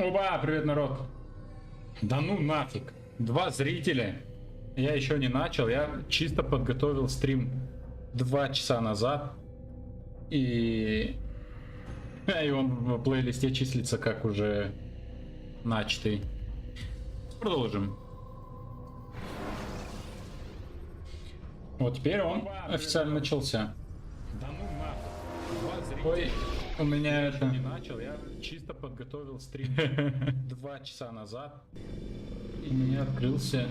Оба, привет, народ. Да ну нафиг. 2 зрителя. Я еще не начал. Я чисто подготовил стрим 2 часа назад. И он в плейлисте числится как уже начатый. Продолжим. Вот теперь он официально начался. Да ну нафиг. Ой, у меня это... не начал, я чисто подготовил стрим 2 часа назад. И у меня открылся...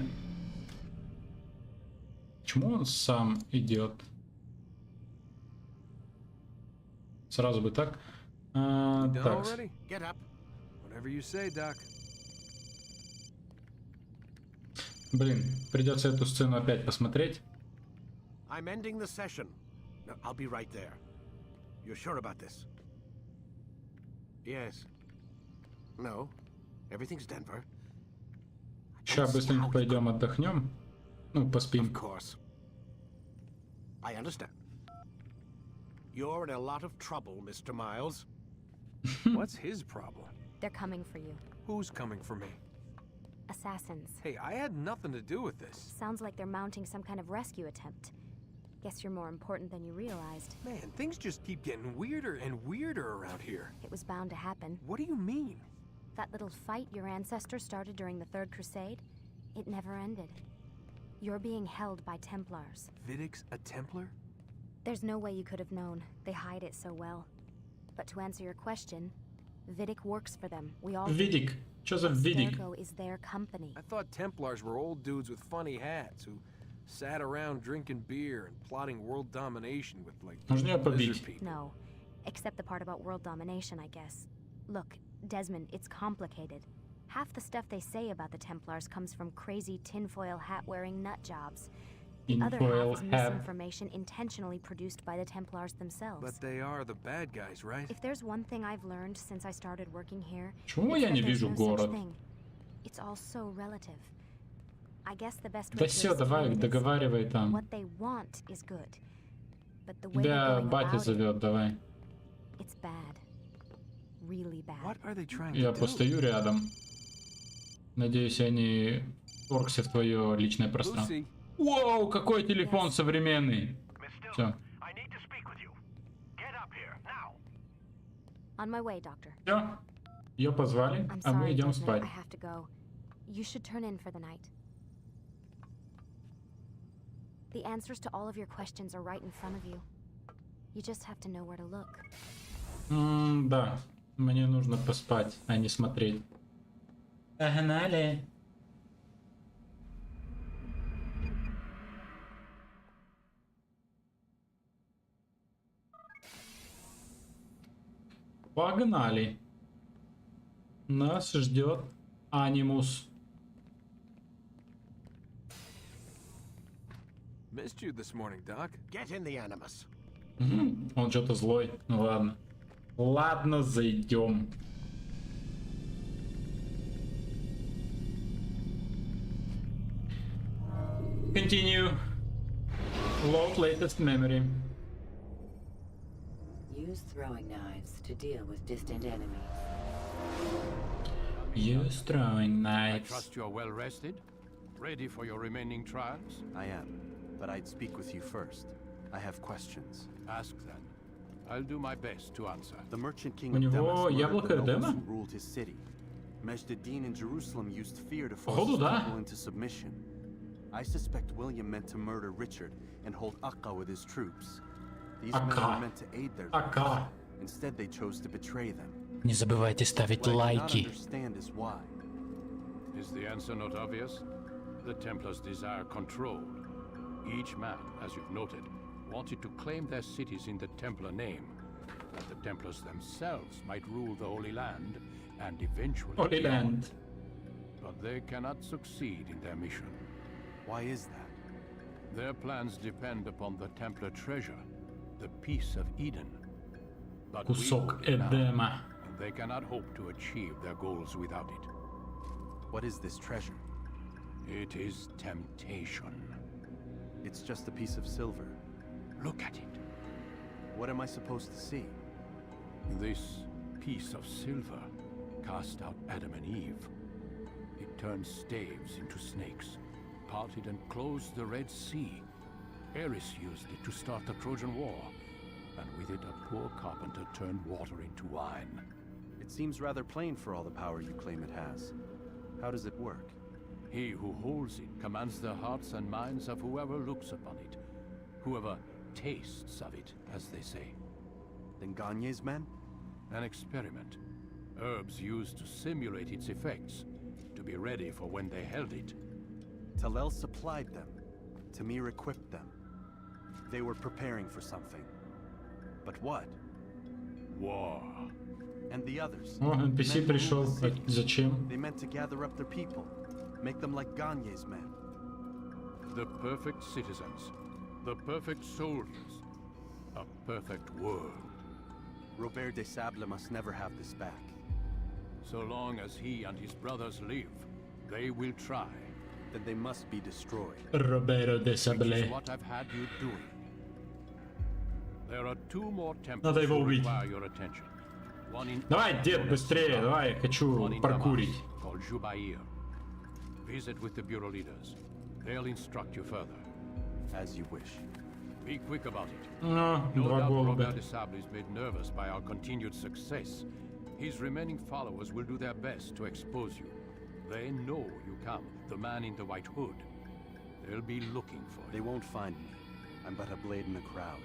Почему он сам идет? Сразу бы так. Так. Блин, придется эту сцену опять посмотреть. I'm ending the session. No, I'll be right there. You're sure about this? Yes. No. Everything's Denver. Сейчас быстренько пойдем отдохнем. Ну, поспим. Of course. I understand. You're in a lot of trouble, Mr. Miles. What's his problem? They're coming for you. Who's coming for me? Assassins. Hey, I had nothing to do with this. Sounds like they're mounting some kind of rescue attempt. Guess you're more important than you realized. Man, things just keep getting weirder and weirder around here. It was bound to happen. What do you mean? That little fight your ancestors started during the Third Crusade, it never ended. You're being held by Templars. Vidic's a Templar? There's no way you could have known. They hide it so well. But to answer your question, Vidic works for them. We all Vidic. Что за Vidic? is their company. I thought Templars were old dudes with funny hats who sat around drinking beer and plotting world domination with like lizard people. No, except the part about world domination, I guess. Look, Desmond, it's complicated. Half the stuff they say about the Templars comes from crazy tinfoil hat-wearing nut jobs. The other half is misinformation intentionally produced by the Templars themselves. But they are the bad guys, right? If there's one thing I've learned since I started working here, Почему я не вижу город? It's all so relative. I guess the best way Да все, давай, договаривай там. What they want is good. But the way Тебя батя зовет, давай. It's bad. Really bad. What are they trying to Я do? постою рядом. Надеюсь, я не вторгся в твое личное пространство. Воу, какой телефон современный. Все. On my way, doctor. Все. Ее позвали, а мы идем спать. I have to go. You should turn in for the night. The answers to all of your questions are right in front of you. You just have to know where to look. Да, мне нужно поспать, а не смотреть. Погнали. Погнали. Нас ждет анимус. Missed you this morning, Doc. Get in the Animus. Он что-то злой. Ну ладно. Ладно, зайдем. Continue. Load latest memory. Use throwing knives to deal with distant enemies. Use throwing knives. I trust you're well rested, ready for your remaining trials. I am, but I'd speak with you first. I have questions. Ask then. I'll do my best to answer. The merchant king У of него Damas яблоко murdered the Эдема? nobles who ruled his city. Majd-ad-Din in Jerusalem used fear to force Походу, his да. people into submission. I suspect William meant to murder Richard and hold Akka with his troops. These men were meant to aid their Akka. Instead, they chose to betray them. Не забывайте ставить What I cannot лайки. understand is why. Is the answer not obvious? The Templars desire control. Each man, as you've noted, wanted to claim their cities in the Templar name, that the Templars themselves might rule the Holy Land and eventually Holy beyond. Land. But they cannot succeed in their mission. Why is that? Their plans depend upon the Templar treasure, the Peace of Eden. But we Кусок hold it now, Эдема. and they cannot hope to achieve their goals without it. What is this treasure? It is temptation. It's just a piece of silver. Look at it. What am I supposed to see? This piece of silver cast out Adam and Eve. It turned staves into snakes, parted and closed the Red Sea. Ares used it to start the Trojan War, and with it a poor carpenter turned water into wine. It seems rather plain for all the power you claim it has. How does it work? He who holds it commands the hearts and minds of whoever looks upon it, whoever tastes of it, as they say. Then Gagne's men? An experiment. Herbs used to simulate its effects, to be ready for when they held it. DELL supplied them. Tamir equipped them. They were preparing for something. But what? War. And the others? О, NPC пришел. Зачем? They meant to gather up their people, make them like Gagne's men. The perfect citizens, the perfect soldiers, a perfect world. Robert de Sable must never have this back. So long as he and his brothers live, they will try. Then they must be destroyed. Роберо де Which is Сабле. what I've had you doing. There are two more temples Надо его who убить. require your attention. One in Давай, дед, быстрее, давай, хочу one in паркурить. Damas, called Jubair. Visit with the bureau leaders. They'll instruct you further. As you wish. Be quick about it. Ну, No два doubt голубя. Robert de Sable is made nervous by our continued success. His remaining followers will do their best to expose you. They know you come, the man in the white hood. They'll be looking for They you. won't find me. I'm but a blade in the crowd.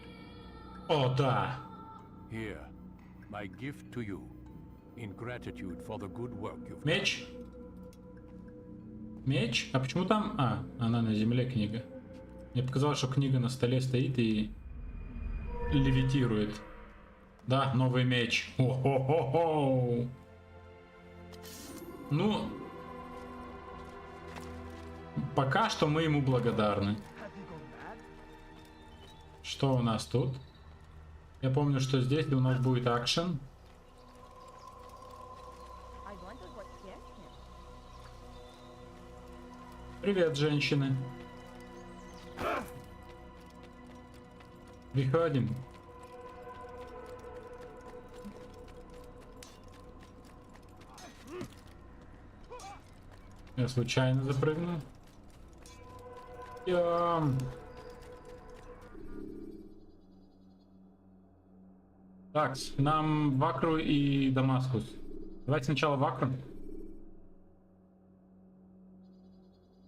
О, да. Here, my gift to you, in gratitude for the good work you've done. Меч? Меч? А почему там... А, она на земле, книга. Мне показалось, что книга на столе стоит и левитирует. Да, новый меч. Хо-хо-хо-хо. Ну, пока что мы ему благодарны. Что у нас тут? Я помню, что здесь у нас будет акшен. Привет, женщины. Выходим. Я случайно запрыгнул. Так, нам Вакру и Дамаскус. Давайте сначала Вакру.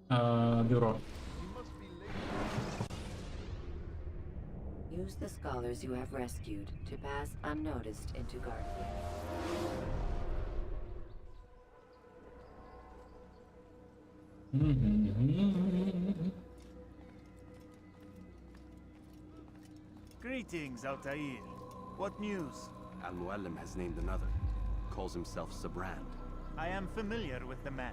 Бюро. Use the scholars you have rescued to pass unnoticed into Garfield. Greetings, Altair. What news? Al-Muallim has named another. Calls himself Sabrand. I am familiar with the man.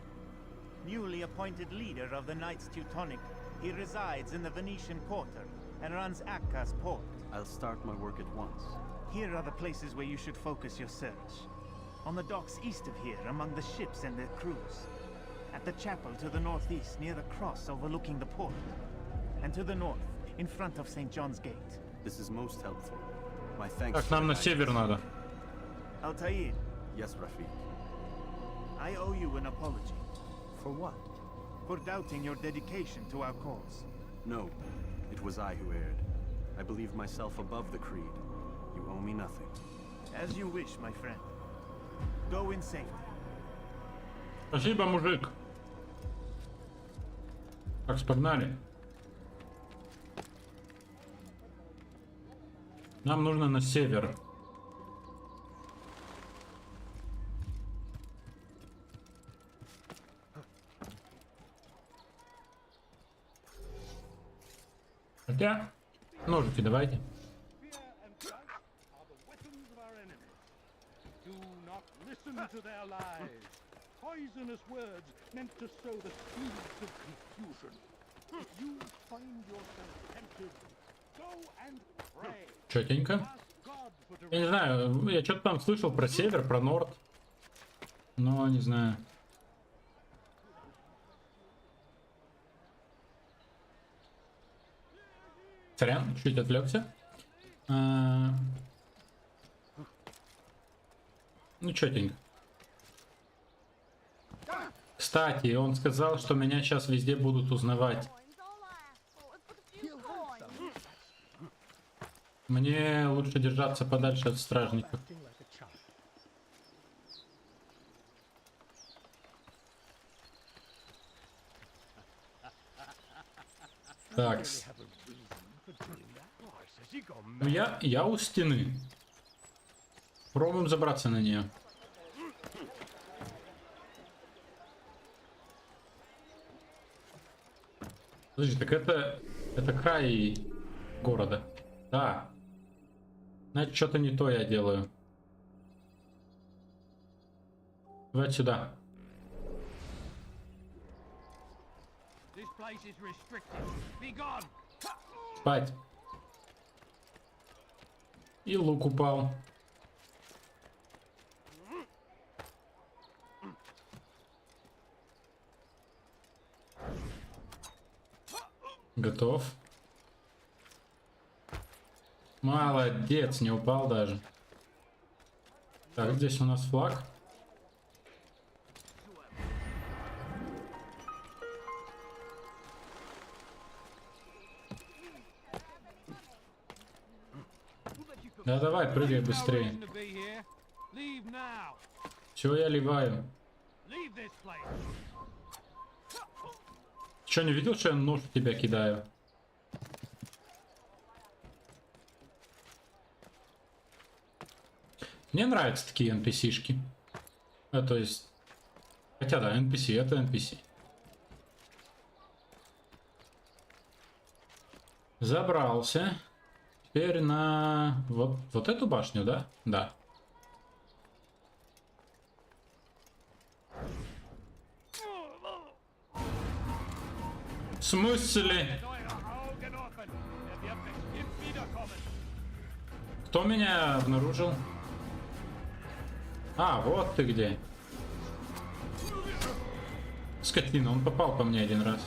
Newly appointed leader of the Knights Teutonic, he resides in the Venetian Quarter and runs Akka's port. I'll start my work at once. Here are the places where you should focus your search. On the docks east of here, among the ships and their crews. At the chapel to the northeast, near the cross overlooking the port. And to the north, in front of St. John's Gate. This is most helpful. My thanks. Так, нам на север надо. Altair, Yes, Rafiq. I owe you an apology For what? for doubting your dedication to our cause. No, it was I who erred. I believed myself above the creed. You owe me nothing. As you wish, my friend. Go in safety. Спасибо, мужик. Так, погнали. Нам нужно на север. Хотя, ножики давайте. Poisonous words meant to sow the seeds of confusion. If you find yourself tempted, go and pray. Четенько. Ask God for Я не знаю, я что-то там слышал про север, про норд. Но не знаю. Сорян, чуть отвлекся. Ну, четенько. Кстати, он сказал, что меня сейчас везде будут узнавать. Мне лучше держаться подальше от стражников. Так. Ну, я у стены. Пробуем забраться на нее. Подожди, так это край города. Да. Значит, что-то не то я делаю. Давай сюда. Спать. И лук упал. Готов. Молодец, не упал даже. Так, здесь у нас флаг. Да давай, прыгай быстрее. Все, я ливаю. Че, не видел, что я нож в тебя кидаю? Мне нравятся такие NPC-шки. То есть... Хотя да, NPC, это NPC. Забрался. Теперь на... Вот эту башню, да? Да. В смысле? Кто меня обнаружил? А, вот ты где. Скотина, он попал по мне один раз.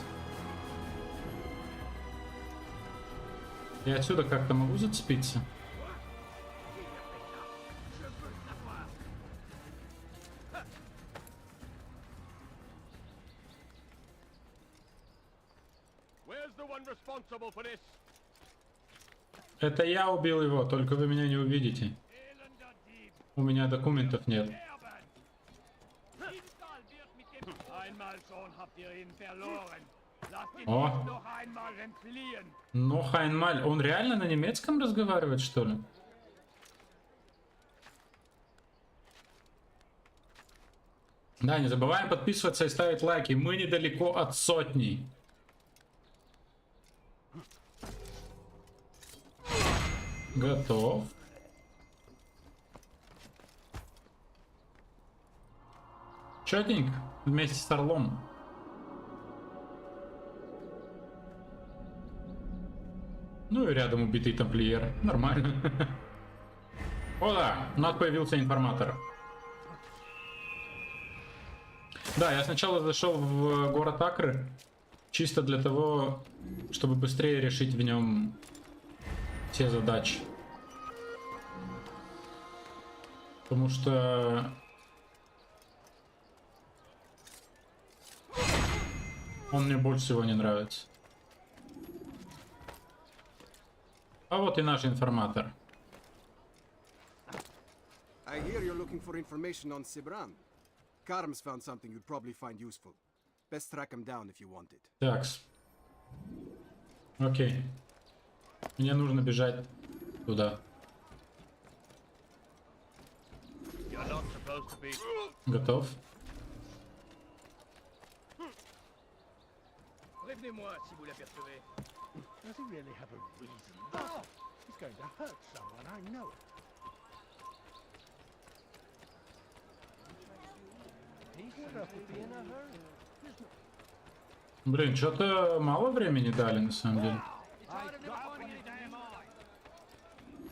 Я отсюда как-то могу зацепиться? Это я убил его, только вы меня не увидите. У меня документов нет. О! Но Хайнмаль, он реально на немецком разговаривает, что ли? Да, не забываем подписываться и ставить лайки. Мы недалеко от сотни. Готов. Чётенько, вместе с орлом. Ну и рядом убитый тамплиер. Нормально. О да, у нас появился информатор. Да, я сначала зашел в город Акры. Чисто для того, чтобы быстрее решить в нем все задачи. Потому что... он мне больше всего не нравится. А вот и наш информатор. I hear you're looking for information on Sibran. Karm's found something you'd probably find useful. Best track him down if you want it. Такс. Окей. Мне нужно бежать туда. Готов. Does he really have a reason? Oh, he's going to hurt someone, I know it. Блин, что-то мало времени дали, на самом деле.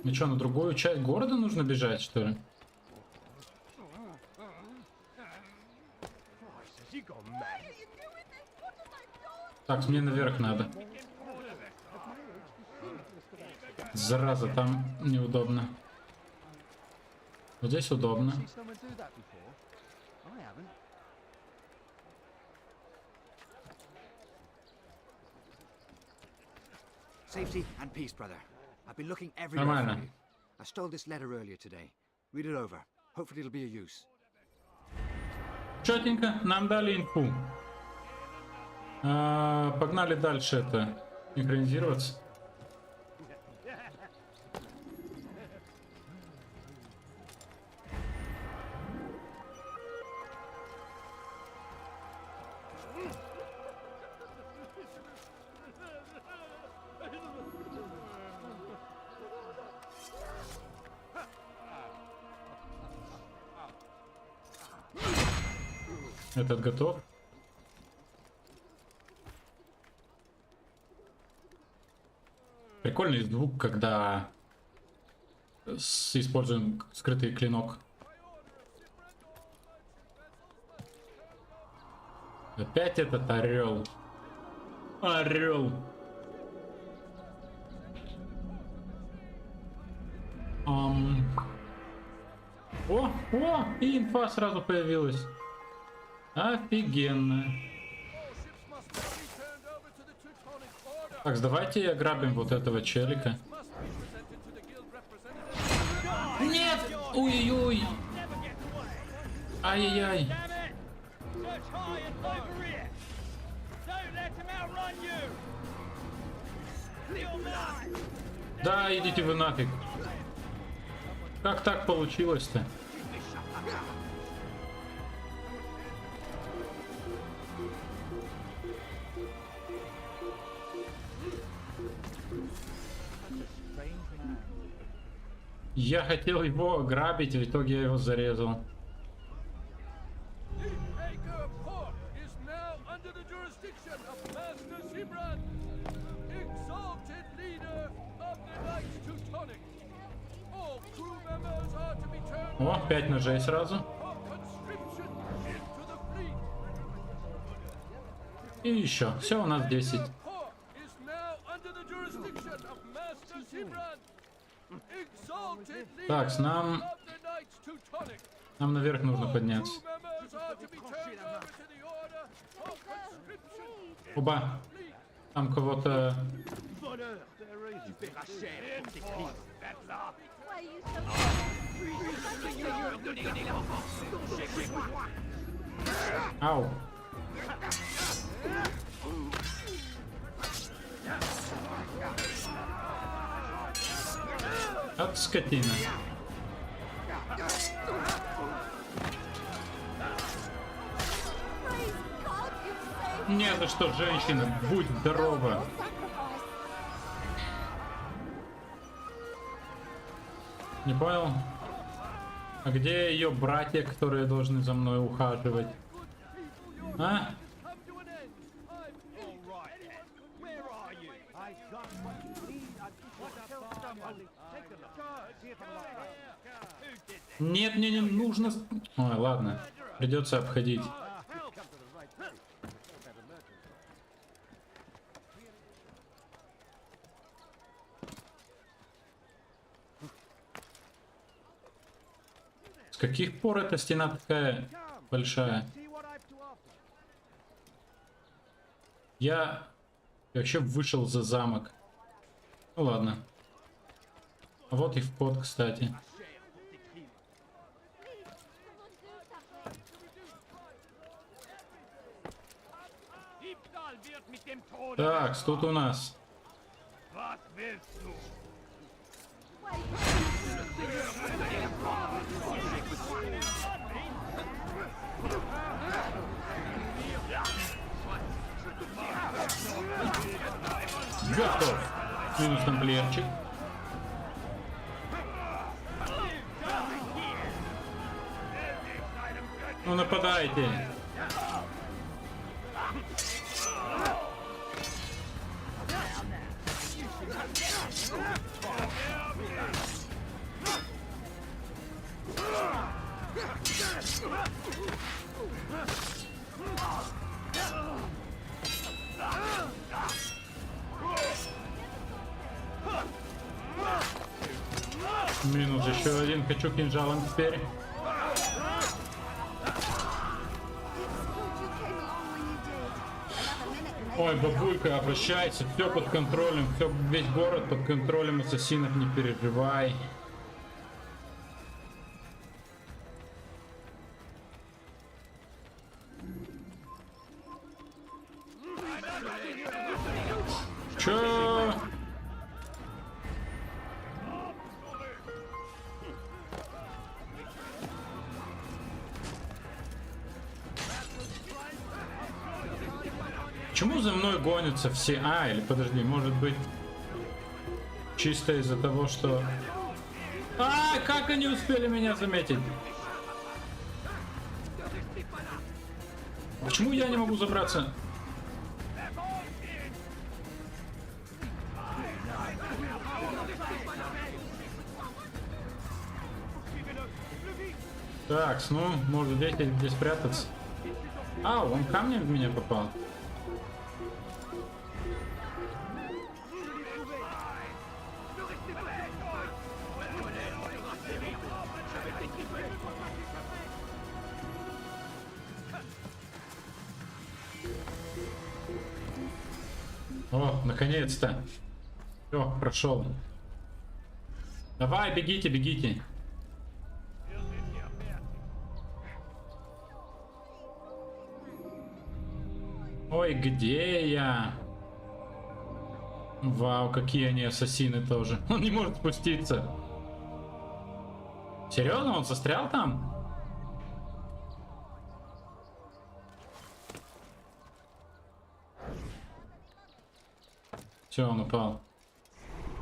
Ну что, на другую часть города нужно бежать, что ли? Так, мне наверх надо. Зараза, там неудобно. Вот здесь удобно. Safety and peace, brother. I've been looking everywhere for Нормально. you. I stole this letter earlier today. Read it over. Hopefully it'll be of use. Четенько, нам дали инфу. Погнали дальше это синхронизироваться. Этот готов. Прикольный звук, когда используем скрытый клинок. Опять этот орел. Орел. О, и инфа сразу появилась. Офигенно. Так, давайте ограбим вот этого челика. Нет! Ой-ой-ой! Ай-яй-яй! Да, идите вы нафиг. Как так получилось-то? Я хотел его ограбить, в итоге я его зарезал. О, 5 ножей сразу. И еще. Все, у нас 10. Так, нам наверх нужно подняться. Оба. Там кого-то... Ау. От скотина. Не за что, женщина, будь здорова. Не понял? А где ее братья, которые должны за мной ухаживать? А? Нет, мне не нужно... Ой, ладно. Придется обходить. С каких пор эта стена такая большая? Я вообще вышел за замок. Ну ладно. А вот и вход, кстати. Так, тут у нас. Готов. Минус тамплиерчик. Ну нападайте. Минус еще один. Хочу кинжалом теперь. Ой, бабулька, обращайся, все под контролем, все, весь город под контролем ассасинов, не переживай. Чё? Почему за мной гонятся все? А, или подожди, может быть, чисто из-за того, что... А, как они успели меня заметить? Почему я не могу забраться? Так, ну, может здесь спрятаться. А, он камнем в меня попал. О, наконец-то. Все, прошел. Давай, бегите, бегите. Ой, где я? Вау, какие они ассасины тоже. Он не может спуститься. Серьезно, он застрял там? Все, он упал.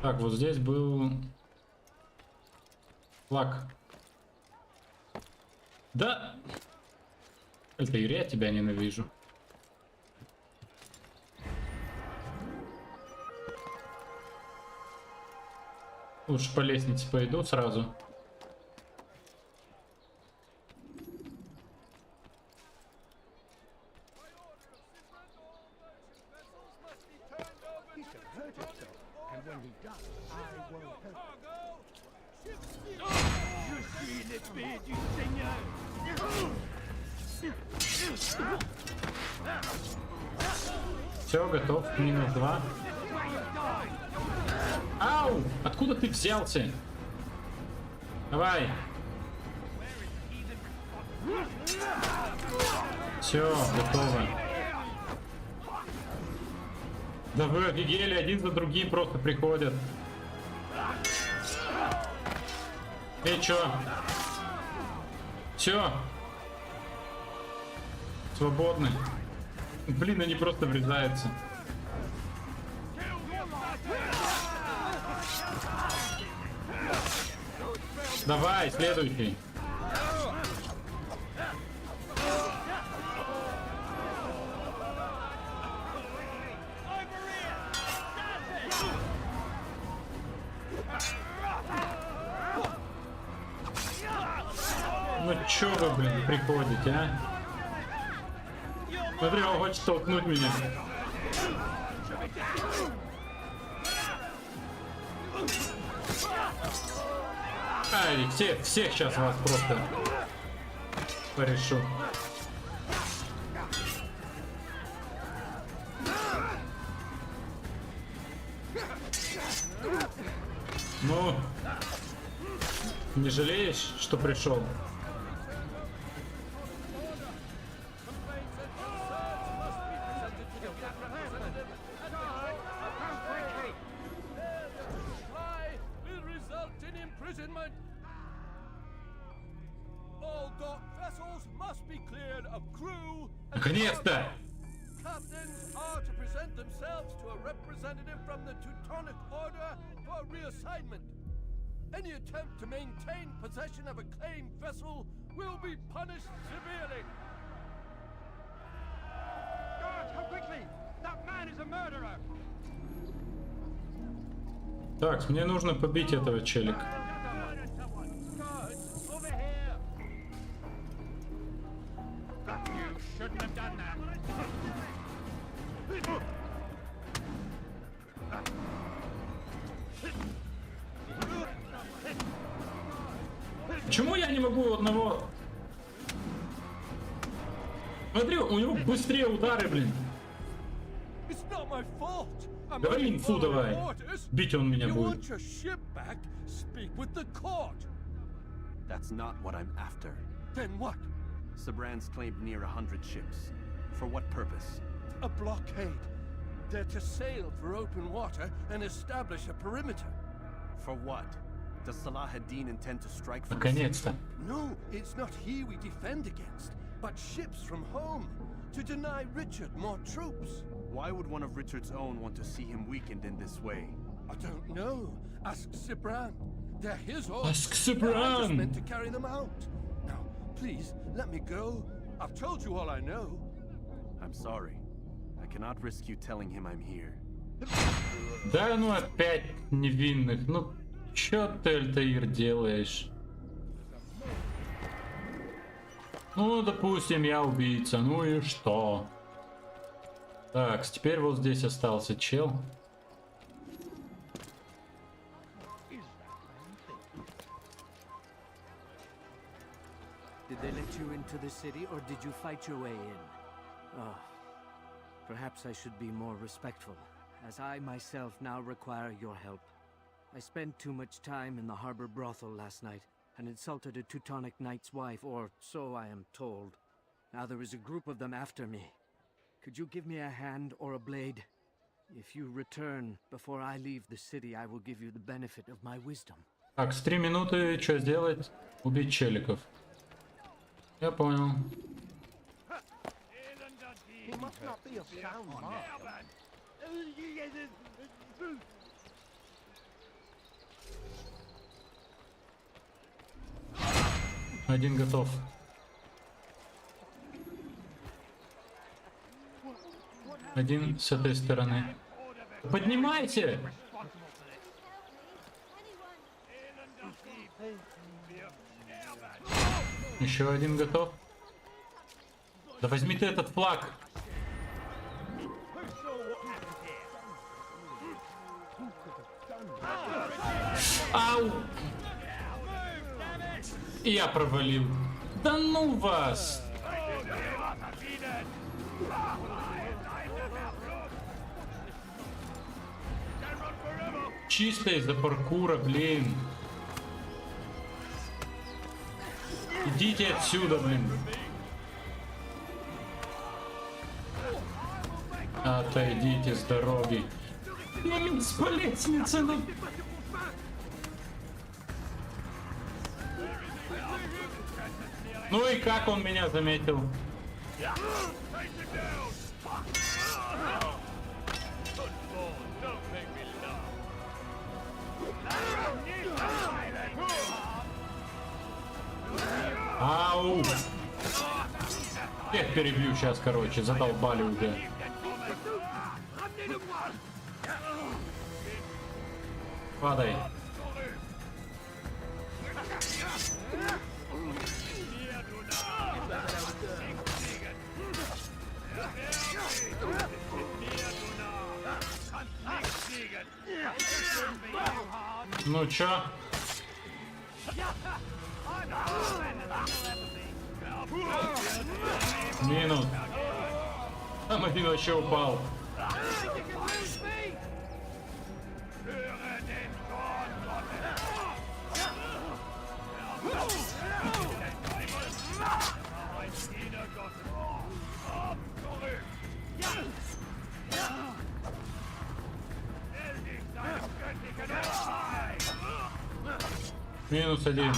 Так, вот здесь был флаг. Да. Это Юрий, я тебя ненавижу. Лучше по лестнице пойду сразу. Все, готов. Минус 2. Ау! Откуда ты взялся? Давай. Все, готово. Да вы офигели, один за другим просто приходят. И чё? Все. Свободны. Блин, они просто врезаются. Давай, следующий. Ну чё вы, блин, приходите, а? Смотри, он хочет толкнуть меня. Ай, всех сейчас вас просто порешу. Ну, не жалеешь, что пришел? Наконец-то! Any attempt to maintain possession of a claimed vessel will be punished severely. Guards, come quickly! That man is a murderer! Так, мне нужно побить этого челика. Почему я не могу одного? Смотри, у него быстрее удары, блин. Говори инфу давай. Бить он меня будет. That's not what I'm after. Then what? Sabran's claimed near 100 ships. For what purpose? A blockade. They're to sail for open water and establish a perimeter. For what? Does Salah ad-Din intend to strike from Наконец-то. No, it's not he we defend against, but ships from home. To deny Richard more troops. Why would one of Richard's own want to see him weakened in this way? I don't know. Ask Sabran. They're his orders. Ask I'm just Sabran. meant to carry them out. Now, please, let me go. I've told you all I know. I'm sorry. I cannot risk you telling him I'm here. Да ну опять невинных. Ну, чё ты, Альтаир, делаешь? Ну, допустим, я убийца. Ну и что? Так, теперь вот здесь остался чел. Did they let you into the city, or did you fight your way in? Oh, perhaps I should be more respectful, as I myself now require your help. I spent too much time in the harbor brothel last night, and insulted a Teutonic knight's wife, or so I am told. Now there is a group of them after me. Could you give me a hand or a blade? If you return before I leave the city, I will give you the benefit of my wisdom. Так, с 3 минуты что сделать? Убить челиков. Я понял. Один готов. Один с этой стороны. Поднимайте! Еще один готов. Да возьми ты этот флаг. Ау! И я провалил. Да ну вас! Чисто из-за паркура, блин. Идите отсюда, блин. Отойдите с дороги. Немец по лестнице, ну... Ну и как он меня заметил? Ау! Всех перебью сейчас, короче, задолбали уже. Падай. Ну чё? Минус. Там один вообще упал. Минус один.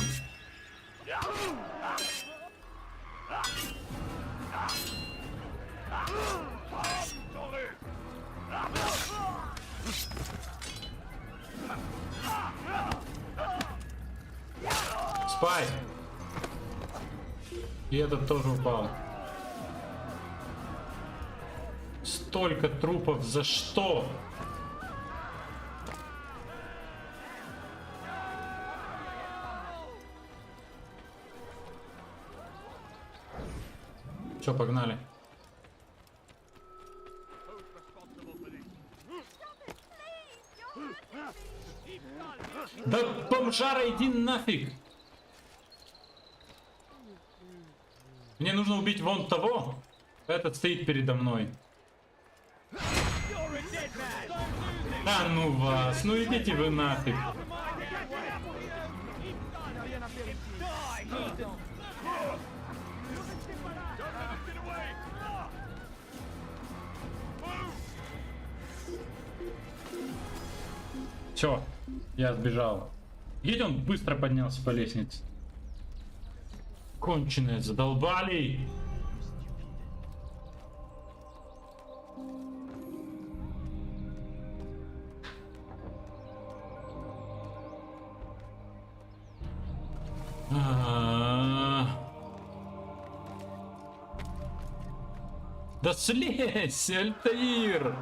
Спай. И этот тоже упал. Столько трупов, за что? Все, погнали. Да бомжара, иди нафиг! Мне нужно убить вон того. Этот стоит передо мной. Да ну вас, ну идите вы нафиг. Все, я сбежал. Видите, он быстро поднялся по лестнице. Конченые, задолбали. Да слезь, Альтаир!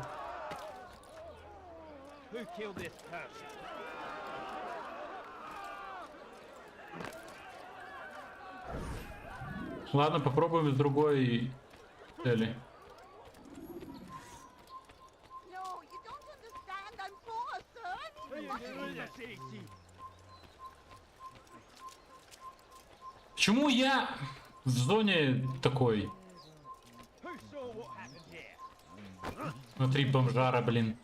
Ладно, попробуем с другой цели. Почему я в зоне такой? Внутри бомжара, блин.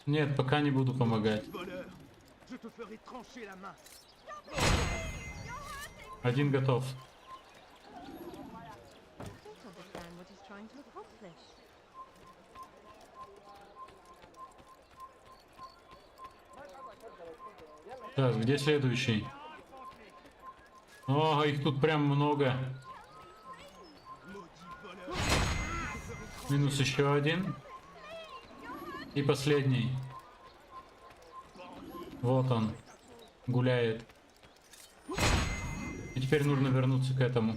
Нет, пока не буду помогать. Один готов. Так, где следующий? О, их тут прям много. Минус еще один. И последний. Вот он. Гуляет. И теперь нужно вернуться к этому.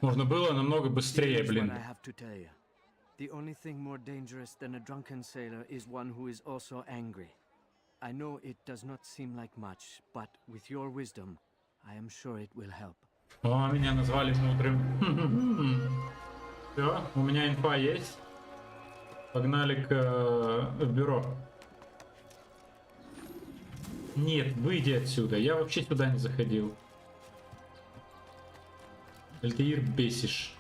Можно было намного быстрее, блин. The only thing more dangerous than a drunken sailor is one who is also angry. I know it does not seem like much, but with your wisdom, I am sure it will help. О, меня назвали мудрым. Все, у меня инфа есть. Погнали в бюро. Нет, выйди отсюда. Я вообще сюда не заходил. Альтаир, бесишь.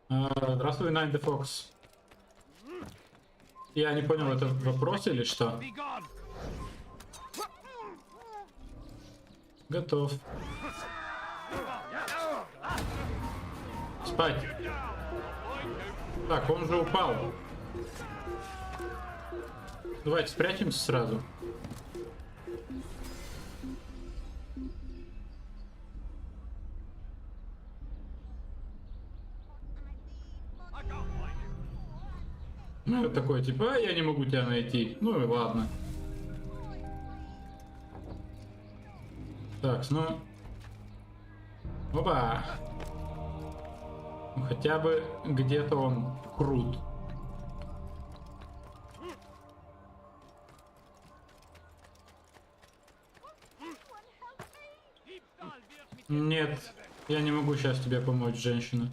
Здравствуй, Nine the Fox. Я не понял, это вопрос или что? Готов. Спать. Так, он же упал. Давайте спрячемся сразу. Ну, такой типа, я не могу тебя найти. Ну и ладно. Так, ну... Опа! Ну, хотя бы где-то он крут. Нет, я не могу сейчас тебе помочь, женщина.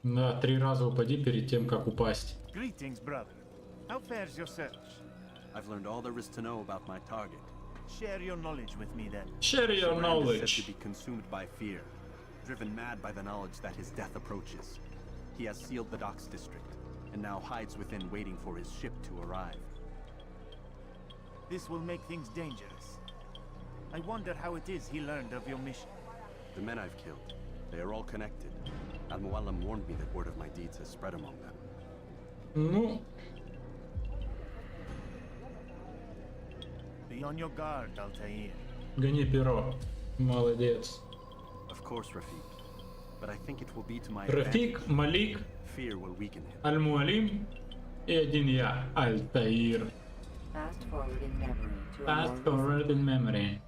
Да, 3 раза упади перед тем, как упасть. Greetings, brother. How fares your search? I've learned all there is to know about my target. Share your knowledge with me then. Share your knowledge. Is said to be consumed by fear, driven mad by the knowledge that his death approaches. He has sealed the docks district, and now hides within, waiting for his ship to arrive. This will make things dangerous. I wonder how it is he learned of your mission. The men I've killed, they are all connected. Al-Muallim warned me that word of my deeds has spread among them. Ну... Be on your guard, Altair. Гони перо. Молодец. Of course, Rafiq. But I think it will be to my Рафик, Малик, fear will weaken him. Аль-Муалим и один я, Альтаир. Fast forward in memory to a Fast more forward in memory.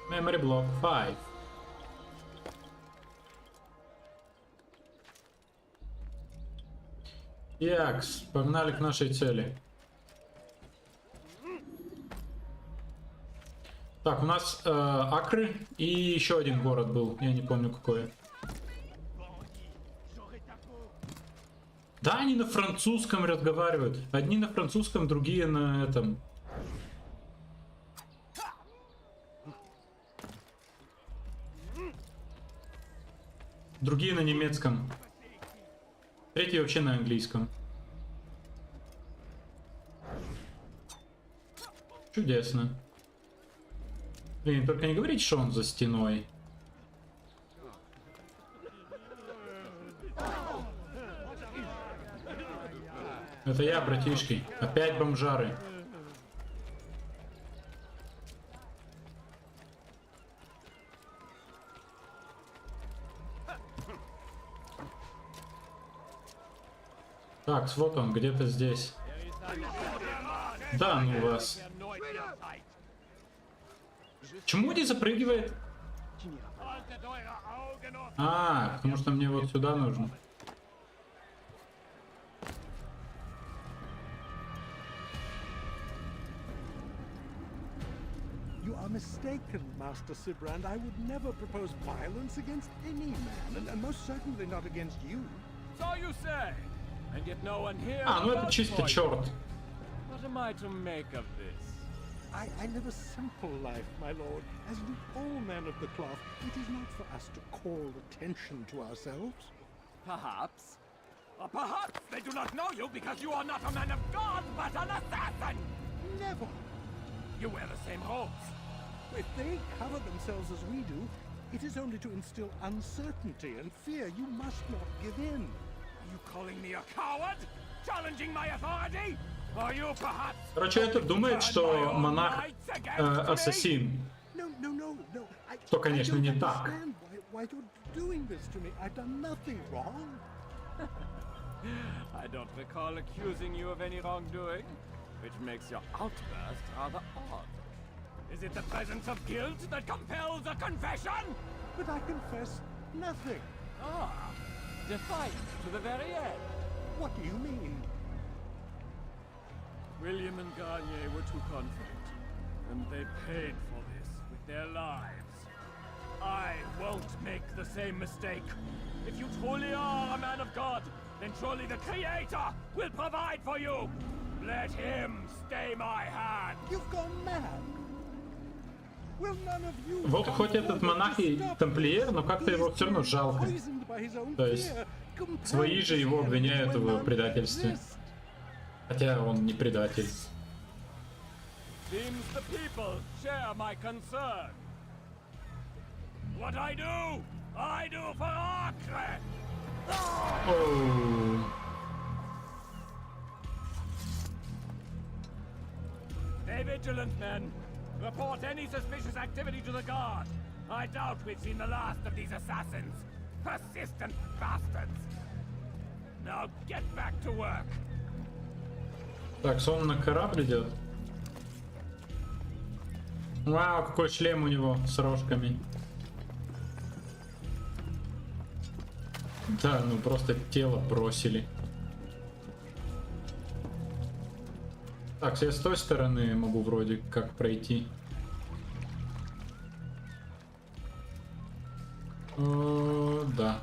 Memory block 5. Якс, погнали к нашей цели. Так, у нас Акры и еще один город был, я не помню какой. Да, они на французском разговаривают. Одни на французском, другие на этом. Другие на немецком. Третий вообще на английском. Чудесно. Блин, только не говорите, что он за стеной. Это я, братишки. Опять бомжары. Так, вот он, где-то здесь. Да, ну вас. Чему не запрыгивает? А, потому что мне вот сюда нужно. You are mistaken, Master Sibrand. I would never propose violence against any man, and most certainly not against you. So you say, and yet no one here. А, ну это чисто черт. What am I to make of this? I live a simple life, my lord. As do all men of the cloth, it is not for us to call attention to ourselves. Perhaps. Or perhaps they do not know you because you are not a man of God, but an assassin! Never. You wear the same robes. If they cover themselves as we do, it is only to instill uncertainty and fear. You must not give in. Are you calling me a coward? Challenging my authority? Are you perhaps... Короче, этот думает, что монах ассасин. No, no, no, no. Что, конечно, не так. Why you're doing this to me? I've done nothing wrong. I don't recall accusing you of any wrongdoing, which makes your outburst rather odd. Is it the presence of guilt that compels a confession? But I confess nothing. Ah, defiant to the very end. What do you mean? William and Garnier were too confident, and they paid for this with their lives. I won't make the same mistake. If you truly are a man of God, then surely the Creator will provide for you. Let him stay my hand. You've gone mad. Will none of you... Вот хоть этот монах и тамплиер, но как-то его все равно жалко. То есть свои же его обвиняют в предательстве. Хотя он не предатель. Seems the people share my concern. What I do for Acre. Oh. Stay vigilant, men. Report any suspicious activity to the guard. I doubt we've seen the last of these assassins. Persistent bastards. Now get back to work. Так, он на корабль идет. Вау, какой шлем у него с рожками. Да, ну просто тело бросили. Так, я с той стороны могу вроде как пройти. Да.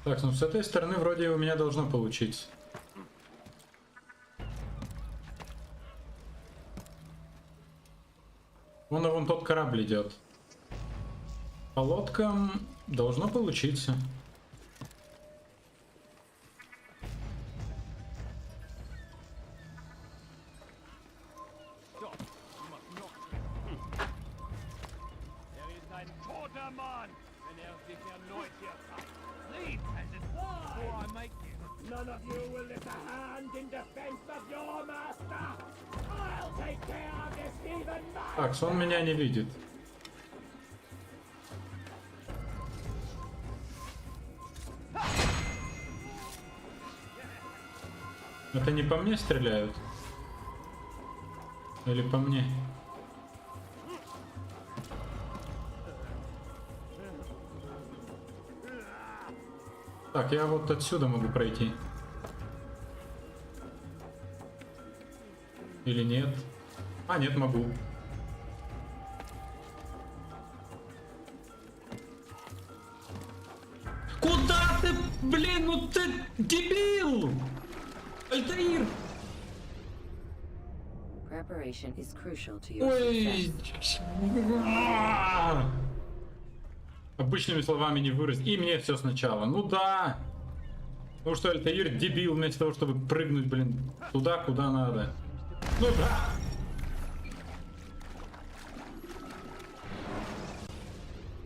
Так, ну с этой стороны вроде у меня должно получиться. Вон тот корабль идет. По лодкам должно получиться. None of you will lift a hand in defense of your master. I'll take care of this heathen man. Так, он меня не видит. Это не по мне стреляют? Или по мне? Так, я вот отсюда могу пройти. Или нет? А, нет, могу. Куда ты, блин, ну ты дебил! Альтаир! Preparation is crucial to your Ой! success. Обычными словами не выразить. И мне все сначала. Ну да! Потому что Альтаир дебил вместо того, чтобы прыгнуть, блин, туда, куда надо. Ну да!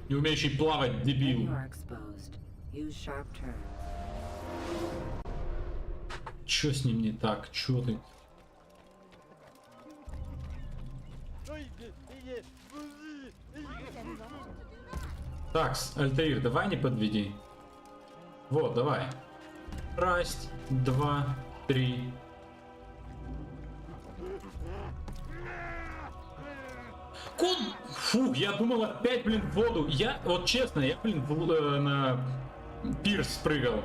Не умеющий плавать, дебил. You are exposed. Use sharp turns. Чё с ним не так? Чё ты? Так, Альтаир, давай не подведи. Вот, давай. Раз, два, три. Фу, я думал опять, блин, в воду. Я, вот честно, я, блин, на пирс спрыгал.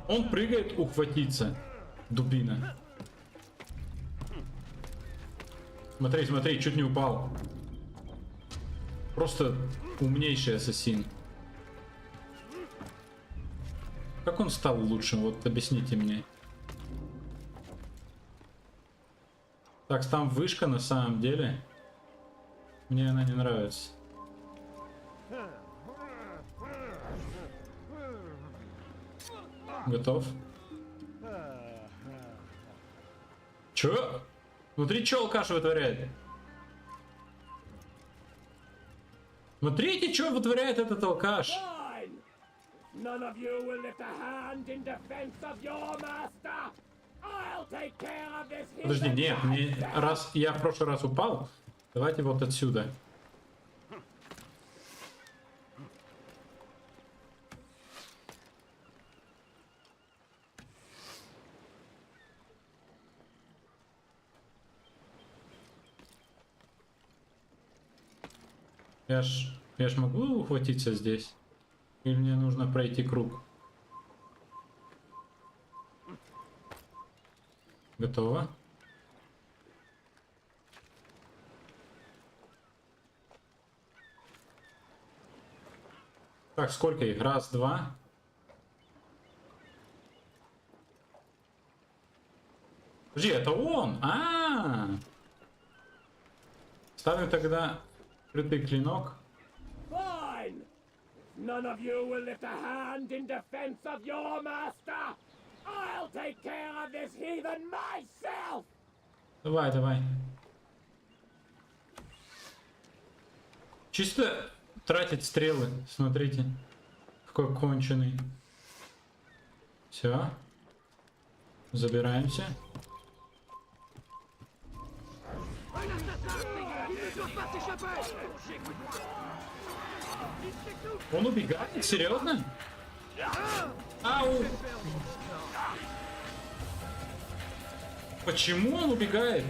Он прыгает, ухватиться. Дубина. Смотри, смотри, чуть не упал. Просто умнейший ассасин. Как он стал лучшим? Вот объясните мне. Так, там вышка на самом деле. Мне она не нравится. Готов? Чё? Внутри чё алкаш вытворяет? Смотрите, что вытворяет этот алкаш. None of you will lift a hand in defense of your master. I'll take care of this. Подожди, нет, мне, раз я в прошлый раз упал, давайте вот отсюда. Я ж могу ухватиться здесь? Или мне нужно пройти круг? Готово? Так, сколько их? Раз, два. Подожди, это он! Ставим тогда скрытый клинок. Fine. None of you will lift a hand in defense of your master. I'll take care of this heathen myself. Давай, давай. Чисто тратить стрелы. Смотрите, какой конченый. Все. Забираемся. Он убегает? Серьезно? Ау! Почему он убегает?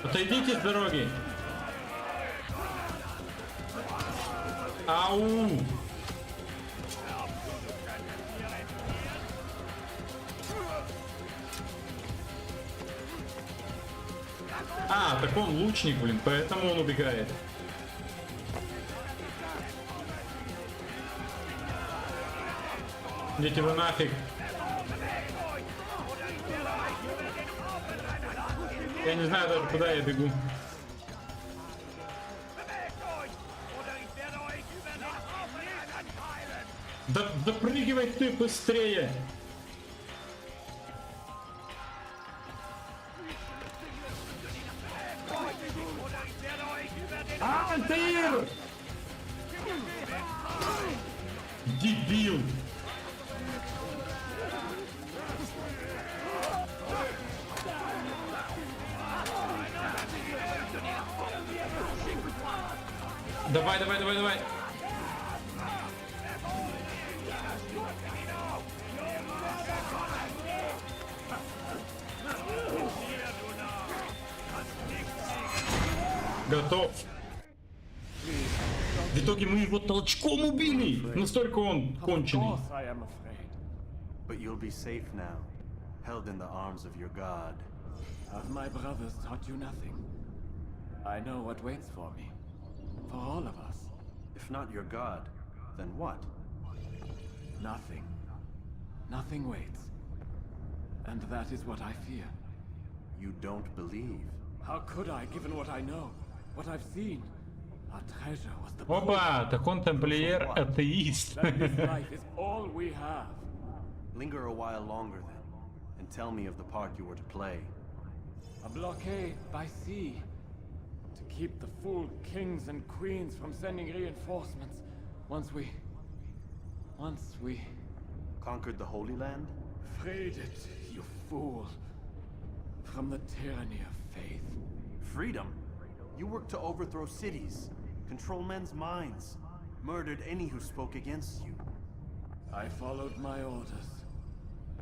Отойдите с дороги. Ау! Так он лучник, блин, поэтому он убегает. Идите вы нафиг. Я не знаю даже, куда я бегу. Да допрыгивай ты быстрее. Альтаир! Дебил! Давай, давай, давай, давай! Готов. В итоге мы его толчком убили. Настолько он конченый. But you'll be safe now, held in the arms of your god. Have my brothers taught you nothing? I know what waits for me. For all of us. If not your god, then what? Nothing. Nothing waits. And that is what I fear. You don't believe. How could I, given what I know, what I've seen? Our treasure was the Опа, так он тамплиер атеист. that this life is all we have. Linger a while longer then, and tell me of the part you were to play. A blockade by sea. To keep the fool kings and queens from sending reinforcements. Once we... Conquered the Holy Land? freed it, you fool. From the tyranny of faith. Freedom? You worked to overthrow cities, control men's minds, murdered any who spoke against you. I followed my orders,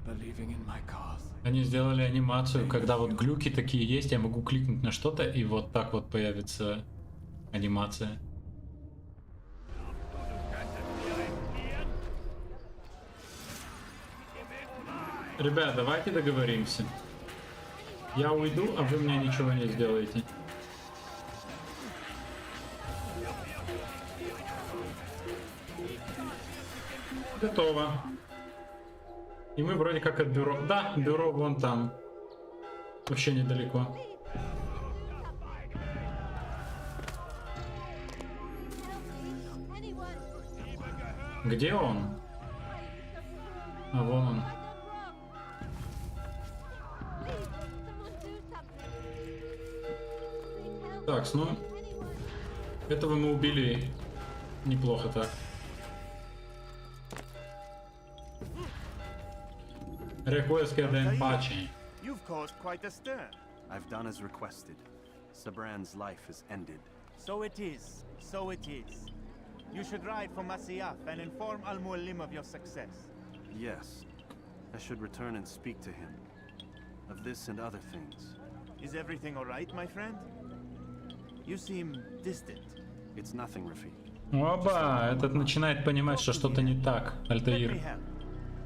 believing in my cause. Они сделали анимацию, когда вот глюки такие есть, я могу кликнуть на что-то, и вот так вот появится анимация. Ребят, давайте договоримся. Я уйду, а вы мне ничего не сделаете. Готово. И мы вроде как от бюро. Да, бюро вон там. Вообще недалеко. Где он? А вон он. Так, ну, этого мы убили неплохо так. Request getting patchy. You've caused quite a stir. I've done as requested. Sabran's life is ended. So it is. So it is. You should ride for Masyaf and inform Al-Muallim of your success. Yes. I should return and speak to him. Of this and other things. Is everything all right, my friend? You seem distant. It's nothing, Rafiq. Оба, этот начинает понимать, что что-то не так, Альтаир.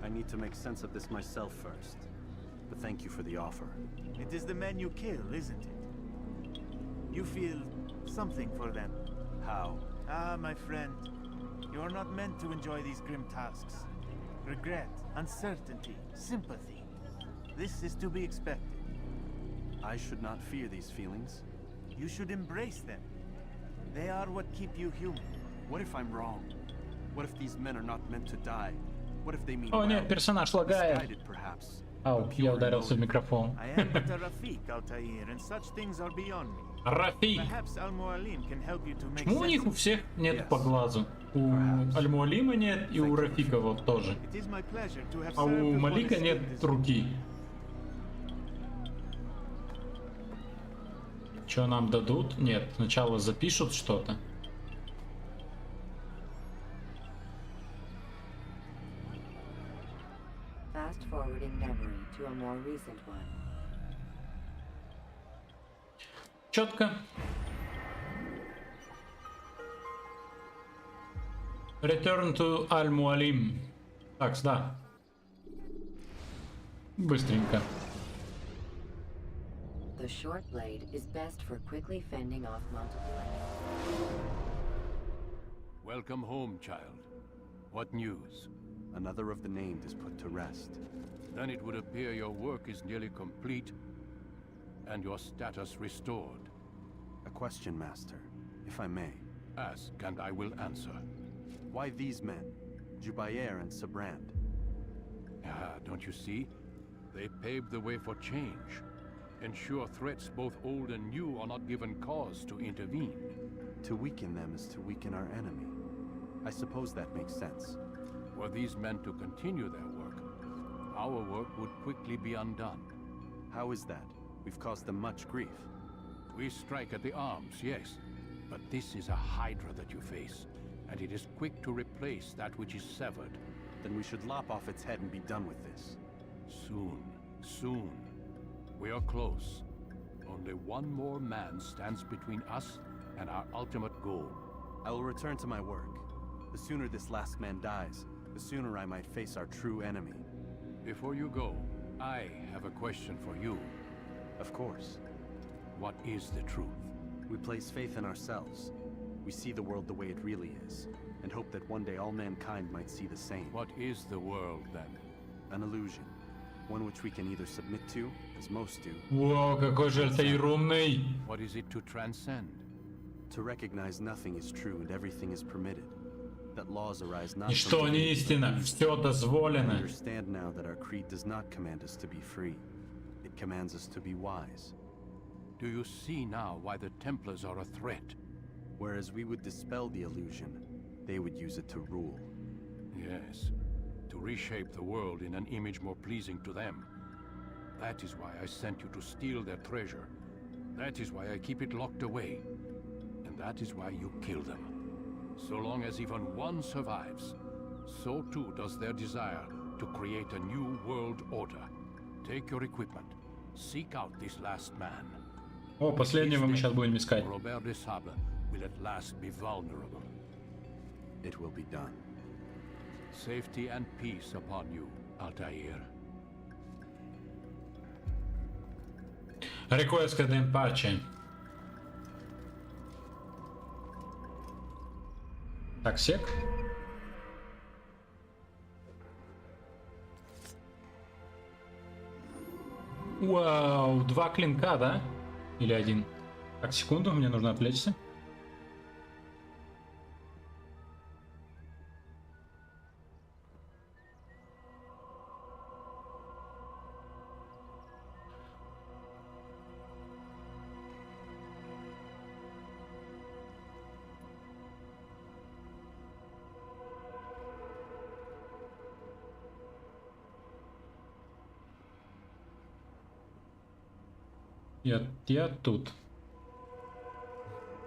I need to make sense of this myself first. But thank you for the offer. It is the men you kill, isn't it? You feel something for them. How? Ah, my friend. You are not meant to enjoy these grim tasks. Regret, uncertainty, sympathy. This is to be expected. I should not fear these feelings. You should embrace them. They are what keep you human. What if I'm wrong? What if these men are not meant to die? What if they mean О нет, персонаж лагает. misguided, perhaps? Ау, я ударился в микрофон. I am but a Rafiq, Altair, and such things are beyond me. Рафик. Perhaps Al-Muallim can help you to make Почему у них у всех нет по глазу? У Аль-Муалима нет и у Рафика вот тоже. It is my pleasure to have А у served before Малика this нет city. руки. Что нам дадут? Нет, сначала запишут что-то. Fast forwarding memory to a more recent one. Четко. Return to Al-Mualim. Так, да. Быстренько. The short blade is best for quickly fending off multiple enemies. Welcome home, child. What news? Another of the named is put to rest. Then it would appear your work is nearly complete and your status restored. A question, Master, if I may. Ask and I will answer. Why these men, Jubayer and Sabrand? Ah, don't you see? They paved the way for change. Ensure threats both old and new are not given cause to intervene. To weaken them is to weaken our enemy. I suppose that makes sense. Were these men to continue their work, our work would quickly be undone. How is that? We've caused them much grief. We strike at the arms, yes, but this is a hydra that you face, and it is quick to replace that which is severed. Then we should lop off its head and be done with this. Soon, soon. We are close. Only one more man stands between us and our ultimate goal. I will return to my work. The sooner this last man dies, the sooner I might face our true enemy. Before you go, I have a question for you. Of course. What is the truth? We place faith in ourselves. We see the world the way it really is, and hope that one day all mankind might see the same. What is the world, then? An illusion. One which we can either submit to, as most do. Wow, какой же Альтаир умный! What is it to transcend? To recognize nothing is true and everything is permitted. That laws arise not Ничто from не истина, все I дозволено. understand now that our creed does not command us to be free. It commands us to be wise. Do you see now why the Templars are a threat? Whereas we would dispel the illusion, they would use it to rule. Yes, to reshape the world in an image more pleasing to them. That is why I sent you to steal their treasure. That is why I keep it locked away. And that is why you kill them. So long as even one survives, so too does their desire to create a new world order. Take your equipment. Seek out this last man. О, последнего мы сейчас будем искать. Robert de Sable will at last be vulnerable. It will be done. Safety and peace upon you, Altair. Request in pace. Так, сек. Вау, 2 клинка, да? Или 1? Так, секунду, мне нужно отвлечься. Я тут.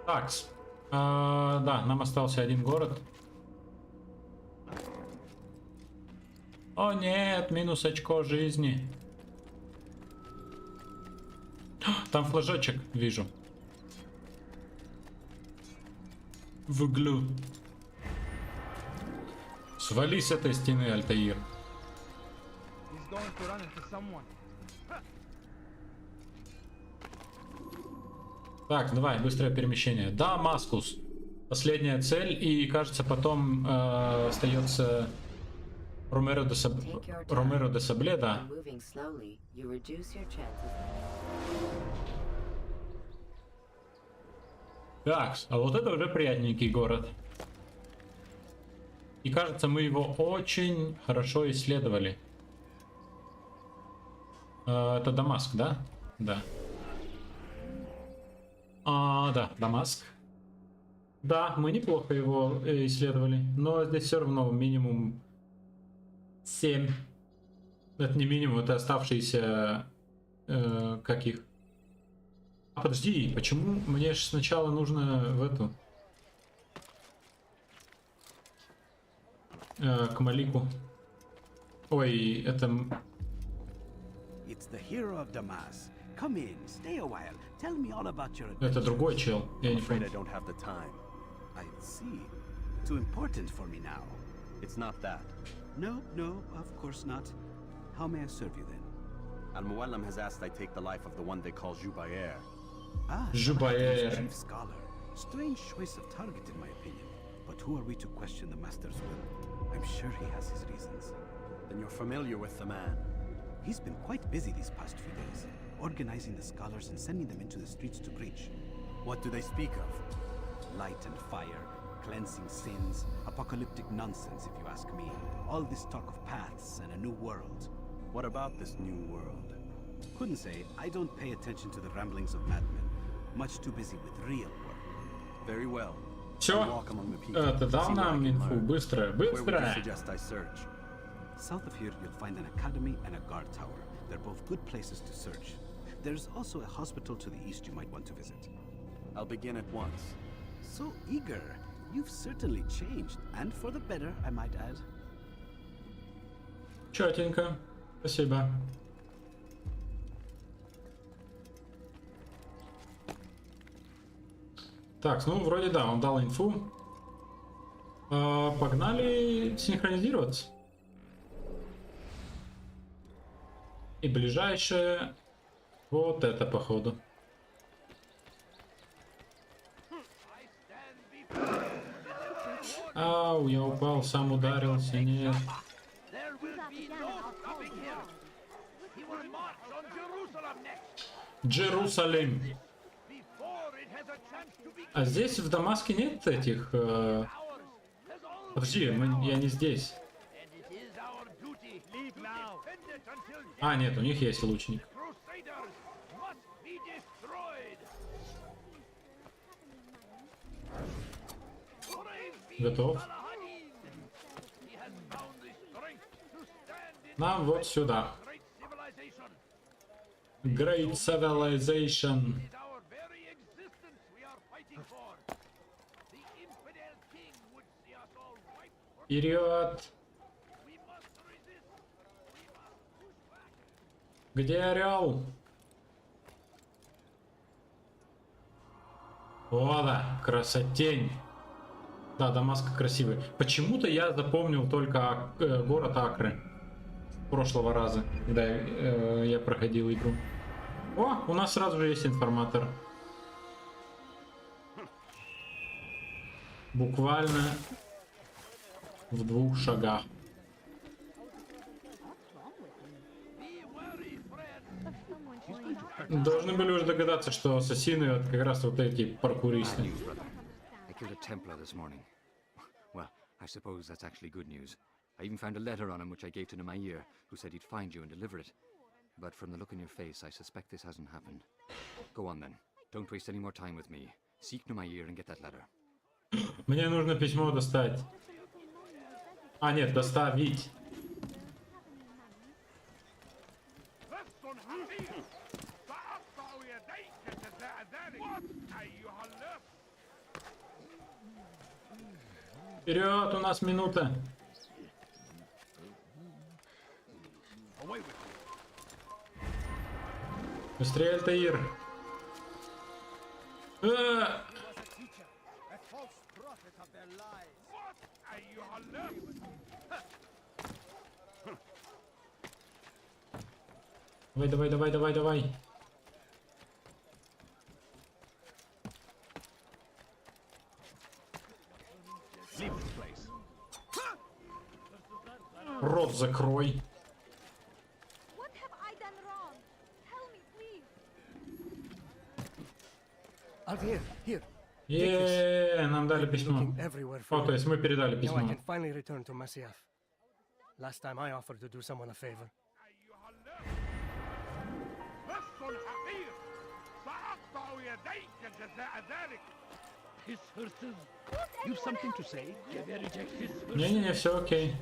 Такс. Да, нам остался один город. О нет, минус очко жизни. Там флажочек вижу. В углу. Свали с этой стены, Альтаир. Так, давай, быстрое перемещение. Дамаскус. Последняя цель, и кажется, потом остается Ромеро де Сабле, да. Так, а вот это уже приятненький город. И кажется, мы его очень хорошо исследовали. Это Дамаск, да? Да. Да, Дамаск. Да, мы неплохо его исследовали, но здесь все равно минимум 7. Это не минимум, это оставшиеся каких. Подожди, почему мне же сначала нужно в эту к Малику? Ой, это. Come in, stay a while. Tell me all about your Это другой чел. Я не afraid понял. I don't have the time. I see. Too important for me now. It's not that. No, of course not. How may I serve you then? Al-Muallam has asked I take the life of the one they call Jubair. Jubair. Chief scholar. Strange choice of target in my opinion. But who are we to question the master's will? I'm sure he has his reasons. Then you're familiar with the man. He's been quite busy these past few days, organizing the scholars and sending them into the streets to preach. What do they speak of? Light and fire, cleansing sins, apocalyptic nonsense if you ask me. All this talk of paths and a new world. What about this new world? Couldn't say. I don't pay attention to the ramblings of madmen. Much too busy with real work. Very well. Чё? Ты дал нам инфу? Быстро, быстро! South of here, you'll find an academy and a guard tower. They're both good places to search. There's also a hospital to the east you might want to visit. I'll begin at once. So eager. You've certainly changed, and for the better, I might add. Чётенько. Спасибо. Так, ну вроде да, он дал инфу. Погнали синхронизироваться. И ближайшее вот это, походу. Ау, я упал, сам ударился, нет. Джерусалим. А здесь в Дамаске нет этих... Подожди, я не здесь. А, нет, у них есть лучник. Готов. Нам вот сюда. Great Civilization. Вперед! Где орел? О, да, красотень. Да, Дамаск красивый. Почему-то я запомнил только город Акры. Прошлого раза, когда я проходил игру. О, у нас сразу же есть информатор. Буквально в 2 шагах. Должны были уже догадаться, что ассасины это как раз вот эти паркуристы. I even found a letter on him which I gave to Namair, who said he'd find you and deliver it. But from the look on your face, I suspect this hasn't happened. Go on then. Don't waste any more time with me. Seek Namair and get that letter. Мне нужно письмо достать. А, нет, доставить. Вперед, у нас минута. Быстрее, Альтаир. Давай, давай, давай, давай, давай. Рот закрой. Нам дали письмо. О, то есть мы передали письмо. Не-не-не, все окей.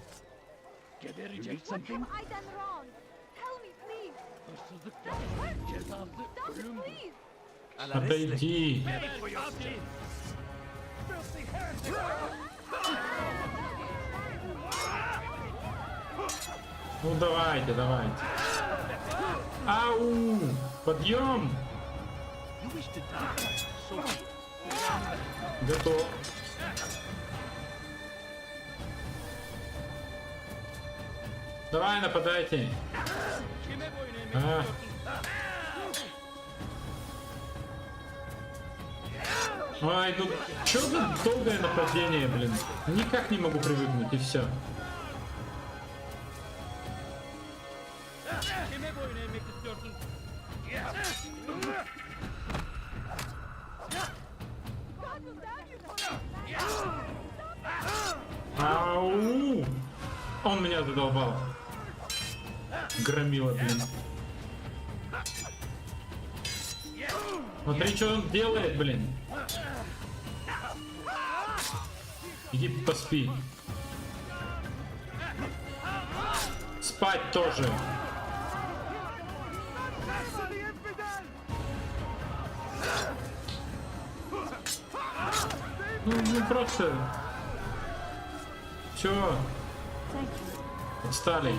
Отойди. Ну давайте, давайте. Ау! Подъем! Готов. Давай, нападайте. Ай, ну чё за долгое нападение, блин? Никак не могу привыкнуть, и все. Ау! Он меня задолбал. Громила, блин. Смотри, что он делает, блин. Иди поспи. Спать тоже. Ну просто. Все. Отстали.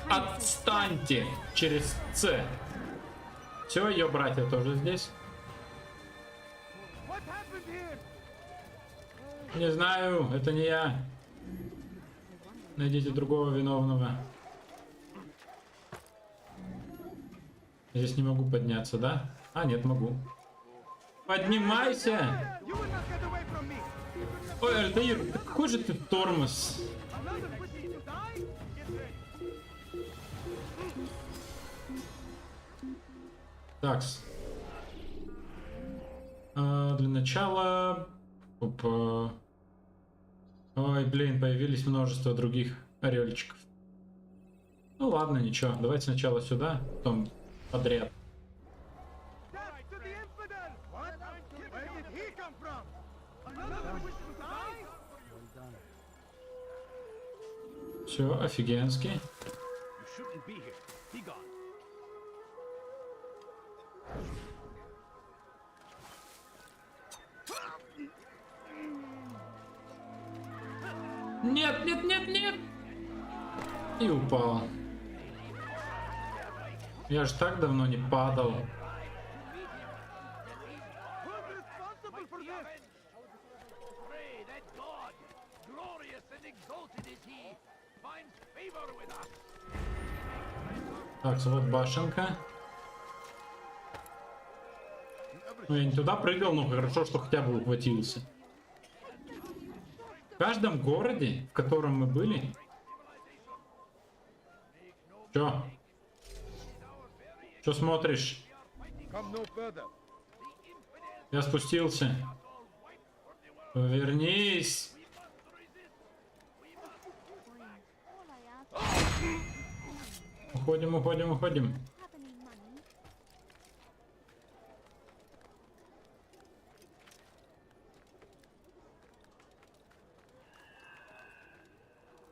Отстаньте через С. Все, ее братья тоже здесь. Не знаю, это не я. Найдите другого виновного. Здесь не могу подняться, да? А, нет, могу. Поднимайся! Ой, Альтаир, какой же ты тормоз? Такс. Для начала... Опа. Ой, блин, появились множество других орельчиков. Ну ладно, ничего. Давайте сначала сюда, потом подряд. Все, офигенски. Нет, нет, нет, нет. И упал. Я же так давно не падал. Так, вот башенка. Ну, я не туда прыгал, но хорошо, что хотя бы ухватился. В каждом городе, в котором мы были... Чё? Чё смотришь? Я спустился. Вернись. Уходим, уходим, уходим.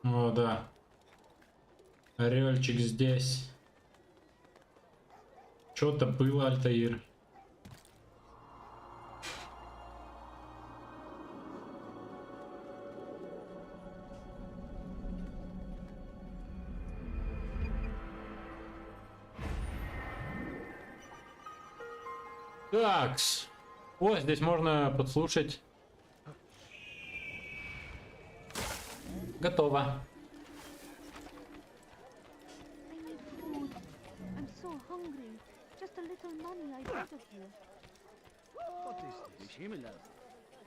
О, да. Орельчик здесь. Что-то было, Альтаир. Такс. О, здесь можно подслушать. Готово.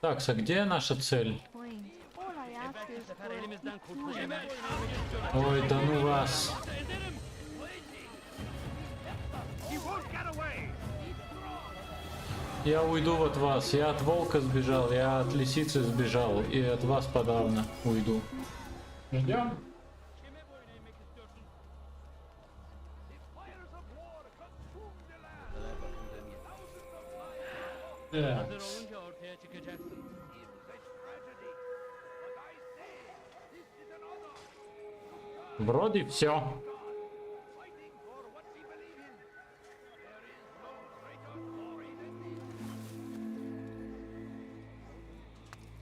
Так, а где наша цель? Ой, да ну вас. Я уйду от вас. Я от волка сбежал, я от лисицы сбежал. И от вас подавно уйду. Ждем. Так. Вроде все.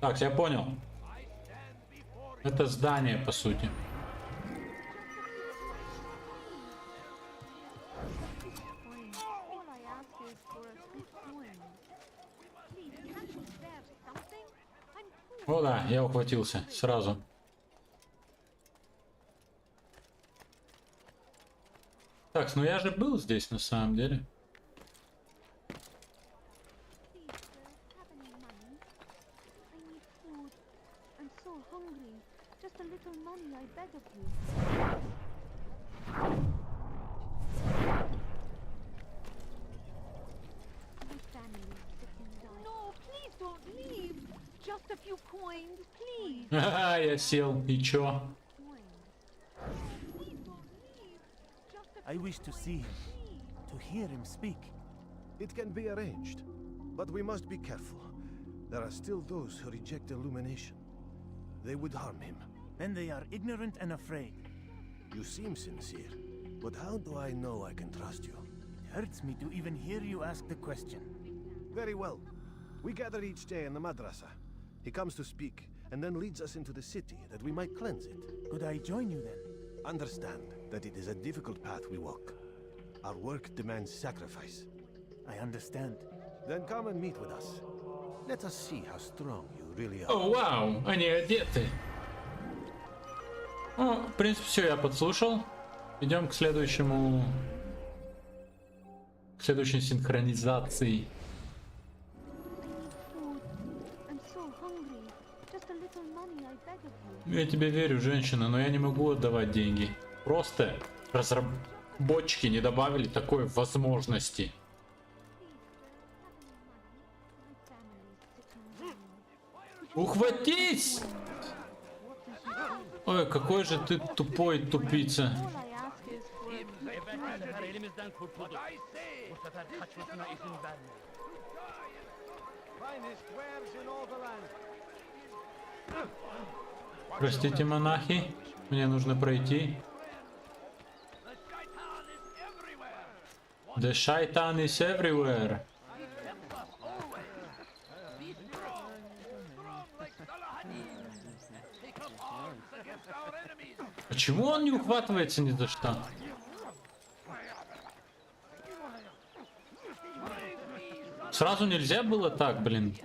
Так, я понял. Это здание, по сути. О да, я ухватился сразу. Так, ну я же был здесь на самом деле. Ага, я сел, и чё? I wish to see him, to hear him speak. It can be arranged, but we must be careful. There are still those who reject illumination. They would harm him. Then they are ignorant and afraid. You seem sincere, but how do I know I can trust you? It hurts me to even hear you ask the question. Very well. We gather each day in the madrasa. He comes to speak, and then leads us into the city that we might cleanse it. Could I join you then? Understand that it is a difficult path we walk. Our work demands sacrifice. I understand. Then come and meet with us. Let us see how strong you really are. О, вау, они одеты. Ну, в принципе, все, я подслушал. Идем к следующему... К следующей синхронизации. Я тебе верю, женщина, но я не могу отдавать деньги. Просто разработчики не добавили такой возможности. Ухватись! Ой, какой же ты тупой тупица. Простите, монахи, мне нужно пройти. The shaitan is everywhere. Почему он не ухватывается ни за что? Сразу нельзя было так, блин.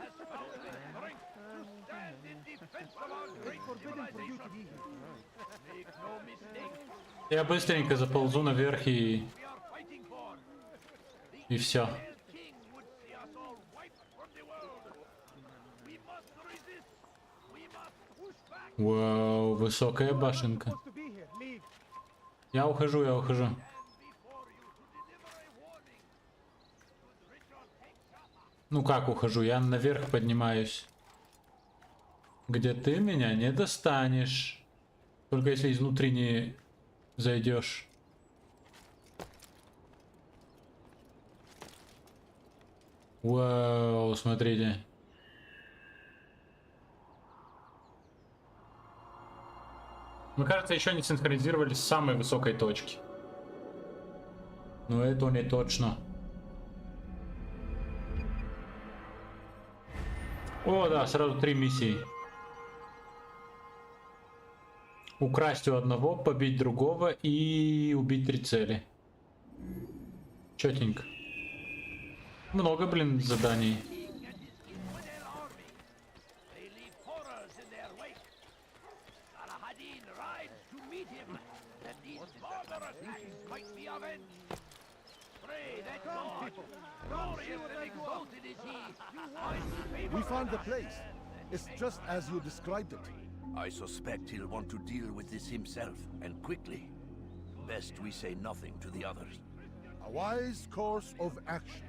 Я быстренько заползу наверх и все. Вау, высокая башенка. Я ухожу, я ухожу. Ну как ухожу? Я наверх поднимаюсь. Где ты меня не достанешь. Только если изнутри не зайдешь. Вау, смотрите. Мы, кажется, еще не синхронизировались с самой высокой точки. Но это не точно. О, да, сразу 3 миссии. Украсть у одного, побить другого и убить 3 цели. Чётенько. Много, блин, заданий. We found the place. It's just as you described it. I suspect he'll want to deal with this himself, and quickly. Best we say nothing to the others. A wise course of action.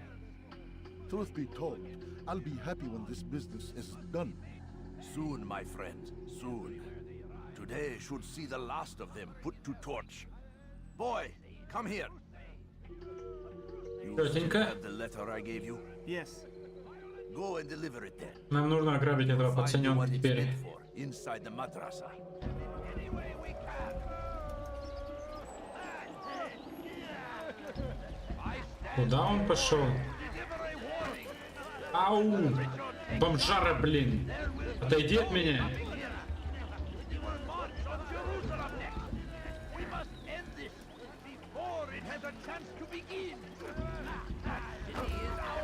Truth be told, I'll be happy when this business is done. Soon, my friend, soon. Today should see the last of them put to torch. Boy, come here. You have the letter I gave you? Yes. Go and deliver it then. Нам нужно ограбить этого пацанёнка теперь. Inside the madrasa. Куда он пошел? Ау! Бомжара, блин! Отойди от меня!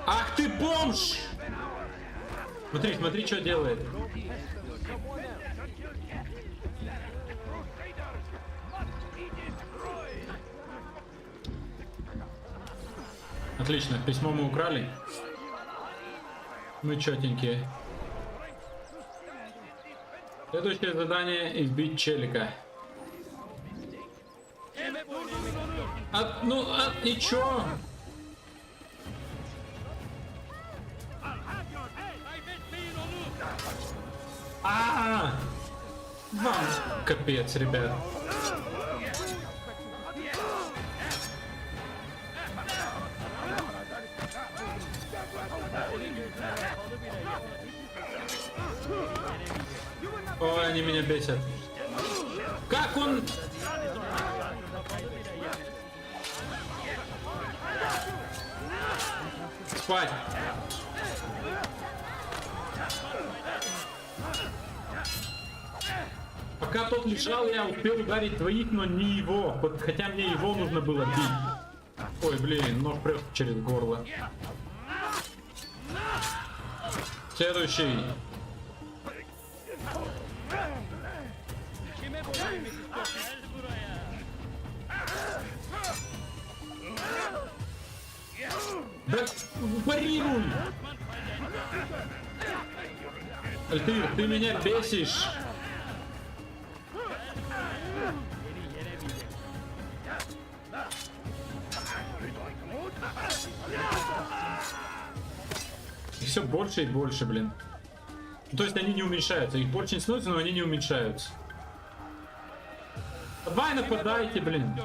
Ах ты бомж! Смотри, смотри, что делает. Отлично, письмо мы украли. Мы чётенькие. Следующее задание — избить челика. И чё? Вам капец, ребят. Ой, они меня бесят. Как он... Спать. Пока тот лежал, я успел ударить двоих, но не его. Хотя мне его нужно было бить. Ой, блин, нож прет через горло. Следующий. Да парируй! Ты меня бесишь! Их все больше и больше, блин. То есть они не уменьшаются. Их больше не становится, но они не уменьшаются. Давай нападайте, блин.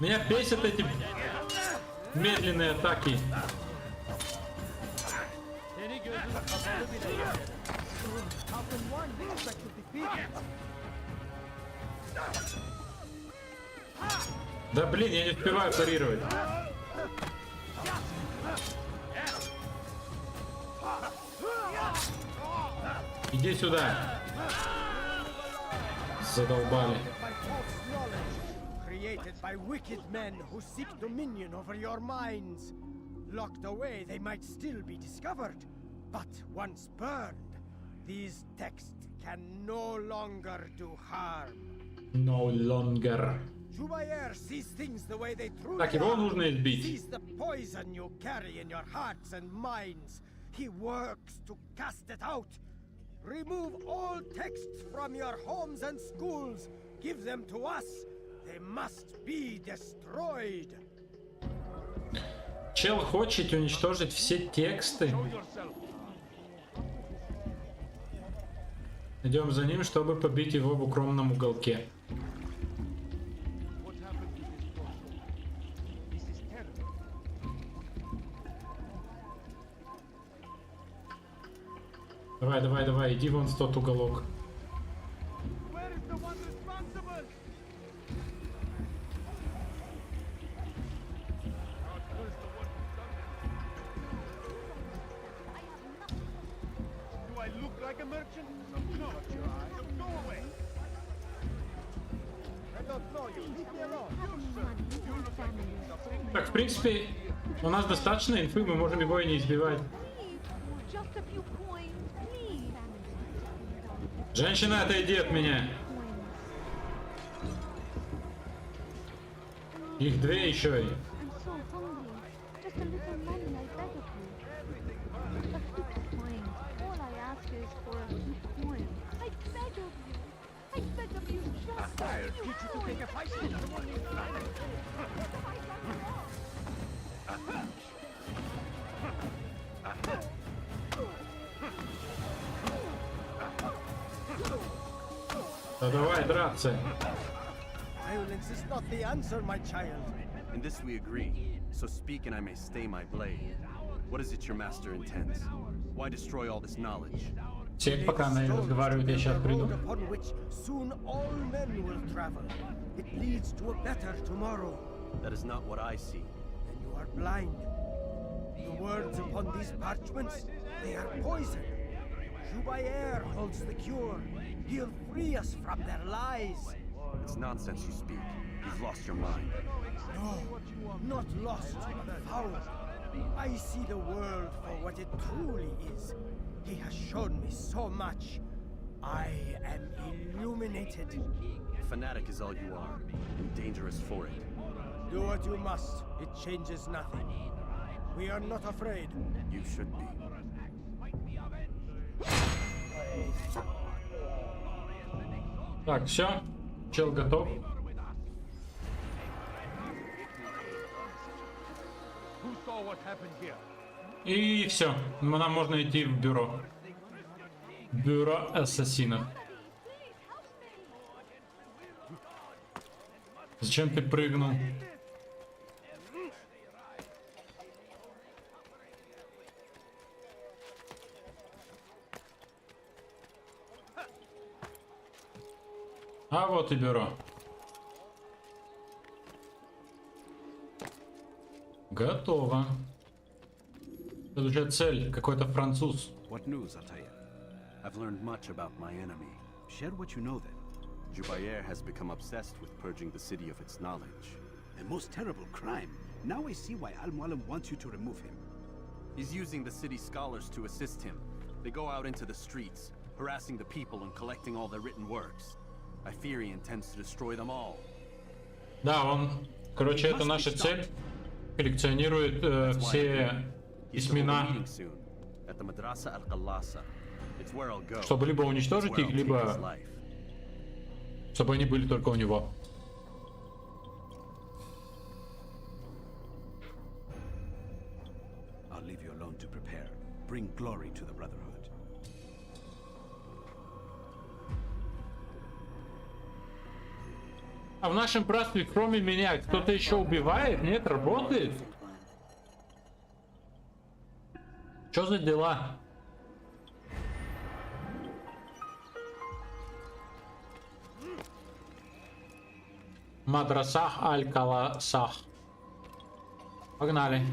Меня бесят эти медленные атаки. Да блин, я не успеваю парировать. Иди сюда. Задолбали. Created by wicked men who seek dominion over your minds. Locked away, they might still be discovered. But once burned, these texts can no longer do harm. No longer. Jubair sees things the way they truly Так, его нужно избить. Sees the poison you carry in your hearts and minds. He works to cast it out. Remove all texts from your homes and schools. Give them to us. They must be destroyed. Чел хочет уничтожить все тексты. Идем за ним, чтобы побить его в укромном уголке. Давай, давай, давай, иди вон в тот уголок. Так, в принципе, у нас достаточно инфы, мы можем его и не избивать. Женщина, отойди от меня. Их две еще и. Да давай драться. Violence is not the answer, my child. In this we agree. So speak and I may stay my blade. What is it your master intends? Why destroy all this knowledge? Теперь, пока она не разговаривает, я сейчас приду. Upon which soon all men will travel. It leads to a better tomorrow. That is not what I see. Then you are blind. The words upon these parchments, they are poison. Jubair holds the cure. He'll free us from their lies. It's nonsense you speak. You've lost your mind. No, not lost, but found. I see the world for what it truly is. He has shown me so much. I am illuminated. Fanatic is all you are, and dangerous for it. Do what you must. It changes nothing. We are not afraid. You should be. Так, все. Чел готов. И все. Нам можно идти в бюро. Бюро ассасинов. Зачем ты прыгнул? А вот и бюро. Готово. Это уже цель, какой-то француз. What news, Ataya? I've learned much about my enemy. Share what you know then. Jubair has become obsessed with purging the city of its knowledge. A most terrible crime. Now I see why Al-Mualim wants you to remove him. He's using the city scholars to assist him. They go out into the streets, harassing the people and collecting all their written works. I fear he intends to destroy them all. Да, он, короче, это наша цель. Коллекционирует все письмена, чтобы либо уничтожить их, либо чтобы они были только у него. I'll leave you alone to prepare. Bring glory to the Brotherhood. А в нашем братстве, кроме меня, кто-то еще убивает? Нет, работает? Что за дела? Мадрасах аль-Каласах. Погнали.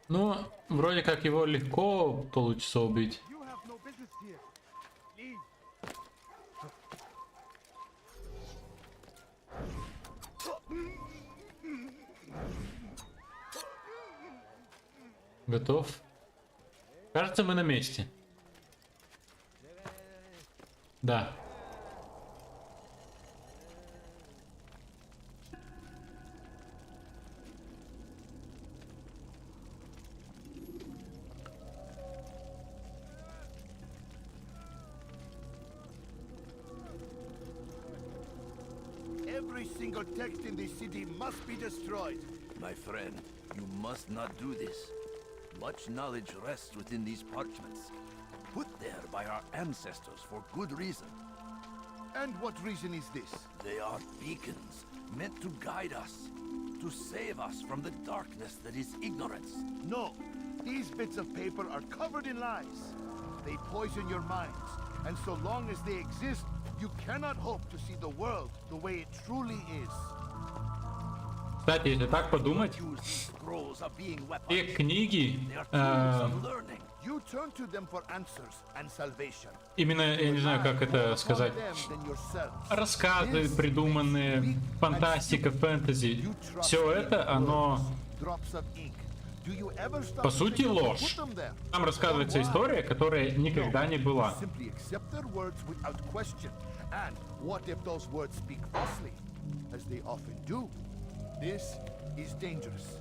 Ну, вроде как его легко получится убить. Готов? Кажется, мы на месте. Да. Every single text in this city must be destroyed. My friend, you must not do this. Much knowledge rests within these parchments, put there by our ancestors for good reason. And what reason is this? They are beacons, meant to guide us, to save us from the darkness that is ignorance. No, these bits of paper are covered in lies. They poison your minds, and so long as they exist, you cannot hope to see the world the way it truly is. Кстати, если так подумать, те книги, именно, я не знаю, как это сказать, рассказы придуманные, фантастика, фэнтези, все это, оно по сути ложь. Там рассказывается история, которая никогда не была. This is dangerous.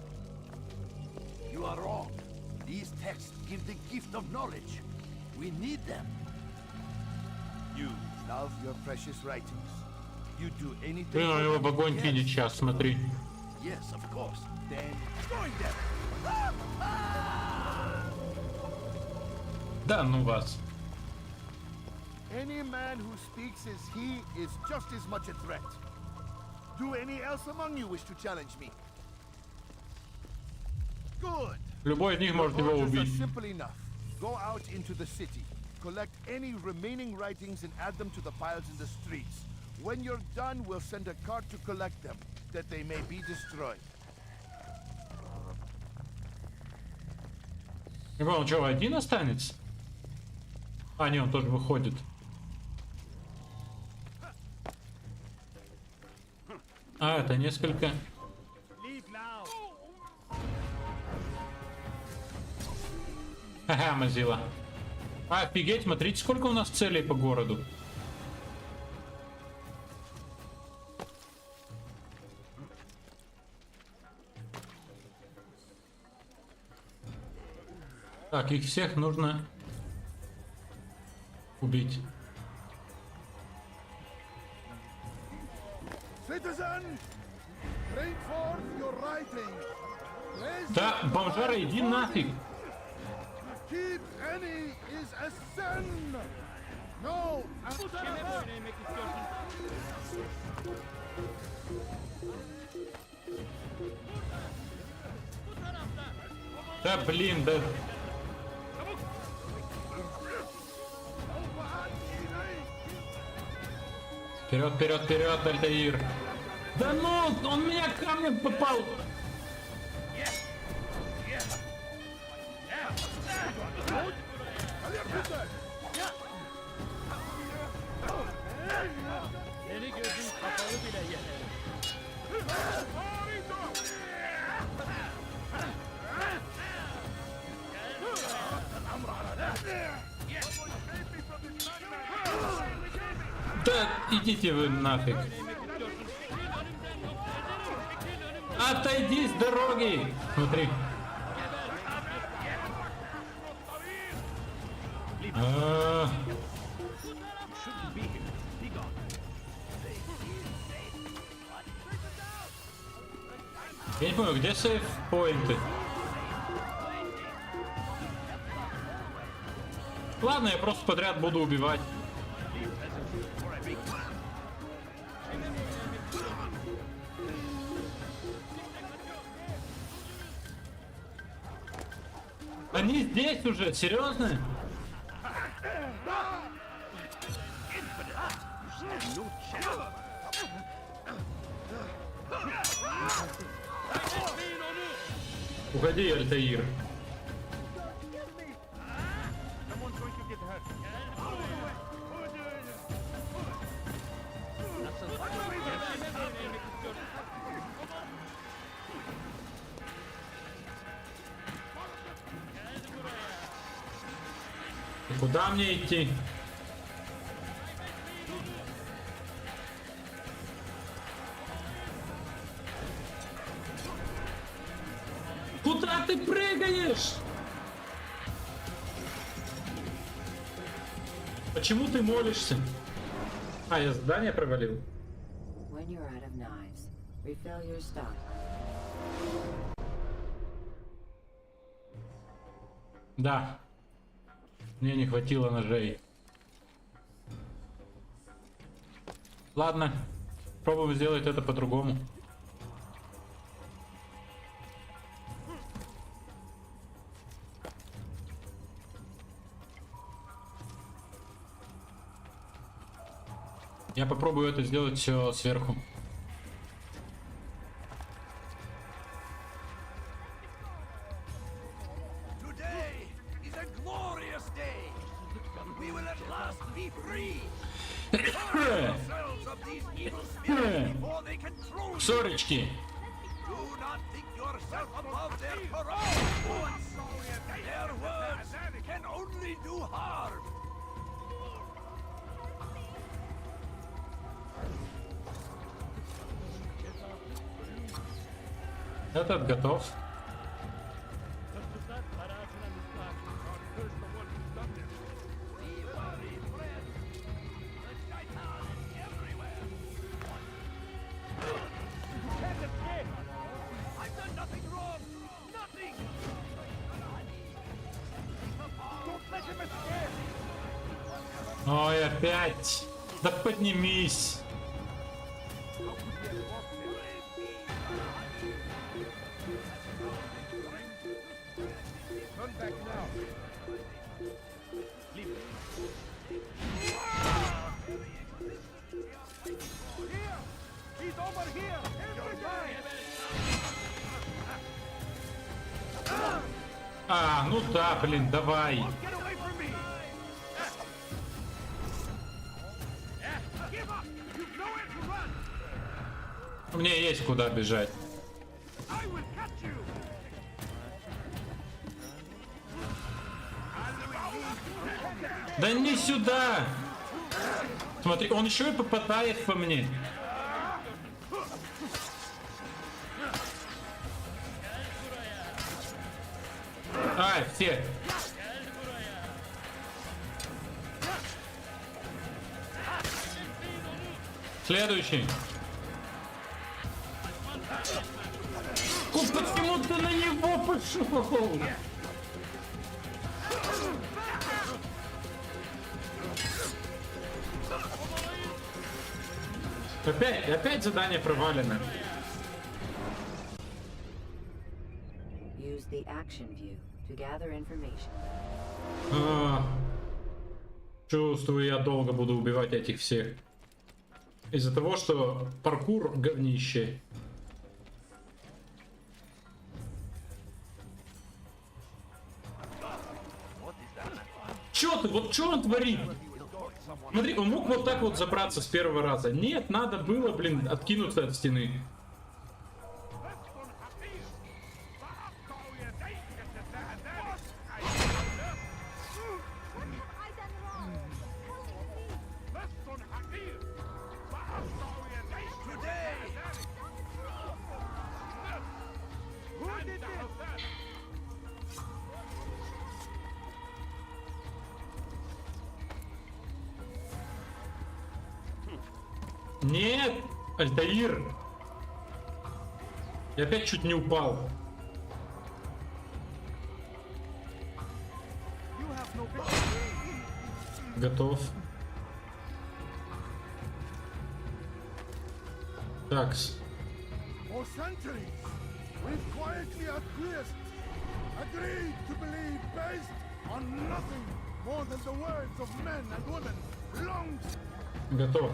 You are wrong. These texts give the gift of knowledge. We need them. You love your precious writings. You do anything. Ты на него в огонь кинет сейчас, смотри. Yes, of course. Then join them. Да ну вас. Any man who speaks as he is just as much a threat. Do any else among you wish to challenge me? Good. Любой из них может его убить. Simple enough. Go out into the city, collect any remaining writings and add them to the piles in the streets. When you're done, we'll send a cart to collect them, that they may be destroyed. Он что, один останется? А, не, он тоже выходит. А, это несколько. Ага, Мазила. Офигеть, смотрите, сколько у нас целей по городу. Так, их всех нужно убить. Да, бомжара, иди нафиг. Да блин, да. Вперед, вперед, вперед, Альтаир. Да ну, он меня камнем попал. Да идите вы нафиг. Отойди с дороги. Смотри. Я не понял, где сейф-поинты? Ладно, я просто подряд буду убивать. Они здесь уже, серьезно? Уходи, Альтаир. Куда мне идти? Куда ты прыгаешь? Почему ты молишься? А, я задание провалил. Да. Мне не хватило ножей. Ладно. Пробуем сделать это по-другому. Я попробую это сделать все сверху. Сорочки. Этот готов. Ой, опять! Да поднимись! А, ну да, блин, давай. Мне есть куда бежать. Да не сюда! Смотри, он еще и попадает по мне. Ай, все. Следующий. Почему ты на него пошел? Опять задание провалено. Use the action view to gather information. Чувствую, я долго буду убивать этих всех. Из-за того, что паркур говнище. Чё ты? Вот что он творит? Смотри, он мог вот так вот забраться с первого раза. Нет, надо было, блин, откинуться от стены. Нет, Альтаир. Я опять чуть не упал. Готов. Такс. Готов.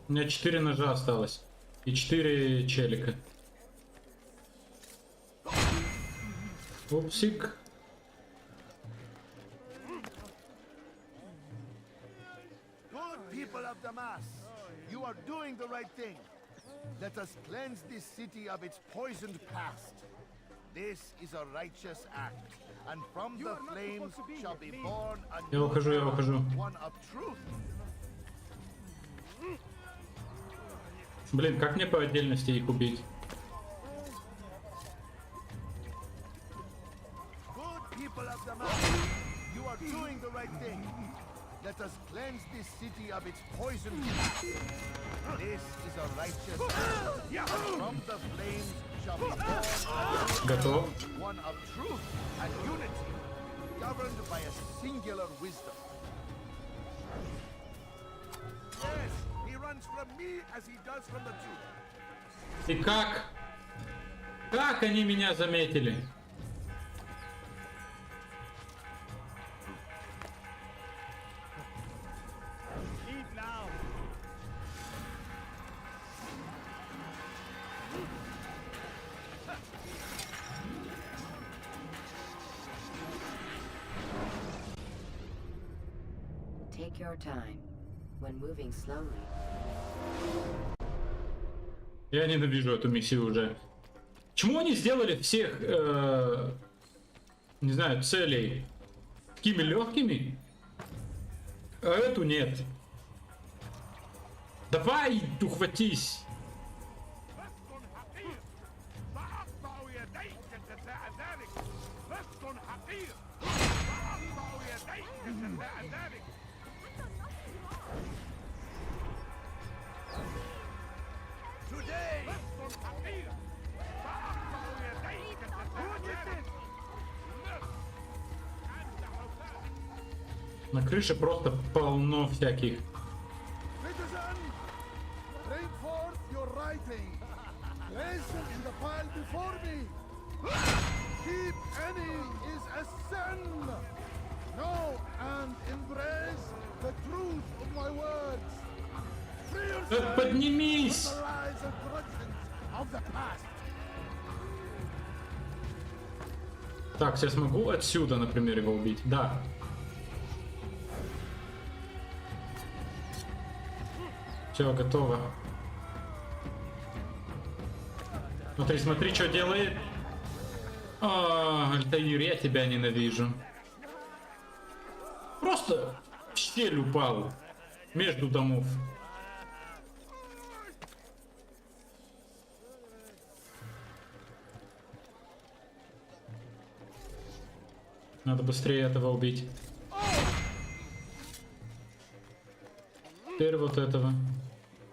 У меня 4 ножа осталось. И 4 челика. Упсик. People of Damas, you are doing the right thing. Let us cleanse this city of its poisoned past. This is a righteous act, and from the flames shall be born a Я ухожу. one of truth. Блин, как мне по отдельности их убить? Good people of Damas, you are doing the right thing. Let us cleanse this city of its poisoned past. This is a righteous act, and from the flames shall be born Готов. one of truth and unity, governed by a singular wisdom. Yes, he runs from me as he does from the truth. И как? Как они меня заметили? Take your time. When moving slowly. Я ненавижу эту миссию уже. Почему они сделали всех, не знаю, целей такими легкими, а эту нет? Давай, ухватись. На крыше просто полно всяких. Поднимись! Так, сейчас могу отсюда, например, его убить. Да. Все, готово. Смотри, что делает. Альтаир, я тебя ненавижу. Просто в щель упал между домов. Надо быстрее этого убить. Теперь вот этого.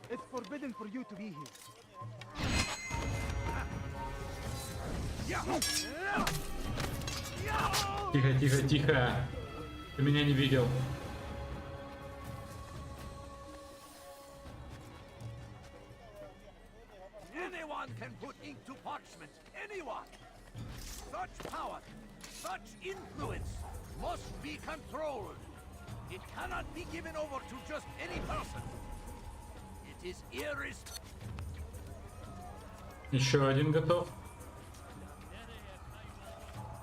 It's forbidden for you to be here. Тихо, тихо, тихо. Ты меня не видел. Anyone can put ink to parchment. Anyone. Such power, such influence must be controlled. It cannot be given over to just any person. It is irresponsible. Еще один готов.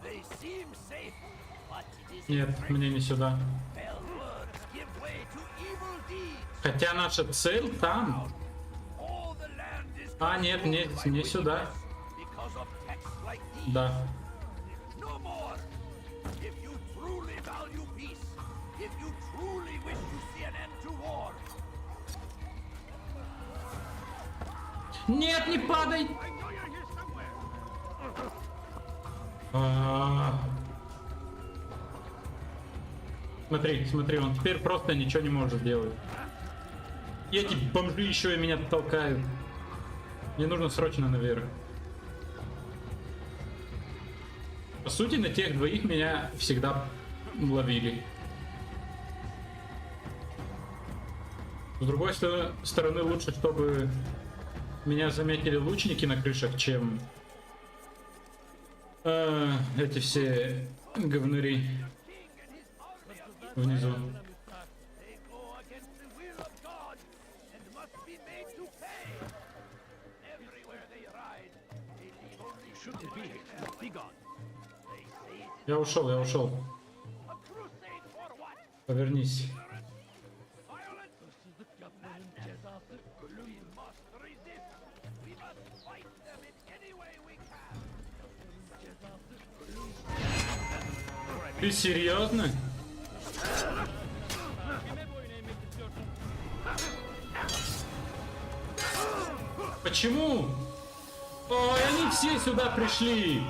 They seem safe, but it is Нет, мне не сюда. fell words give way to evil deeds. Хотя наша цель там. All the land is А, нет, не сюда. because of texts like these. Да. No more. If you truly value peace, if you truly wish to see an end to war, Нет, не падай! Смотри, смотри, он теперь просто ничего не может сделать. И эти бомжи еще и меня толкают. Мне нужно срочно наверх. По сути, на тех двоих меня всегда ловили. С другой стороны, лучше, чтобы меня заметили лучники на крышах, чем эти все говнюри внизу. they go against the will of God and must be made to pay. Everywhere they ride, they leave only shouldn't be gone. They say Я ушел, я ушел. a crusade for what? Повернись. Violence. We must resist. We must fight them in any way we can. Ты серьезно? Почему? Ой, они все сюда пришли.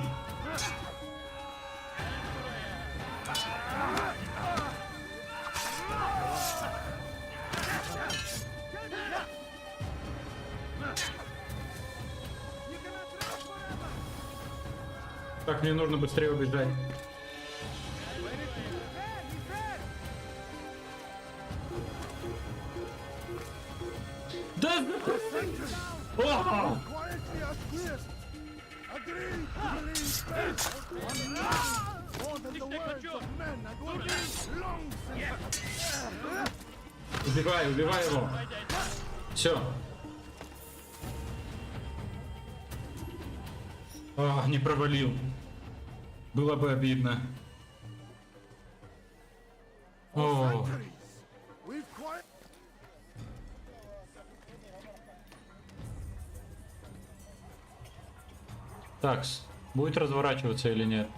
Так, мне нужно быстрее убежать. Да! О! Убивай, убивай его. Все. Не провалил. Было бы обидно. О. Такс, будет разворачиваться или нет?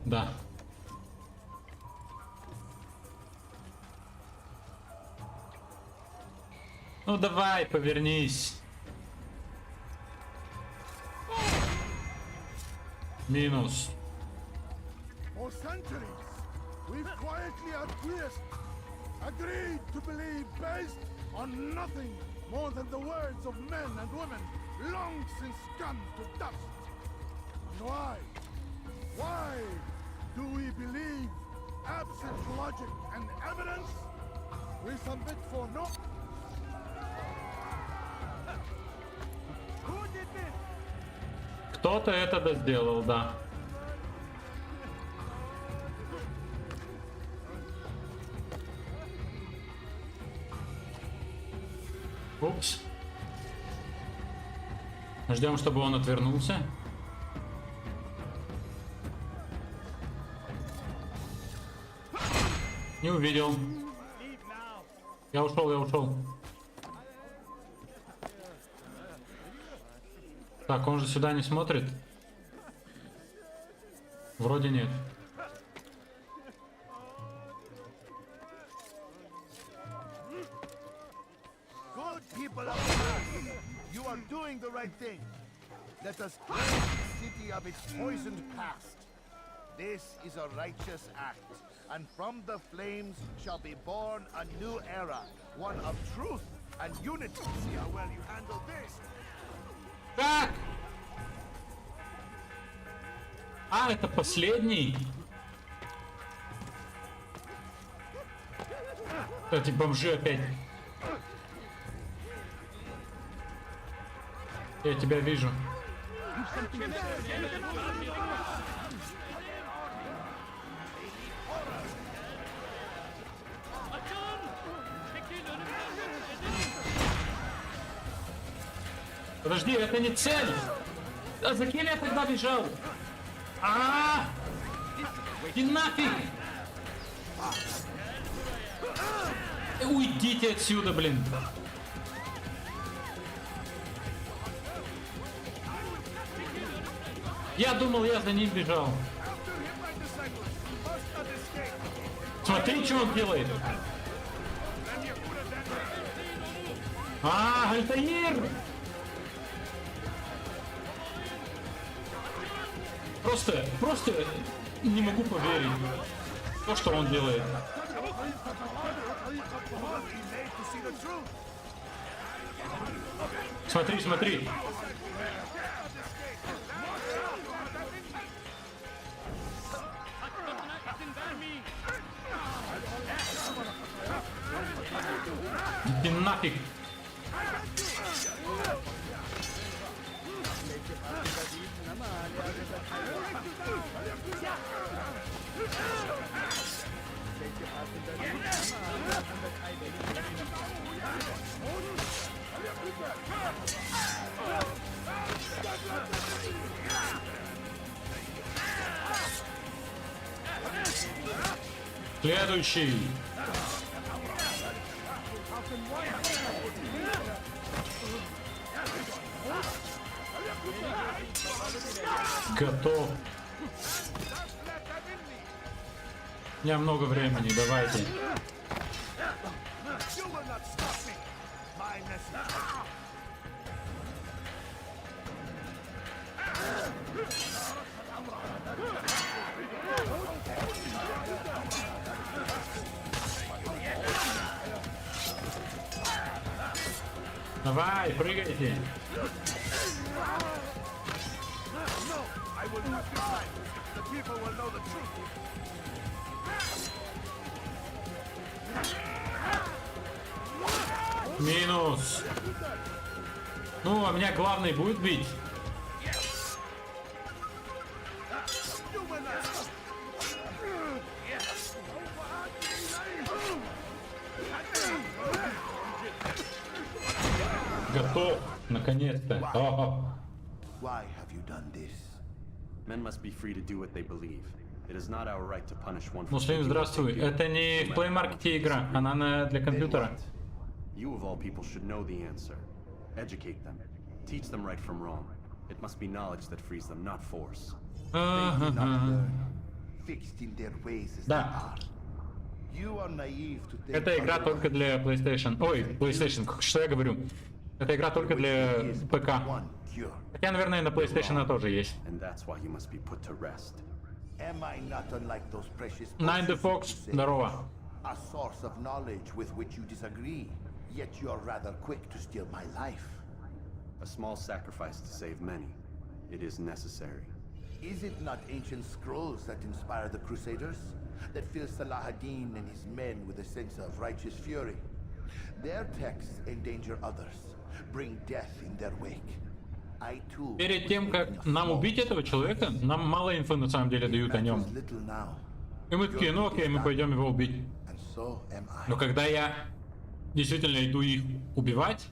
Да. Ну давай, повернись. Минус. For centuries, we've quietly acquiesced, agreed to believe based on nothing more than the words of men and women long since gone to dust. And why? Why do we believe absent logic and evidence? We submit for no... Who did this? Кто-то это сделал, да. Упс. Ждем, чтобы он отвернулся. Не увидел. Я ушел, я ушел. Так, он же сюда не смотрит? Вроде нет. Good people of the earth, you are doing the right thing. Let us cleanse the city of its poisoned past. This is a righteous act, and from the flames shall be born a new era, one of truth and unity. See how well you handle this. Как? А, это последний? Эти бомжи опять. Я тебя вижу. Подожди, это не цель! А за кем я тогда бежал? Иди нафиг! Уйдите отсюда, блин! Я думал, я за ним бежал. Смотри, что он делает! Альтаир! Просто не могу поверить в то, что он делает. Смотри, смотри. Иди нафиг. Следующий. Готов. У меня много времени, давайте. Давай, прыгайте. Минус. Ну, а меня главный будет бить. Готов, наконец-то. Why have you done this? Men must be free to do what they believe. It is not our right to punish one for Муслим, здравствуй. Это не в Play Market игра, она для компьютера. You of all people should know the answer. Educate them. Teach them right from wrong. It must be knowledge that frees them, not force. They do not learn. Fixed in their ways as they Да. are. You are naive to think. Это игра только для PlayStation. Ой, PlayStation, что я говорю? Это игра только для ПК. Хотя, наверное, на PlayStation тоже есть. And that's why you must be put to rest. Am I not unlike those precious Nine the Fox, здорово. A source of knowledge with which you disagree, yet you're rather quick to steal my life. A small sacrifice to save many. It is necessary. Is it not ancient scrolls that inspire the Crusaders? That fill Salah ad-Din and his men with a sense of righteous fury? Their texts endanger others, bring death in their wake. I too... Перед тем, как нам убить этого человека, нам мало инфы на самом деле дают о нем. И мы такие, ну окей, мы пойдем его убить. Но когда я действительно иду их убивать,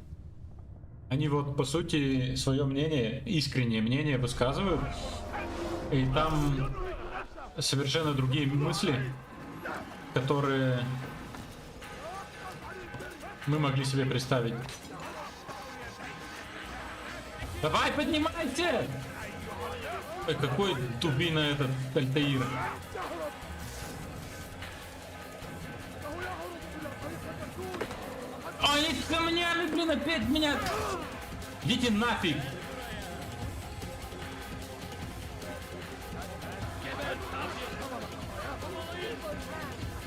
они вот по сути свое мнение, искреннее мнение высказывают, и там совершенно другие мысли, которые мы могли себе представить. Давай, поднимайся! Ой, какой дубина этот Альтаир. Они с камнями, блин, опять меня... Идите нафиг!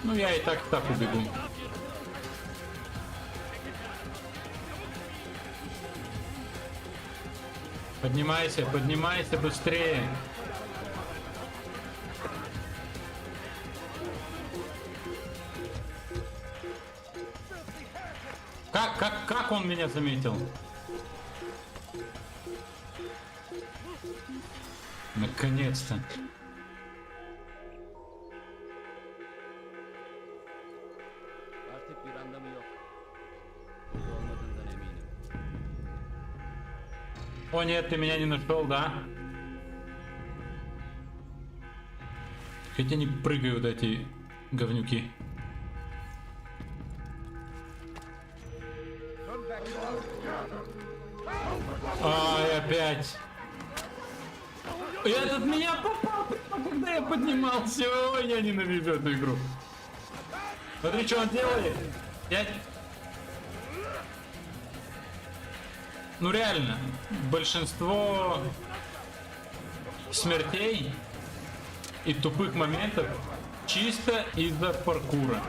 Ну я и так убегу. Поднимайся, поднимайся быстрее. Как он меня заметил? Наконец-то. О нет, ты меня не нашел, да? Хотя не прыгают эти говнюки. Ай, опять. И этот меня попал, когда я поднимался. Ой, я ненавижу эту игру. Смотри, что он делает. Ну реально, большинство смертей и тупых моментов чисто из-за паркура.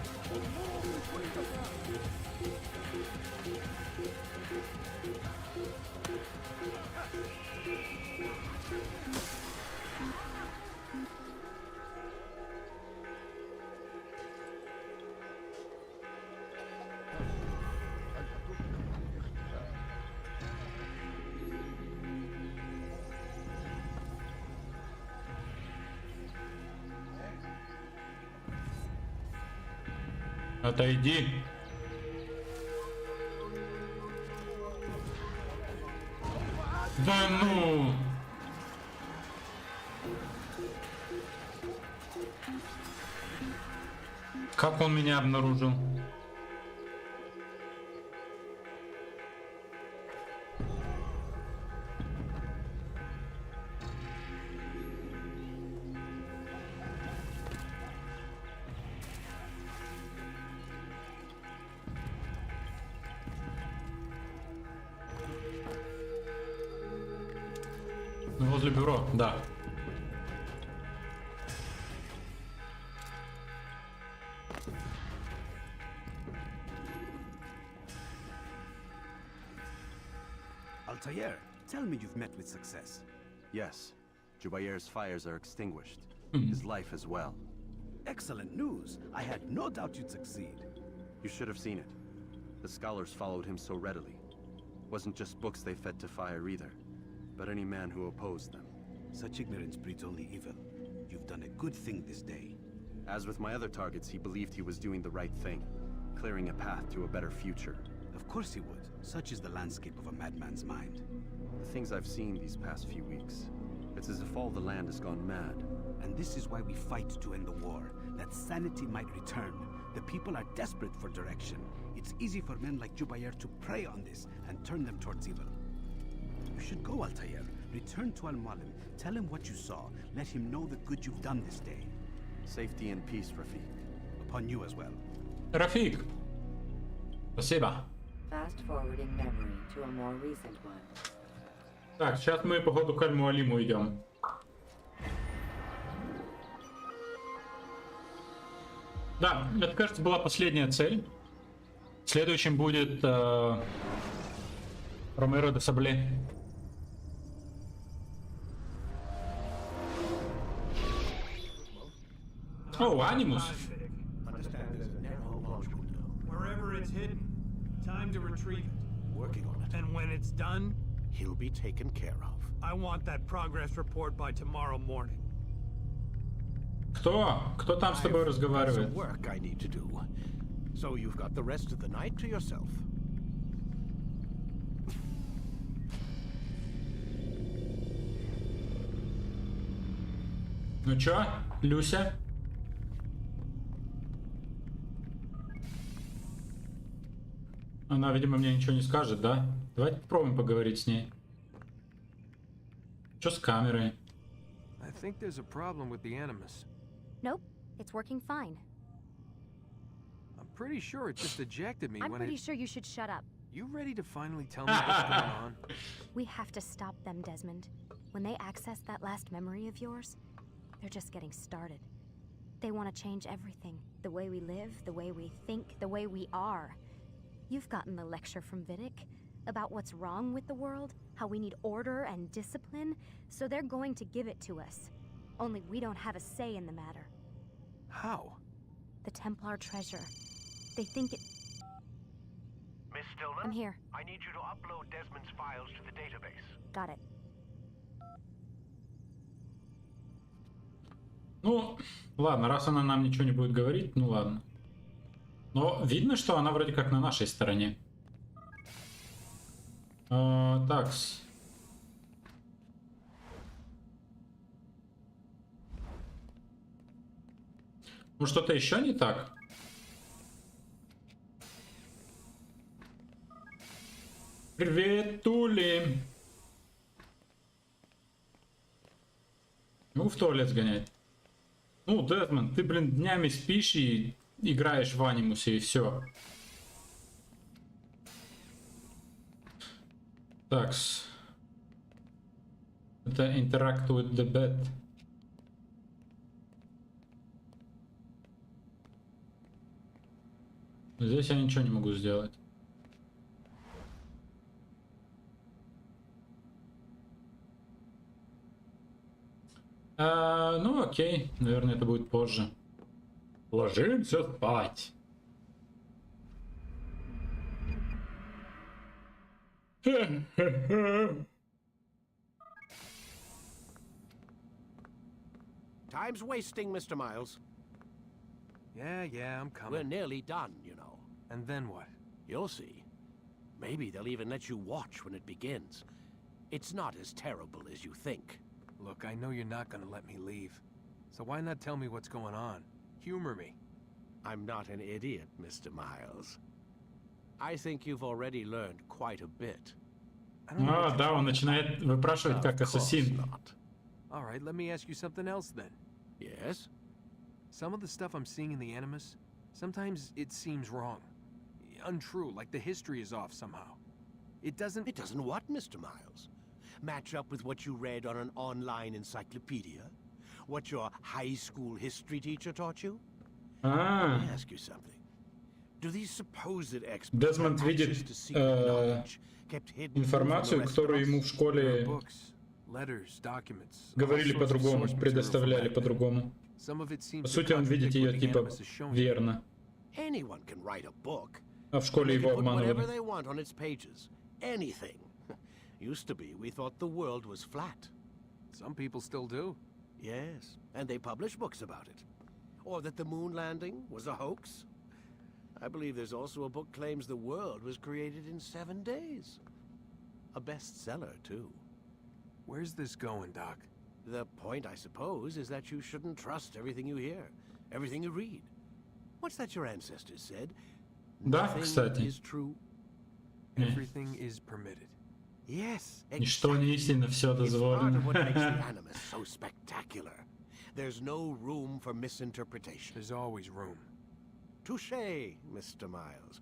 Отойди. Да ну. Как он меня обнаружил? Возле бюро, да. Altair, tell me you've met with success. Yes. Jubair's fires are extinguished. His life as well. Excellent news. I had no doubt you'd succeed. You should have seen it. The scholars followed him so readily. Wasn't just books they fed to fire either, but any man who opposed them. Such ignorance breeds only evil. You've done a good thing this day. As with my other targets, he believed he was doing the right thing, clearing a path to a better future. Of course he would. Such is the landscape of a madman's mind. The things I've seen these past few weeks, it's as if all the land has gone mad. And this is why we fight to end the war, that sanity might return. The people are desperate for direction. It's easy for men like Jubair to prey on this and turn them towards evil. You should go, Altair. Return to Al-Mualim. Tell him what you saw. Let him know the good you've done this day. Safety and peace, Rafiq. Upon you as well. Rafiq. Спасибо. Fast forwarding memory to a more recent one. Так, сейчас мы походу к Аль-Муалиму идем. Да, это, кажется, была последняя цель. Следующим будет Ромеро де Сабле. Oh, Animus. Wherever it's hidden, time to retrieve it. Working on it. And when it's done, He'll be taken care of. I want that progress report by tomorrow morning. Кто там с тобой разговаривает? Work I need to do. So you've got the rest of the night to yourself. Ну чё, Люся? Она, видимо, мне ничего не скажет, да? Давайте попробуем поговорить с ней. Что с камерой? I think there's a problem with the Animus. Nope, it's working fine. I'm pretty sure it just ejected me I'm when pretty sure you should shut up. You ready to finally tell me what's going on? We have to stop them, Desmond. When they access that last memory of yours, they're just getting started. They want to change everything. The way we live, the way we think, the way we are. You've gotten the lecture from Vidic about what's wrong with the world, how we need order and discipline, so they're going to give it to us. Only we don't have a say in the matter. How? The Templar treasure. They think it... Miss Stillman? I'm here. I need you to upload Desmond's files to the database. Got it. Ну, ладно, раз она нам ничего не будет говорить, ну ладно. Но видно, что она вроде как на нашей стороне. Такс. Ну что-то еще не так? Привет, Тули. Ну, в туалет сгонять. Ну, Десмонд, ты, блин, днями спишь и играешь в анимусе, и все. Такс. Это interact with the bed. Здесь я ничего не могу сделать. Ну окей, наверное, это будет позже. Ложимся спать. Time's wasting, Mr. Miles. Yeah, I'm coming. We're nearly done, you know. And then what? You'll see. Maybe they'll even let you watch when it begins. It's not as terrible as you think. Look, I know you're not gonna let me leave. So why not tell me what's going on? Humor me. I'm not an idiot, Mr. Miles. I think you've already learned quite a bit. Да, он начинает выпрашивать как ассасин. All right, let me ask you something else then. Yes? Some of the stuff I'm seeing in the Animus, sometimes it seems wrong. Untrue, like the history is off somehow. It doesn't... It doesn't what, Mr. Miles? Match up with what you read on an online encyclopedia? What your high school history teacher taught you? Let me ask you something. Do these supposed experts Десмонд видит информацию, которую ему в школе говорили по-другому, предоставляли по-другому. По сути, он видит ее типа верно. А в школе его обманывали. Used to be, we thought the world was flat. Some people still do. Yes, and they publish books about it. Or that the moon landing was a hoax. I believe there's also a book claims the world was created in 7 days. A bestseller, too. Where's this going, Doc? The point, I suppose, is that you shouldn't trust everything you hear, everything you read. What's that your ancestors said? Да, кстати. Is true. Everything is permitted. Yes, Ничто не истинно, все дозволено. So spectacular. There's no room for misinterpretation. There's always room. Touché, Mr. Miles.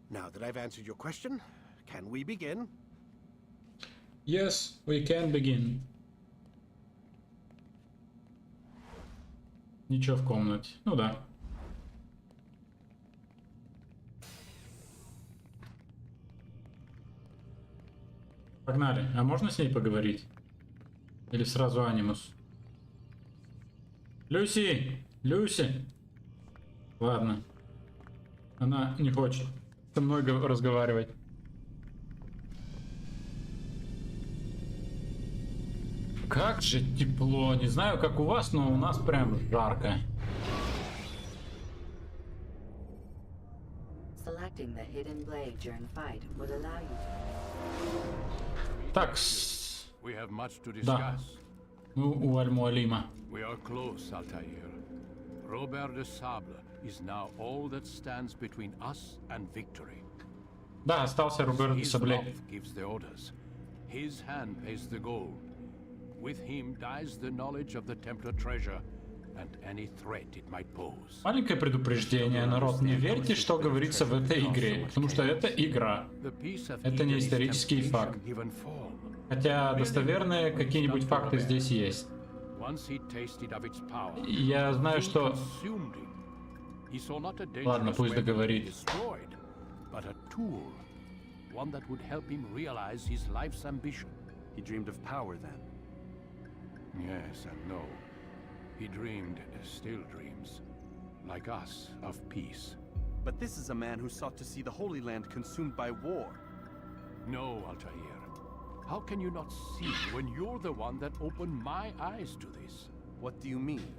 Now that I've answered your question, can we begin? Yes, we can begin. Ничего в комнате. Ну да. Погнали. А можно с ней поговорить? Или сразу анимус? Люси! Люси! Ладно. Она не хочет со мной разговаривать. Как же тепло. Не знаю, как у вас, но у нас прям жарко. Так, да. Ну, у Аль-Муалима. We are close, Altair. Robert de Sable is now all that stands between us and victory. Да, остался Роберт де Сабле. His mouth gives the orders. His hand pays the gold. With him dies the knowledge of the Templar treasure and any threat it might pose. Маленькое предупреждение, народ, не верьте, что говорится в этой игре, потому что это игра. Это не исторический факт. Хотя достоверные какие-нибудь факты здесь есть. Я знаю, что... Ладно, пусть договорит. One that would help him realize his life's ambition. He dreamed of power then? Yes and no. He dreamed, still dreams, like us, of peace. But this is a man who sought to see the Holy Land consumed by war. No, Altair. How can you not see when you're the one that opened my eyes to this? What do you mean?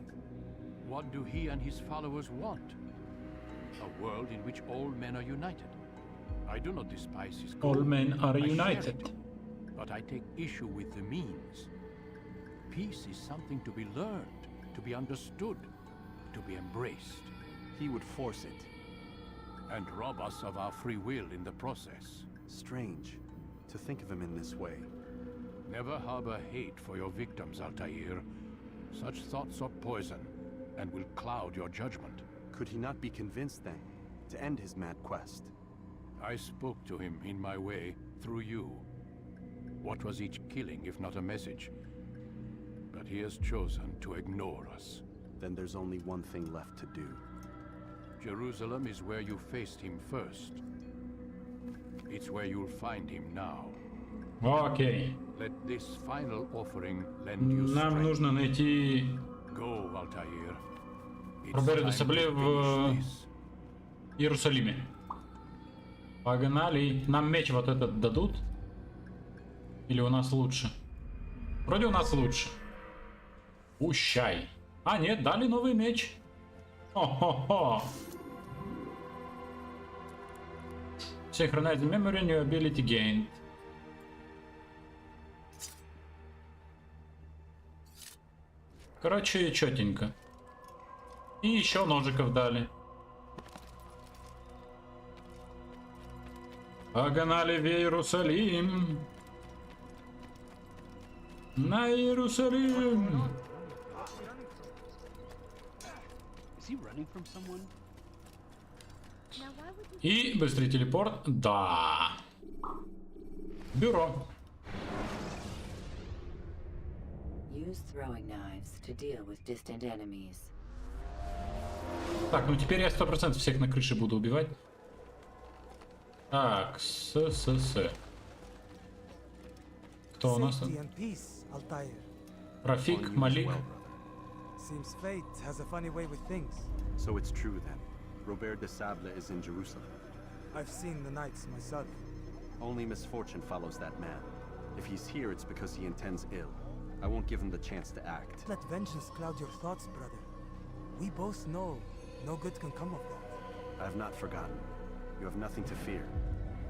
What do he and his followers want? A world in which all men are united. I do not despise his goal. All men are I united. share it, but I take issue with the means. Peace is something to be learned, to be understood, to be embraced. He would force it. And rob us of our free will in the process. Strange to think of him in this way. Never harbor hate for your victims, Altair. Such thoughts are poison and will cloud your judgment. Could he not be convinced then to end his mad quest? I spoke to him in my way, through you. What was each killing if not a message? But he has chosen to ignore us. Then there's only one thing left to do. Jerusalem is where you faced him first. It's where you'll find him now. Окей. Let this final offering lend you Нам strength. нужно найти Go, Altair. Робера де Сабле в Иерусалиме. Погнали. Нам меч вот этот дадут? Или у нас лучше? Вроде у нас лучше. Пущай. А, нет, дали новый меч. Хо-хо-хо. Synchronize the memory, new ability gained. Короче, четенько. И еще ножиков дали. Погнали в Иерусалим. На Иерусалим. И быстрый телепорт. Да. Бюро. Use throwing knives to deal with distant enemies. Так, ну теперь я 100% всех на крыше буду убивать. Так, Кто у нас там? Рафик, Малик. Seems fate has a funny way with things. So it's true then. Robert de Sable is in Jerusalem. I've seen the knights myself. Only misfortune follows that man. If he's here, it's because he intends ill. I won't give him the chance to act. Let vengeance cloud your thoughts, brother. We both know no good can come of that. I have not forgotten. You have nothing to fear.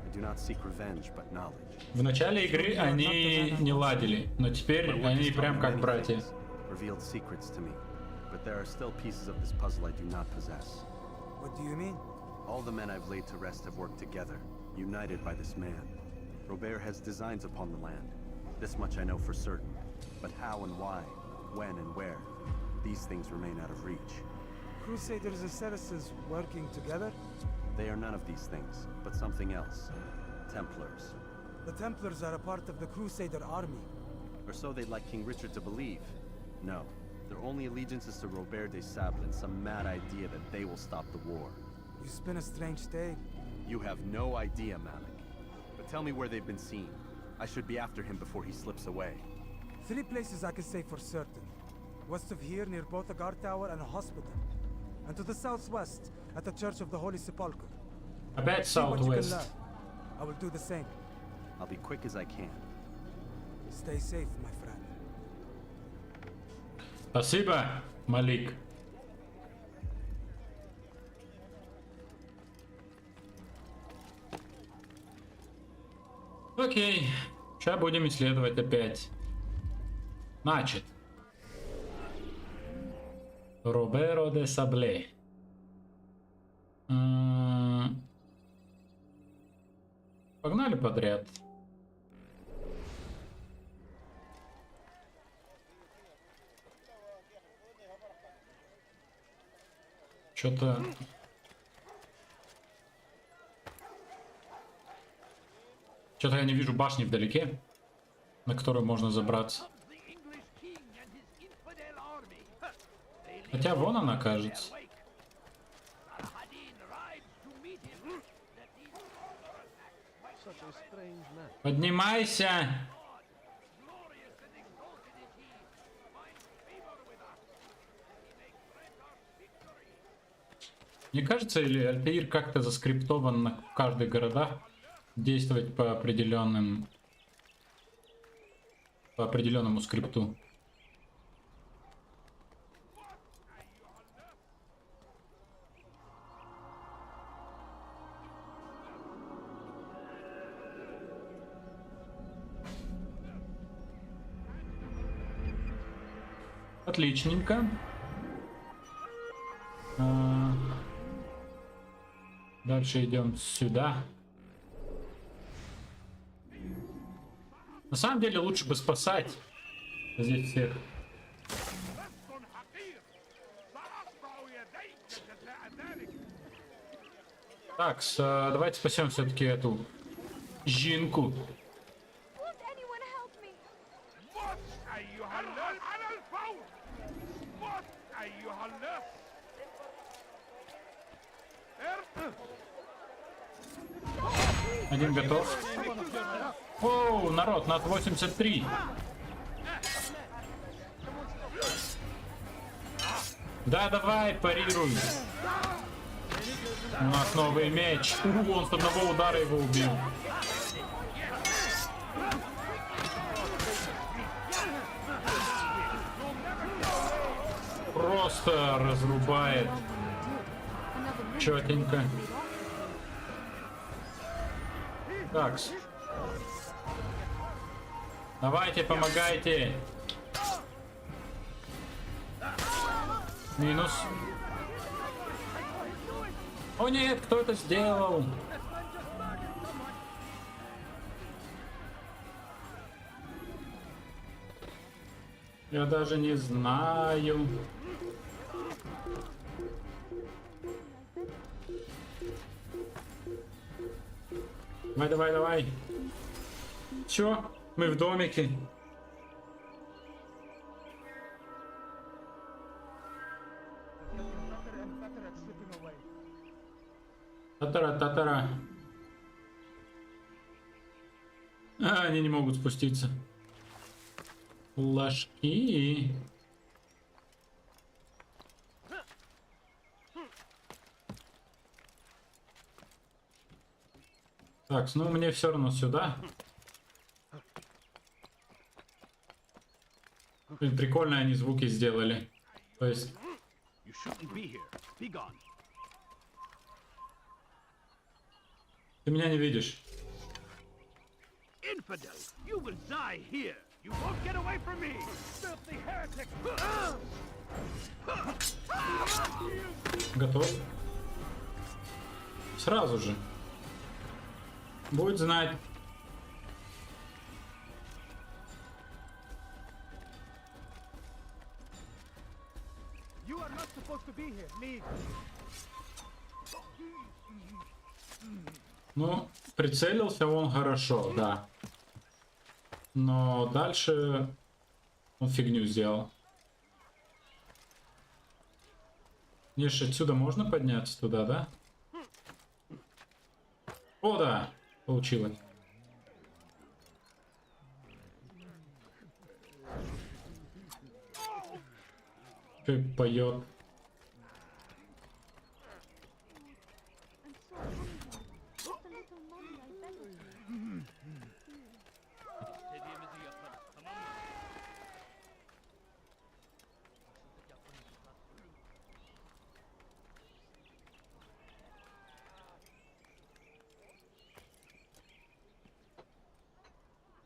I do not seek revenge, but knowledge. В начале игры они не ладили, но теперь они прям как братья. Revealed secrets to me, but there are still pieces of this puzzle I do not possess. What do you mean? All the men I've laid to rest have worked together, united by this man. Robert has designs upon the land. This much I know for certain. But how and why, when and where, these things remain out of reach. Crusaders and Saracens working together? They are none of these things, but something else. Templars. The Templars are a part of the Crusader army. Or so they'd like King Richard to believe. No, their only allegiance is to Robert de Sable and some mad idea that they will stop the war. You spin a strange tale. You have no idea, Malik. But tell me where they've been seen. I should be after him before he slips away. 3 places I can say for certain. West of here, near both a guard tower and a hospital. And to the southwest, at the Church of the Holy Sepulchre. Опять southwest. I will do the same. I'll be quick as I can. Stay safe, my friend. Спасибо, Малик. Окей, сейчас будем исследовать опять. Значит, Роберо де Сабле. Погнали подряд. Что-то... Что-то я не вижу башни вдалеке, на которую можно забраться. Хотя вон она, кажется. Поднимайся! Мне кажется, или Альтаир как-то заскриптован на каждых городах действовать по определенному скрипту. Отличненько. Дальше идем сюда. На самом деле лучше бы спасать здесь всех. Так, давайте спасем все-таки эту жинку. Один готов. Оу, народ, нас 83. Да, давай, парируй. У нас новый меч. Он с одного удара его убил. Просто разрубает. Четенько. Так. Давайте, помогайте. Минус. О нет, кто это сделал? Я даже не знаю. Давай, давай, давай. Все, мы в домике. Татара. Они не могут спуститься. Ложки. Так, ну мне все равно сюда. Блин, прикольно они звуки сделали. То есть... Ты меня не видишь. Готов? Сразу же. Будет знать. Ну, прицелился он хорошо, да. Но дальше он фигню сделал. Мне же отсюда можно подняться туда, да? О, да, получилось. Как поет.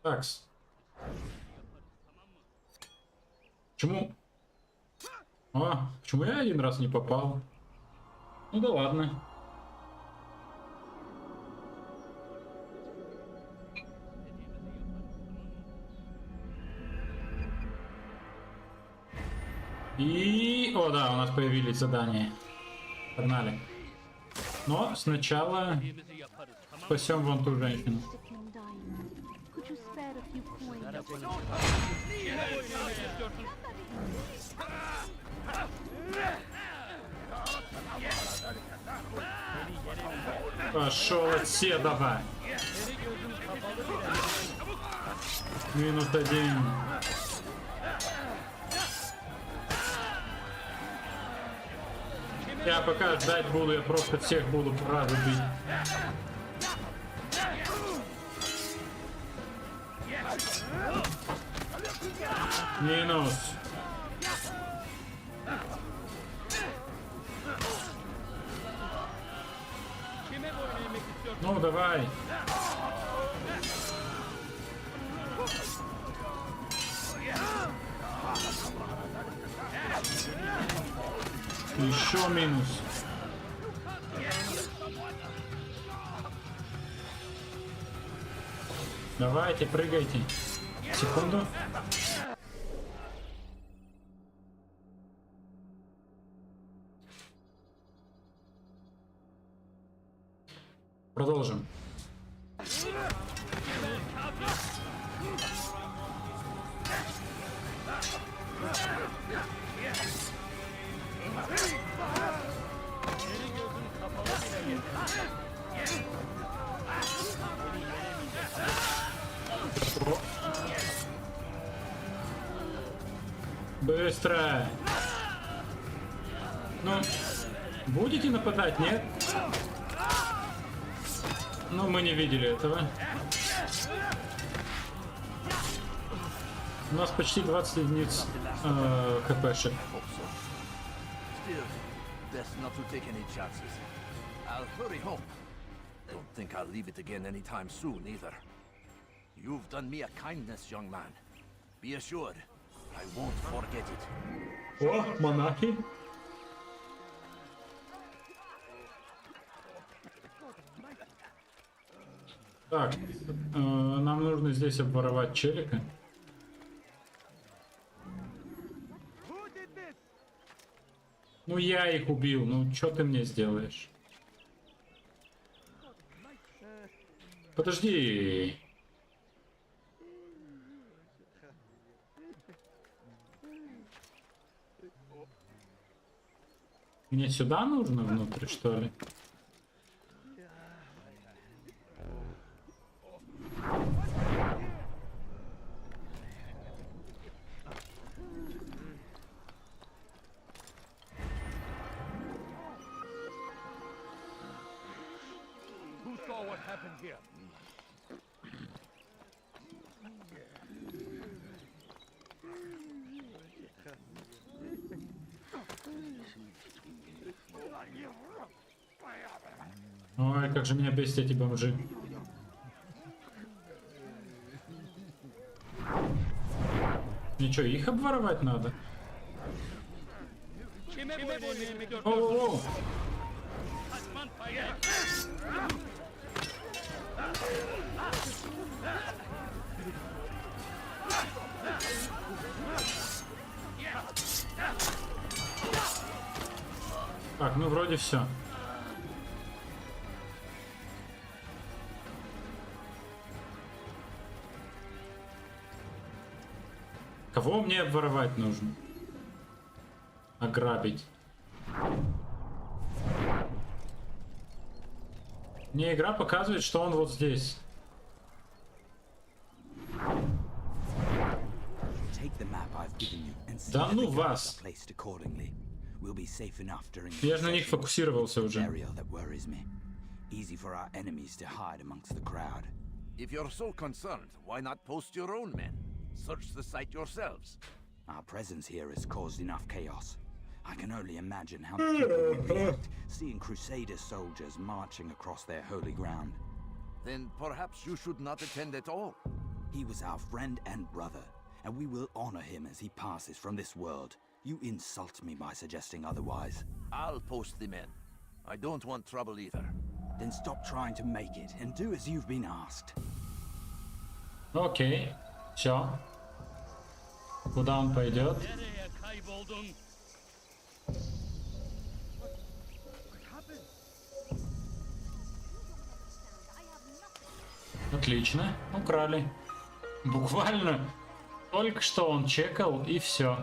Такс. Почему? Почему я один раз не попал? Ну да ладно. И... О, да, у нас появились задания. Погнали. Но сначала спасем вон ту женщину. Пошел от седова. -1. Я пока ждать буду, я просто всех буду сразу бить. Минус. Ну давай. Еще минус. Давайте, прыгайте. Секунду. Продолжим. Быстро. Ну, будете нападать, нет? Ну, мы не видели этого. У нас почти 20 единиц хпшек. О, монахи. Так, нам нужно здесь обворовать челика. Ну я их убил, ну что ты мне сделаешь? Подожди. Мне сюда нужно внутрь, что ли? Ой, как же меня бесит эти бомжи. Ничего, их обворовать надо. О-о-о! Так, ну вроде все. Кого мне обворовать нужно? Ограбить. Мне игра показывает, что он вот здесь. Да ну вас! Я же на них фокусировался уже. Easy for our enemies to hide amongst the crowd. If you're so concerned, why not post your own men? Search the site yourselves. Our presence here has caused enough chaos. I can only imagine how the people would react seeing Crusader soldiers marching across their holy ground. Then perhaps you should not attend at all. He was our friend and brother, and we will honor him as he passes from this world. You insult me by suggesting otherwise. I'll post the men. I don't want trouble either. Then stop trying to make it and do as you've been asked. Окей, все. Куда он пойдет? Отлично, украли. Буквально только что он чекал и все.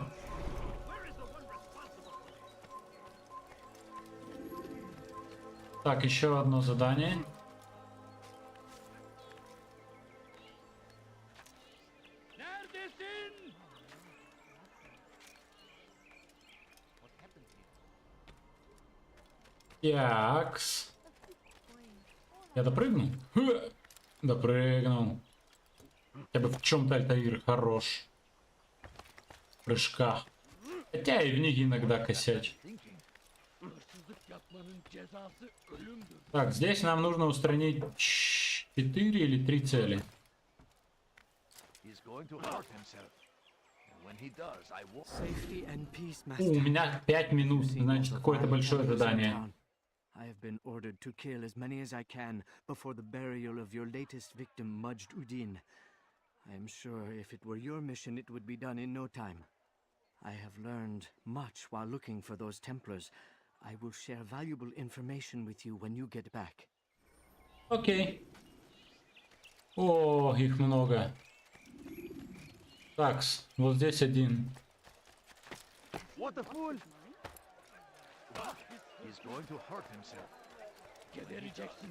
Так, еще одно задание. Такс. Я допрыгнул? Допрыгнул. Хотя бы в чем-то Альтаир хорош. В прыжках. Хотя и в них иногда косячь. Так, здесь нам нужно устранить 4 или 3 цели. У меня 5 минут, значит, какое-то большое задание. I have been ordered to kill as many as I can before the burial of your latest victim, Majd Udin. I am sure if it were your mission, it would be done in no time. I have learned much while looking for those Templars. I will share valuable information with you when you get back. Окей. О, их много. Такс, вот здесь один. What a fool! He's going to hurt himself. Get a rejection.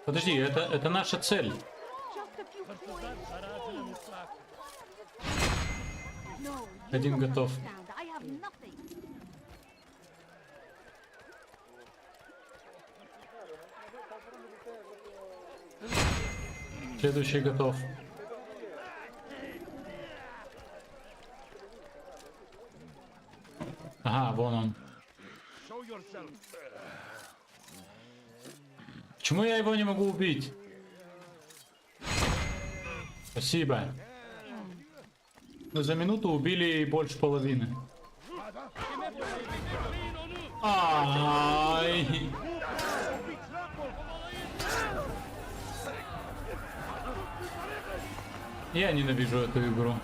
Подожди, это наша цель. Один готов. Следующий готов. Ага, вон он. Почему я его не могу убить? Спасибо. Мы за минуту убили больше половины. Ай. Я ненавижу эту игру.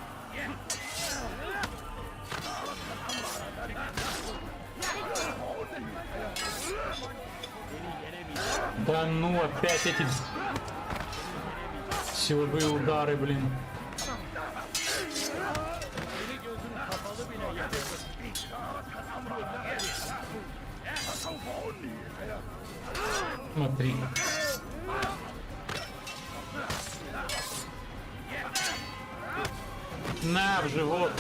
Да ну, опять эти силовые удары, блин. Смотри. На, в живот.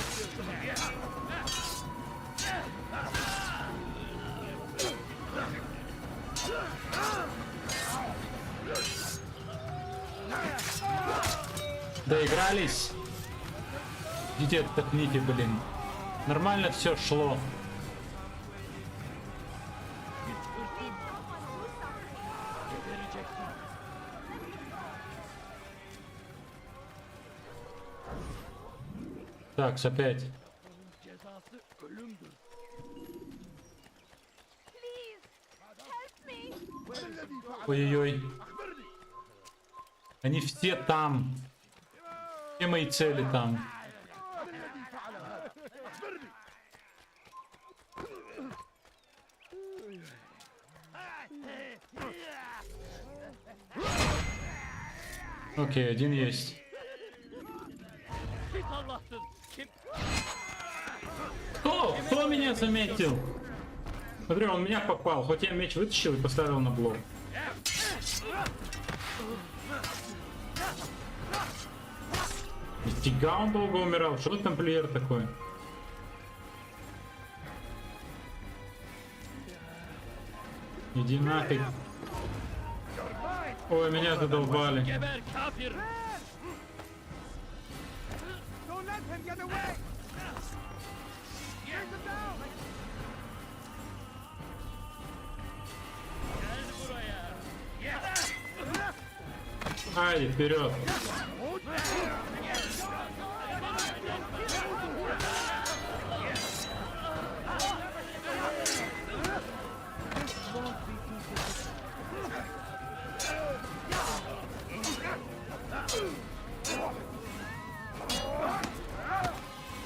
Доигрались? Идите, отдохните, блин. Нормально все шло. Так, опять. Ой-ой-ой. Они все там. Все мои цели там. Окей, один есть. Кто меня заметил? Смотри, он меня попал. Хоть я меч вытащил и поставил на блок. Нифига он долго умирал. Что за тамплиер такой? Иди нафиг. Ой, меня задолбали. Айди, вперед.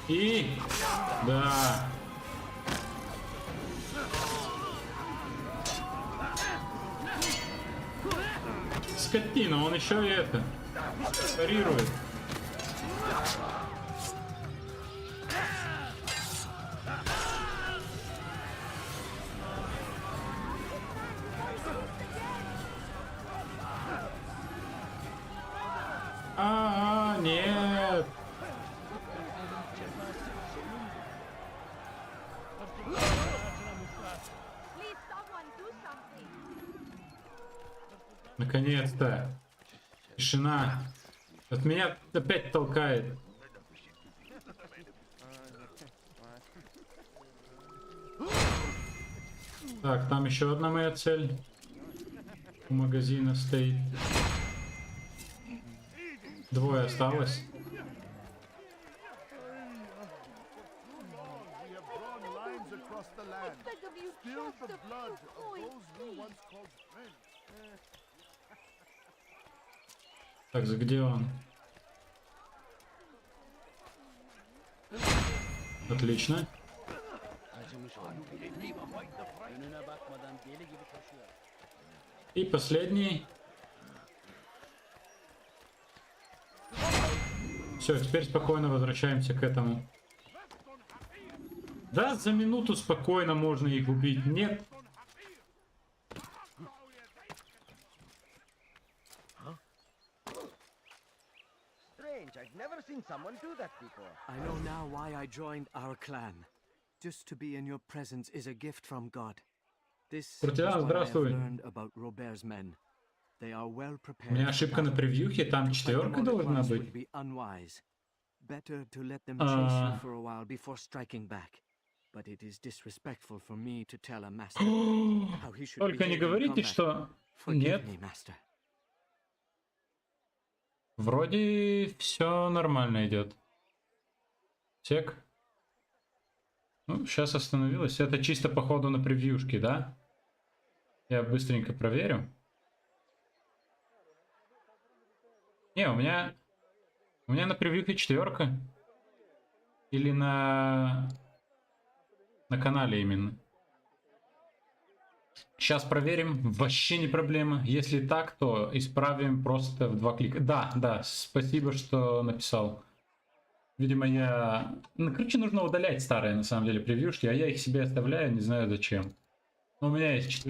И да. Скотина, он еще и это парирует. нет! Наконец-то! Тишина! От меня опять толкает. Так, там еще одна моя цель. У магазина стоит. Двое осталось. Так, где он? Отлично. И последний. Все, теперь спокойно возвращаемся к этому. Да, за минуту спокойно можно их убить. Нет. I know now why I joined our clan. Just to be in your presence is a gift from God. This is what I have learned about Robert's men. They are well prepared. У меня ошибка на превьюхе, там 4 должна быть. Better to let them chase you for a while before striking back. But it is disrespectful for me to tell a master how he should. Только не говорите, что нет. Вроде все нормально идет. Тек. Ну, сейчас остановилось. Это чисто по ходу на превьюшке, да? Я быстренько проверю. Не, у меня на превьюхе 4. Или на канале именно. Сейчас проверим. Вообще не проблема. Если так, то исправим просто в 2 клика. Да, спасибо, что написал. Видимо, я... Ну, короче, нужно удалять старые, на самом деле, превьюшки, а я их себе оставляю, не знаю зачем. Но у меня есть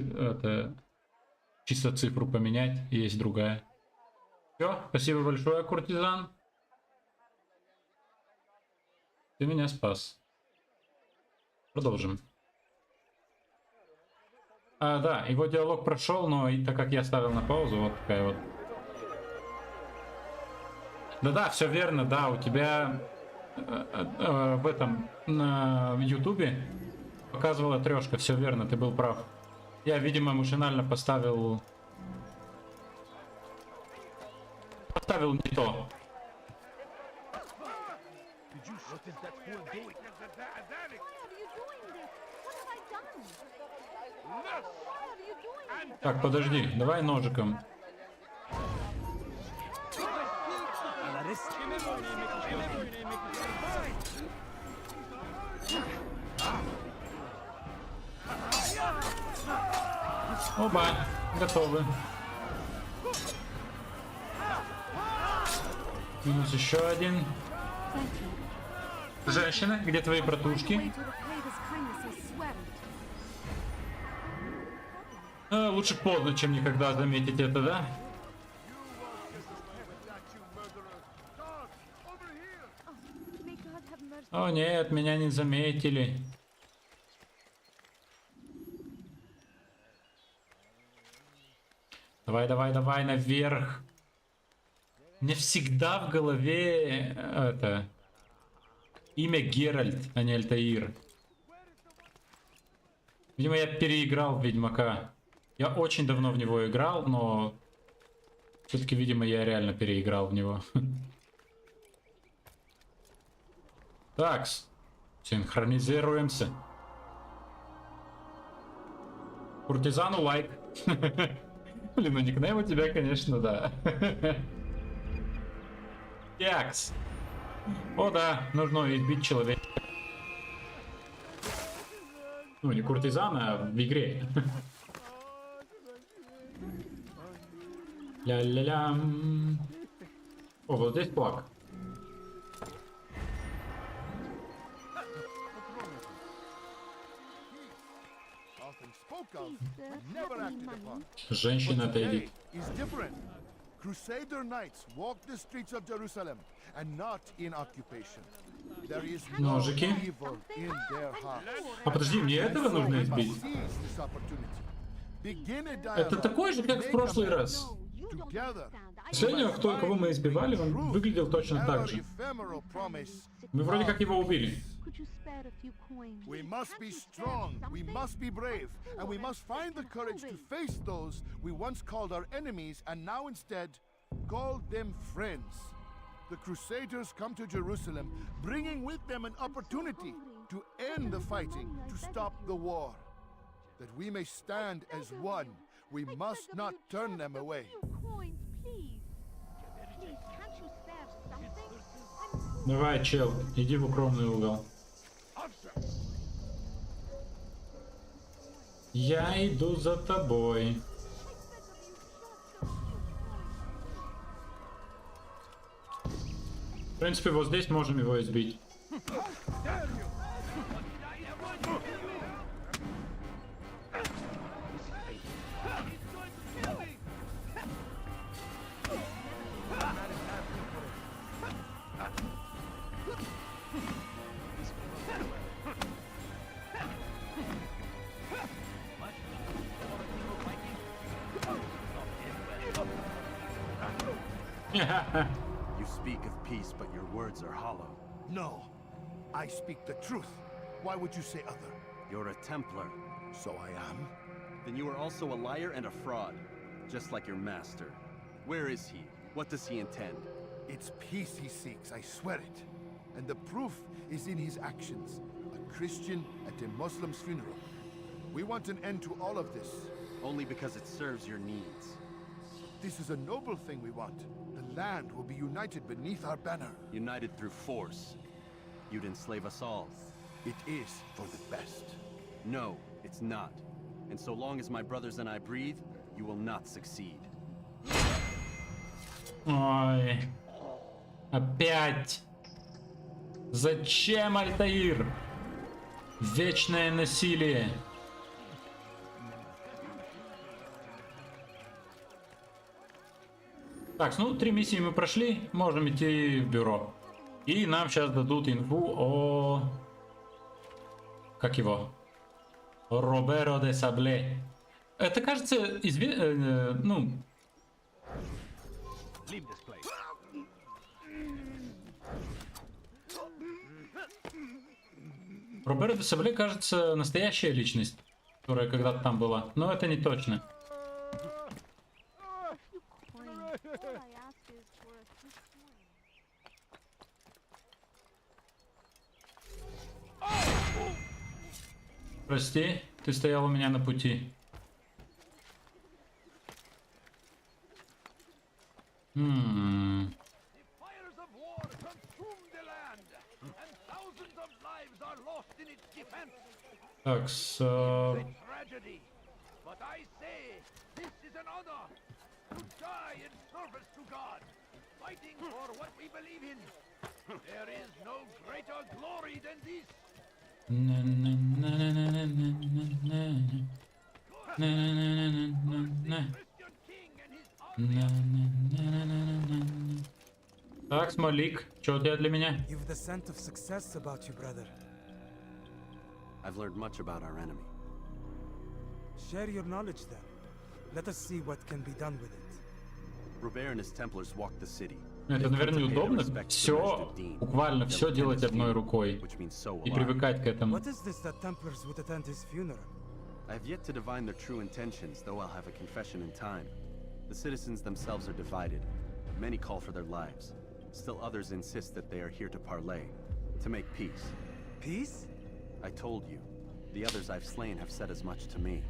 чисто цифру поменять, есть другая. Все, спасибо большое, куртизан. Ты меня спас. Продолжим. Да, его диалог прошел, но и так как я ставил на паузу, вот такая вот. Да, все верно, да, у тебя в этом на ютубе показывала 3, все верно, ты был прав. Я, видимо, машинально поставил не то. Так, подожди, давай ножиком. Оба, готовы. Минус еще один. Женщина, где твои братушки? Лучше поздно, чем никогда заметить это, да? О нет, меня не заметили. Давай, наверх. Мне всегда в голове это имя Геральт, а не Альтаир. Видимо, я переиграл в Ведьмака. Я очень давно в него играл, но все-таки, видимо, я реально переиграл в него. Так, синхронизируемся. Куртизану лайк. Блин, ну никнейм у тебя, конечно, да. Якс. О да, нужно избить человека. Ну, не куртизана, а в игре. Ля-ля-ля. О, вот здесь плак. Женщина отойдет. Crusader knights walk the streets of Jerusalem and not in occupation. There is no Ножики. evil in their hearts. А подожди, мне этого нужно избить? Seize this opportunity. Begin a Это dialogue. такой же, как в прошлый раз. Together. Последнего, кого мы избивали, он выглядел точно так же. Ephemeral promise. Мы вроде как его убили. We must be strong, we must be brave, and we must find the courage to face those we once called our enemies and now instead call them friends. The Crusaders come to Jerusalem, bringing with them an opportunity to end the fighting, to stop the war. That we may stand as one, we must not turn them away. Давай, чел, иди в укромный угол. Я иду за тобой. В принципе, вот здесь можем его избить. You speak of peace, but your words are hollow. No, I speak the truth. Why would you say other? You're a Templar. So I am. Then you are also a liar and a fraud, just like your master. Where is he? What does he intend? It's peace he seeks, I swear it. And the proof is in his actions. A Christian at a Muslim's funeral. We want an end to all of this. Only because it serves your needs. This is a noble thing we want. The land will be united beneath our banner. United through force. You'd enslave us all. It is for the best. No, it's not. And so long as my brothers and I breathe, you will not succeed. Ой. Опять. Зачем, Альтаир? Вечное насилие. Так, ну 3 миссии мы прошли, можем идти в бюро. И нам сейчас дадут инфу о... Как его? Роберо де Сабле. Это, кажется, ну... Роберо де Сабле, кажется, настоящая личность, которая когда-то там была. Но это не точно. Прости, ты стоял у меня на пути. Так, Так, Смолик, что у тебя для меня? You've the scent of success about you, brother. I've learned much about our enemy. Share your knowledge then. Let us see what can be done with it. Robert and his Templars walked the city. Это, наверное, удобно. Все, буквально все делать одной рукой и привыкать к этому. What is this that Templars would attend his funeral? I have yet to divine their true intentions, though I'll have a confession in time. The citizens themselves are divided. Many call for their lives. Still others insist that they are here to parley, to make peace. Peace? I told you. The others I've slain have said as much to me.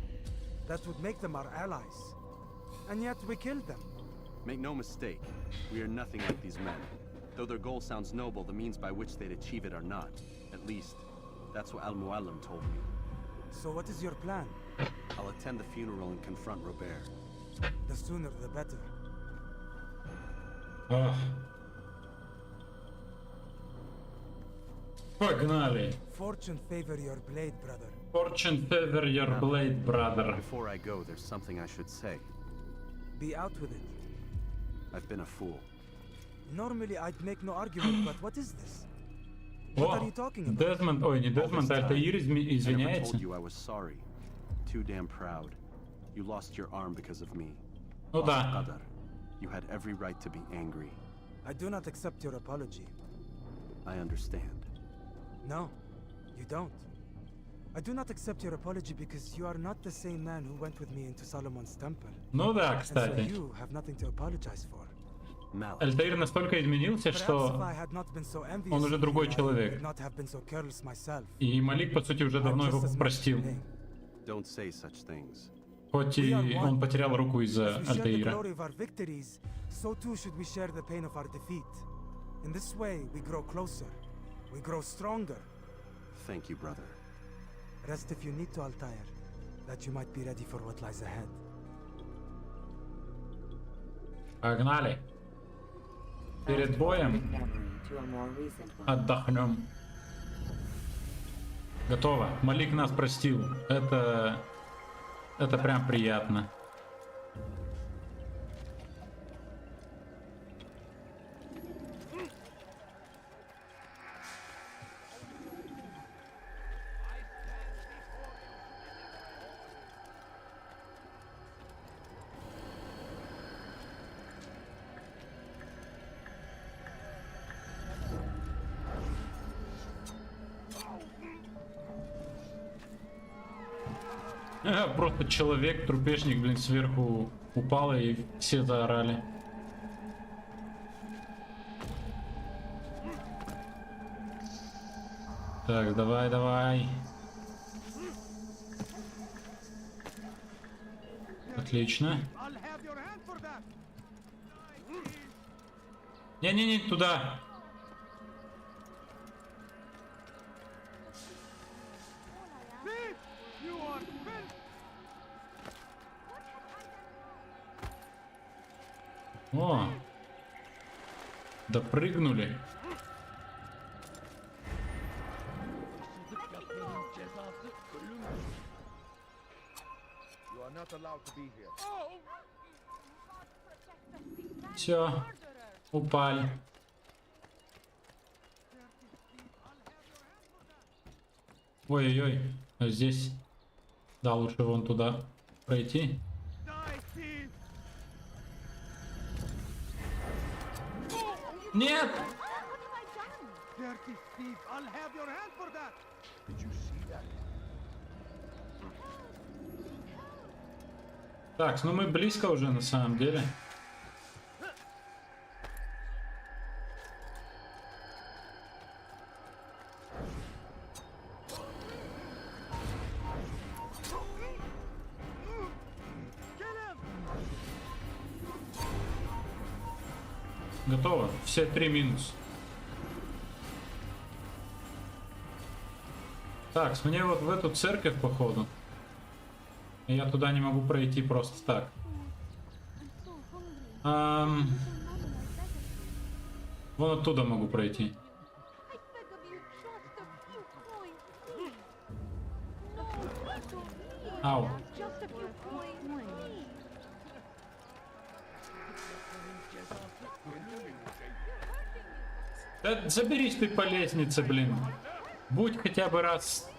That would make them our allies. And yet we killed them. Make no mistake, we are nothing like these men. Though their goal sounds noble, the means by which they'd achieve it are not. At least, that's what Al-Muallim told me. So what is your plan? I'll attend the funeral and confront Robert. The sooner the better. Погнали. Fortune favor your blade, brother. Fortune favor your blade, brother. Before I go, there's something I should say. Be out with it. I've been a fool. Normally I'd make no argument, but what is this? What О, are you talking about? Дезмонд, ой, не Дезмонд, а Альтаир I never извиняется. told you I was sorry. Too damn proud. You lost your arm because of me. Ну да. Qadar. You had every right to be angry. I do not accept your apology. I understand. No, you don't. I do not accept your apology because you are not the same man who went with me into Solomon's temple. Ну да, And so кстати. you have nothing to apologize for. Альтаир настолько изменился, что он уже другой человек. И Малик, по сути, уже давно его простил. Don't say such things. Хоть и он потерял руку из-за Альтаира. So too should we share the pain of our defeat. In this way, we grow closer. We grow stronger. Thank you, brother. Rest if you need to, Altair, that you might be ready for what lies ahead. Погнали. Перед боем отдохнем. Готово. Малик нас простил. Это прям приятно. Просто человек, трупешник, блин, сверху упал и все заорали. Так, давай, давай. Отлично. Не-не-не, туда. О, допрыгнули. Все, упали. Ой-ой-ой, а здесь, да, лучше вон туда пройти. Нет! Так, ну мы близко уже на самом деле. Готово. Все 3 минус. Так, мне вот в эту церковь, походу. Я туда не могу пройти просто так. Вон оттуда могу пройти. Ау. Да заберись ты по лестнице, блин. Будь хотя бы раз.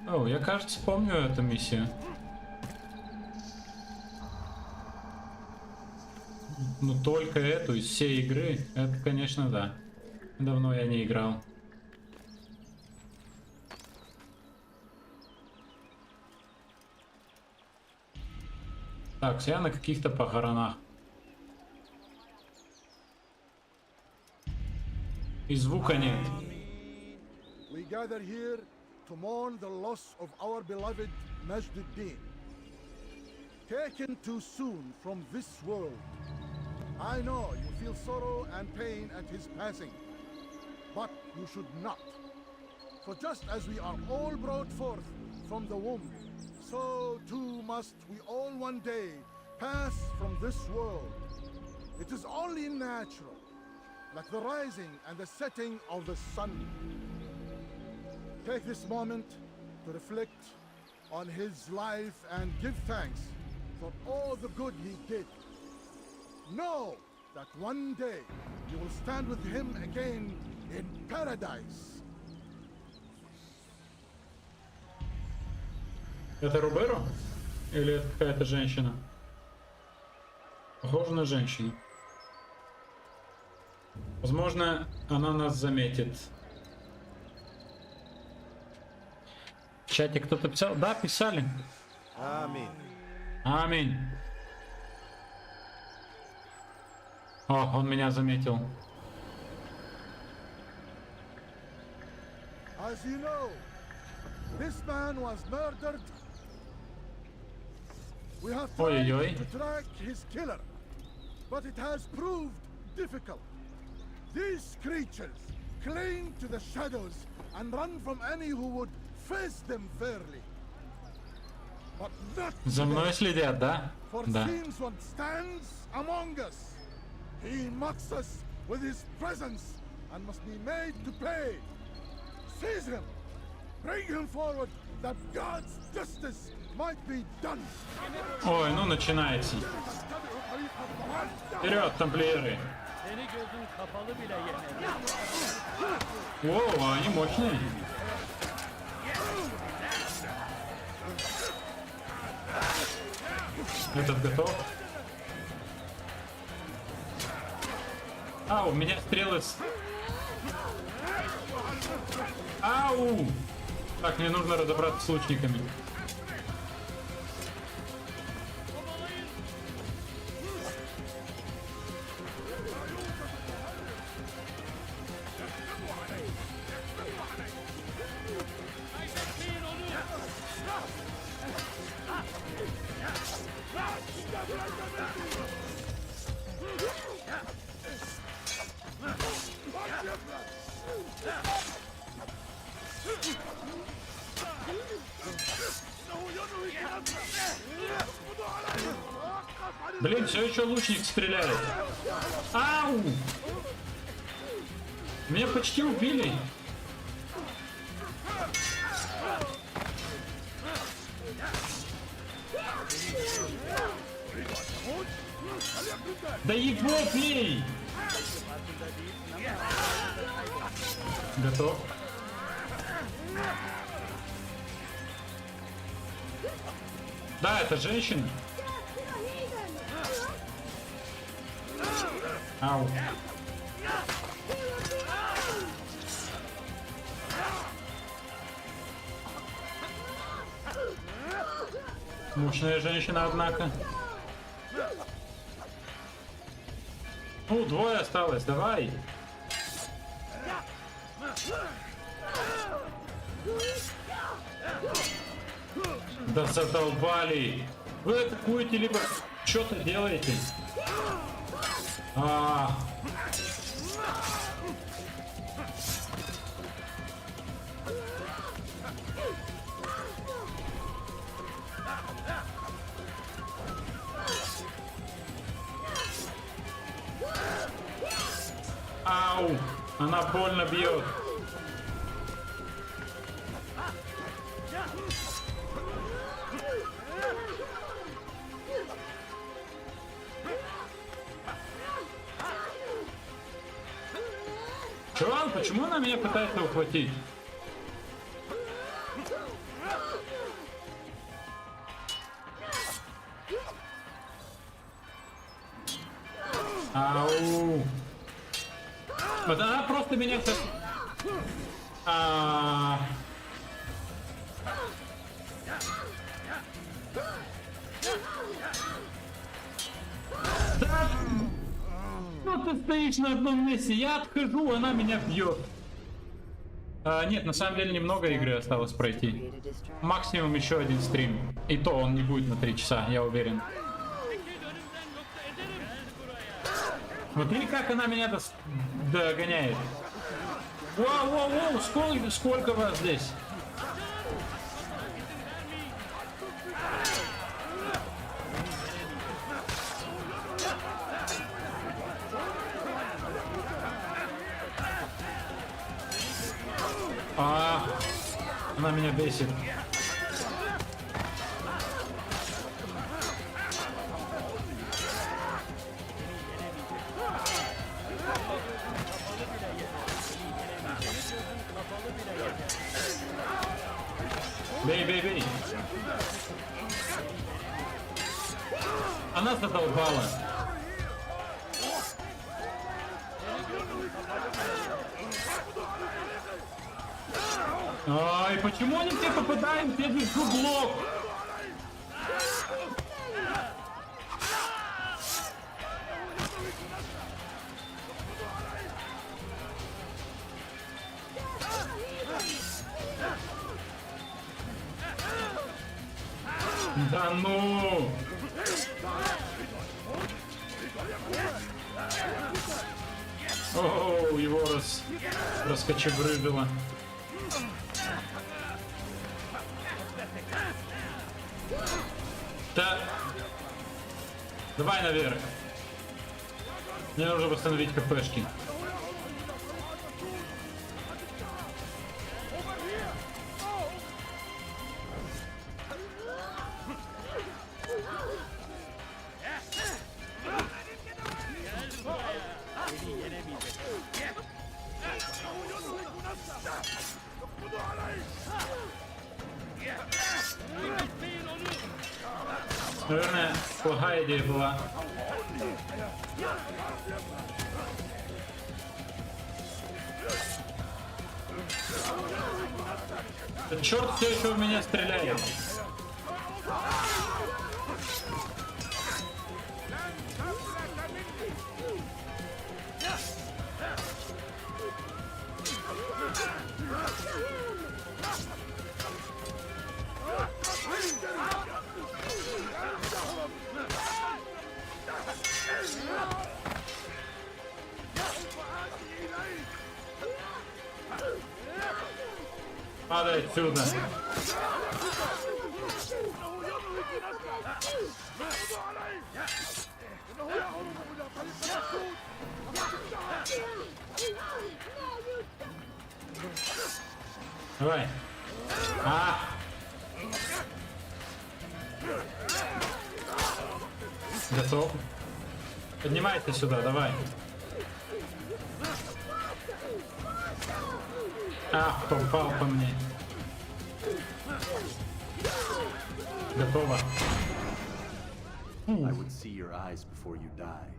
О, я, кажется, помню эту миссию. Ну только эту из всей игры, это, конечно, да. Давно я не играл. Так, я на каких-то похоронах. И звука нет. We gather here to mourn the loss of our beloved Majduddin, taken too soon from this world. I know you feel sorrow and pain at his passing, but you should not. For just as we are all brought forth from the womb, so too must we all one day pass from this world. It is only natural, like the rising and the setting of the sun. Take this moment to reflect on his life and give thanks for all the good he did. Know that one day you will stand with him again in paradise. Это Роберо? Или это какая-то женщина? Похоже на женщину. Возможно, она нас заметит. В чате кто-то писал? Да, писали. Аминь. Аминь. О, он меня заметил. As you know, this man was murdered. We have tried to track his killer, but it has proved difficult. These creatures cling to the shadows and run from any who would face them fairly. But not За мной следят, да? For Да. seems one stands among us. He mocks us with his presence and must be made to pay. Seize him. Bring him forward that God's justice might be done. Ой, ну начинается. Вперед, тамплиеры. Воу, они мощные. Этот готов. А, у меня стрелы с... Ау! Так, мне нужно разобраться с лучниками. Блин, все еще лучник стреляет. Ау! Меня почти убили. Да его бей! Готов. Да, это женщина. Ау. Мощная женщина, однако. Ну, двое осталось, давай. Да задолбали. Вы атакуете, либо что-то делаете. Ау! Она больно бьет. Чувак, почему она меня пытается ухватить? Ау! Вот она просто меня сейчас... Да! Ну ты стоишь на одном месте, я отхожу, она меня бьет. Нет, на самом деле немного игры осталось пройти. Максимум еще один стрим. И то он не будет на 3 часа, я уверен. Смотри, как она меня догоняет. Вау, сколько вас здесь? Она меня бесит. Бей, бей, бей. Она задолбала. Ай, почему они все попадаем через углов? Да ну! О, его раскочеврыжило. Да. Давай наверх. Мне нужно восстановить хпшки. Наверное, плохая идея была. Да черт все еще в меня стреляет. Падай отсюда. Давай. Готов. Поднимайся сюда, давай. Попал по мне. Готово. I would see your eyes before you die.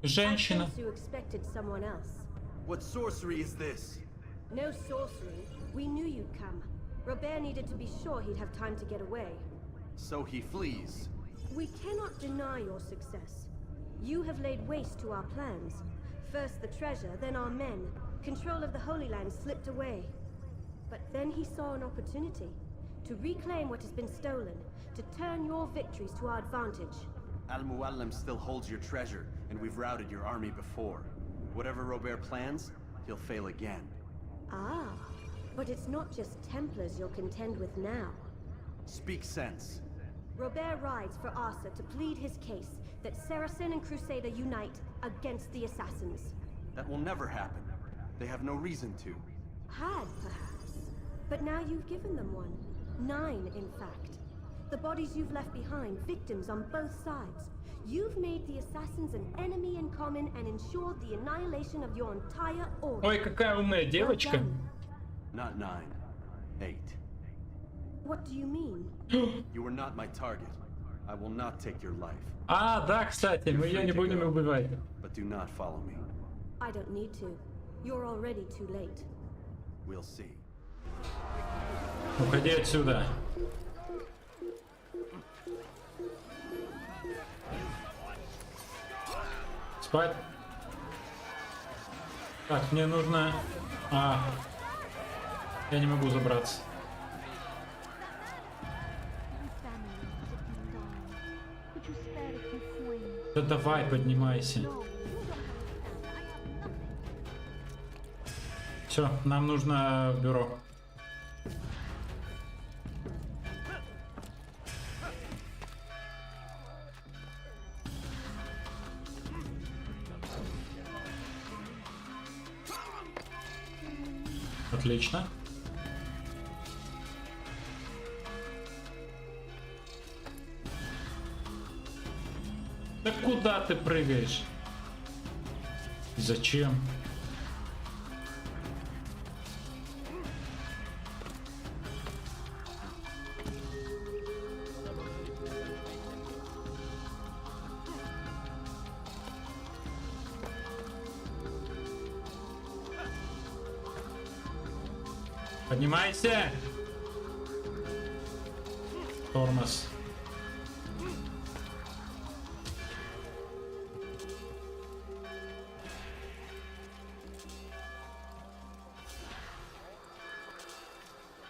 Женщина. You expected someone else. What sorcery is this? No sorcery. We knew you'd come. Robert needed to be sure he'd have time to get away. So he flees. We cannot deny your success. You have laid waste to our plans. First the treasure, then our men. Control of the Holy Land slipped away. But then he saw an opportunity to reclaim what has been stolen, to turn your victories to our advantage. Al-Muallim still holds your treasure, and we've routed your army before. Whatever Robert plans, he'll fail again. But it's not just Templars you'll contend with now. Speak sense. Robert rides for Arsa to plead his case that Saracen and Crusader unite against the Assassins. That will never happen. They have no reason to. Had, perhaps. But now you've given them one. 9, in fact. The bodies you've left behind, victims on both sides. You've made the Assassins an enemy in common and ensured the annihilation of your entire order. Ой, какая умная девочка. Not 9. 8. What do you mean? You were not my target. I will not take your life. Да, кстати, мы ее не будем убивать. But do not follow me. I don't need to. You're already too late. We'll see. Уходи отсюда. Спать. Так, мне нужно... я не могу забраться. Да давай, поднимайся. Все, нам нужно в бюро. Отлично. Да куда ты прыгаешь? Зачем? Поднимайся! Тормоз.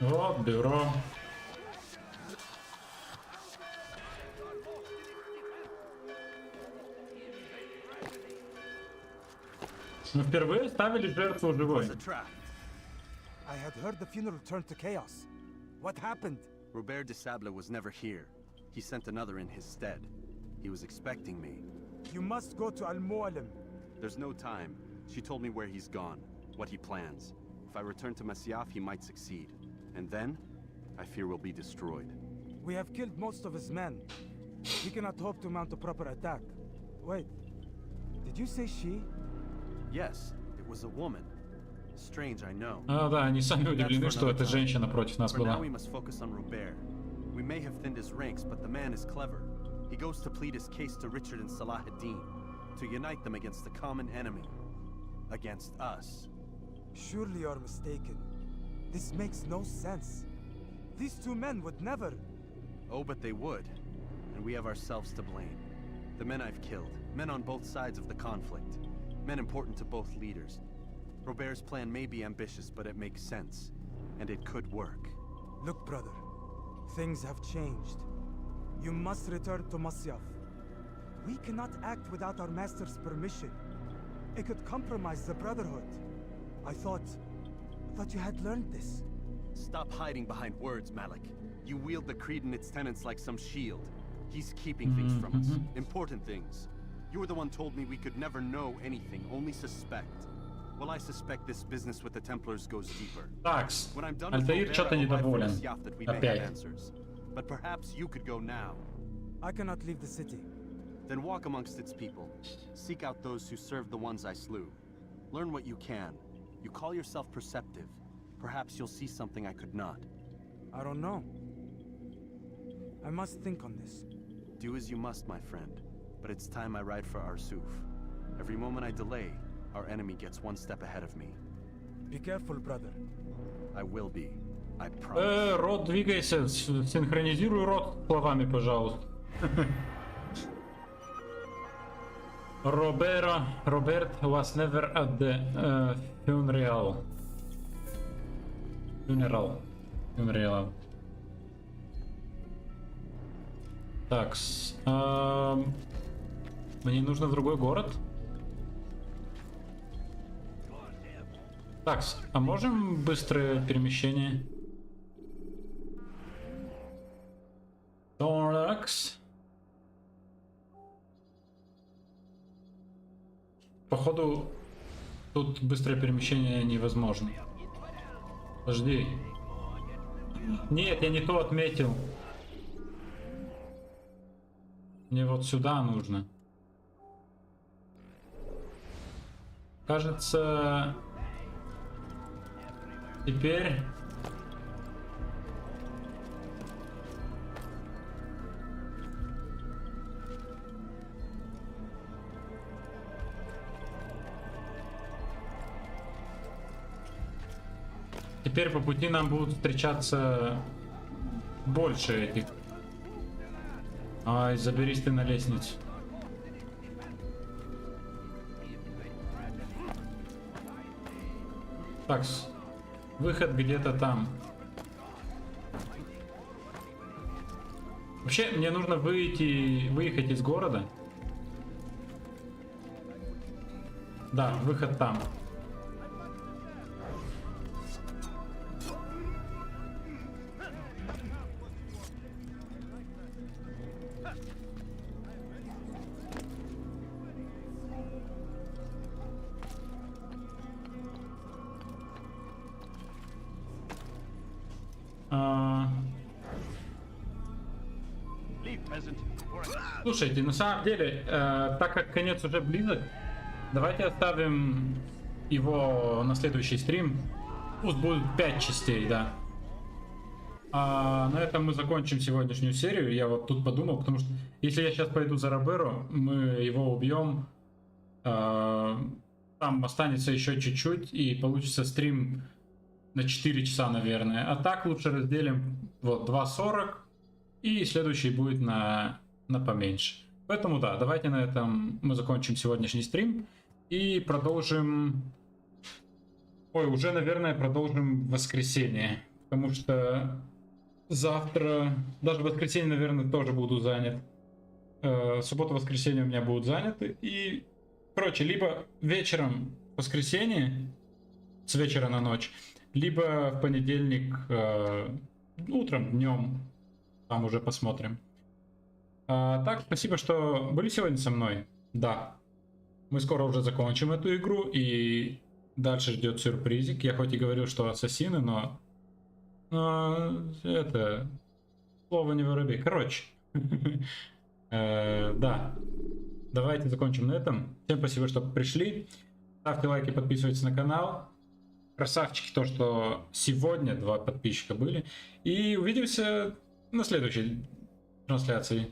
Вот бюро. Мы впервые ставили жертву живой. I had heard the funeral turned to chaos. What happened? Robert de Sable was never here. He sent another in his stead. He was expecting me. You must go to Al-Mu'alim. There's no time. She told me where he's gone, what he plans. If I return to Masyaf, he might succeed. And then, I fear we'll be destroyed. We have killed most of his men. He cannot hope to mount a proper attack. Wait, did you say she? Yes, it was a woman. Strange, I know. А, да, они сами удивлены, что эта женщина против нас For была. now we must focus on Robert. We may have thinned his ranks, but the man is clever. He goes to plead his case to Richard and Salah ad-Din, to unite them against the common enemy. Against us. Surely you're mistaken. This makes no sense. These two men would never... Oh, but they would. And we have ourselves to blame. The men I've killed, men on both sides of the conflict. Men important to both leaders. Robert's plan may be ambitious, but it makes sense. And it could work. Look, brother. Things have changed. You must return to Masyaf. We cannot act without our master's permission. It could compromise the Brotherhood. I thought you had learned this. Stop hiding behind words, Malik. You wield the creed and its tenets like some shield. He's keeping things from us. Important things. You were the one told me we could never know anything, only suspect. Well, I suspect this business with the Templars goes deeper. Такс. When I'm done with Альтаир Robert, что-то I'll arrive недоволен. from Masyaf that we may have Опять. answers. But perhaps you could go now. I cannot leave the city. Then walk amongst its people. Seek out those who served the ones I slew. Learn what you can. You call yourself perceptive. Perhaps you'll see something I could not. I don't know. I must think on this. Do as you must, my friend. But it's time I ride for Arsuf. Every moment I delay, our enemy gets one step ahead of me. Be careful, brother. I will be. I promise. Рот, двигайся. Синхронизируй рот словами, пожалуйста. Robert was never at the funeral. Так, мне нужно в другой город. Так, а можем быстрое перемещение? Такс. Походу, тут быстрое перемещение невозможно. Подожди. Нет, я не то отметил. Мне вот сюда нужно. Кажется, теперь... Теперь по пути нам будут встречаться больше этих. Ай, заберись ты на лестницу. Так, выход где-то там. Вообще, мне нужно выехать из города. Да, выход там. Слушайте, на самом деле, так как конец уже близок, давайте оставим его на следующий стрим. Пусть будет 5 частей, да. На этом мы закончим сегодняшнюю серию. Я вот тут подумал, потому что если я сейчас пойду за Роберу, мы его убьем. Там останется еще чуть-чуть, и получится стрим на 4 часа, наверное. А так лучше разделим вот 2:40, и следующий будет на поменьше. Поэтому да, давайте на этом мы закончим сегодняшний стрим и продолжим. Ой, уже, наверное, продолжим в воскресенье, потому что завтра, даже в воскресенье, наверное, тоже буду занят. Суббота, воскресенье у меня будут заняты. И, короче, либо вечером в воскресенье, с вечера на ночь, либо в понедельник утром, днем, там уже посмотрим. Так, спасибо, что были сегодня со мной. Да, мы скоро уже закончим эту игру, и дальше ждет сюрпризик. Я хоть и говорил, что ассасины, но это слово не воробей. Короче, да, давайте закончим на этом. Всем спасибо, что пришли. Ставьте лайки, подписывайтесь на канал. Красавчики, то, что сегодня 2 подписчика были. И увидимся на следующей трансляции.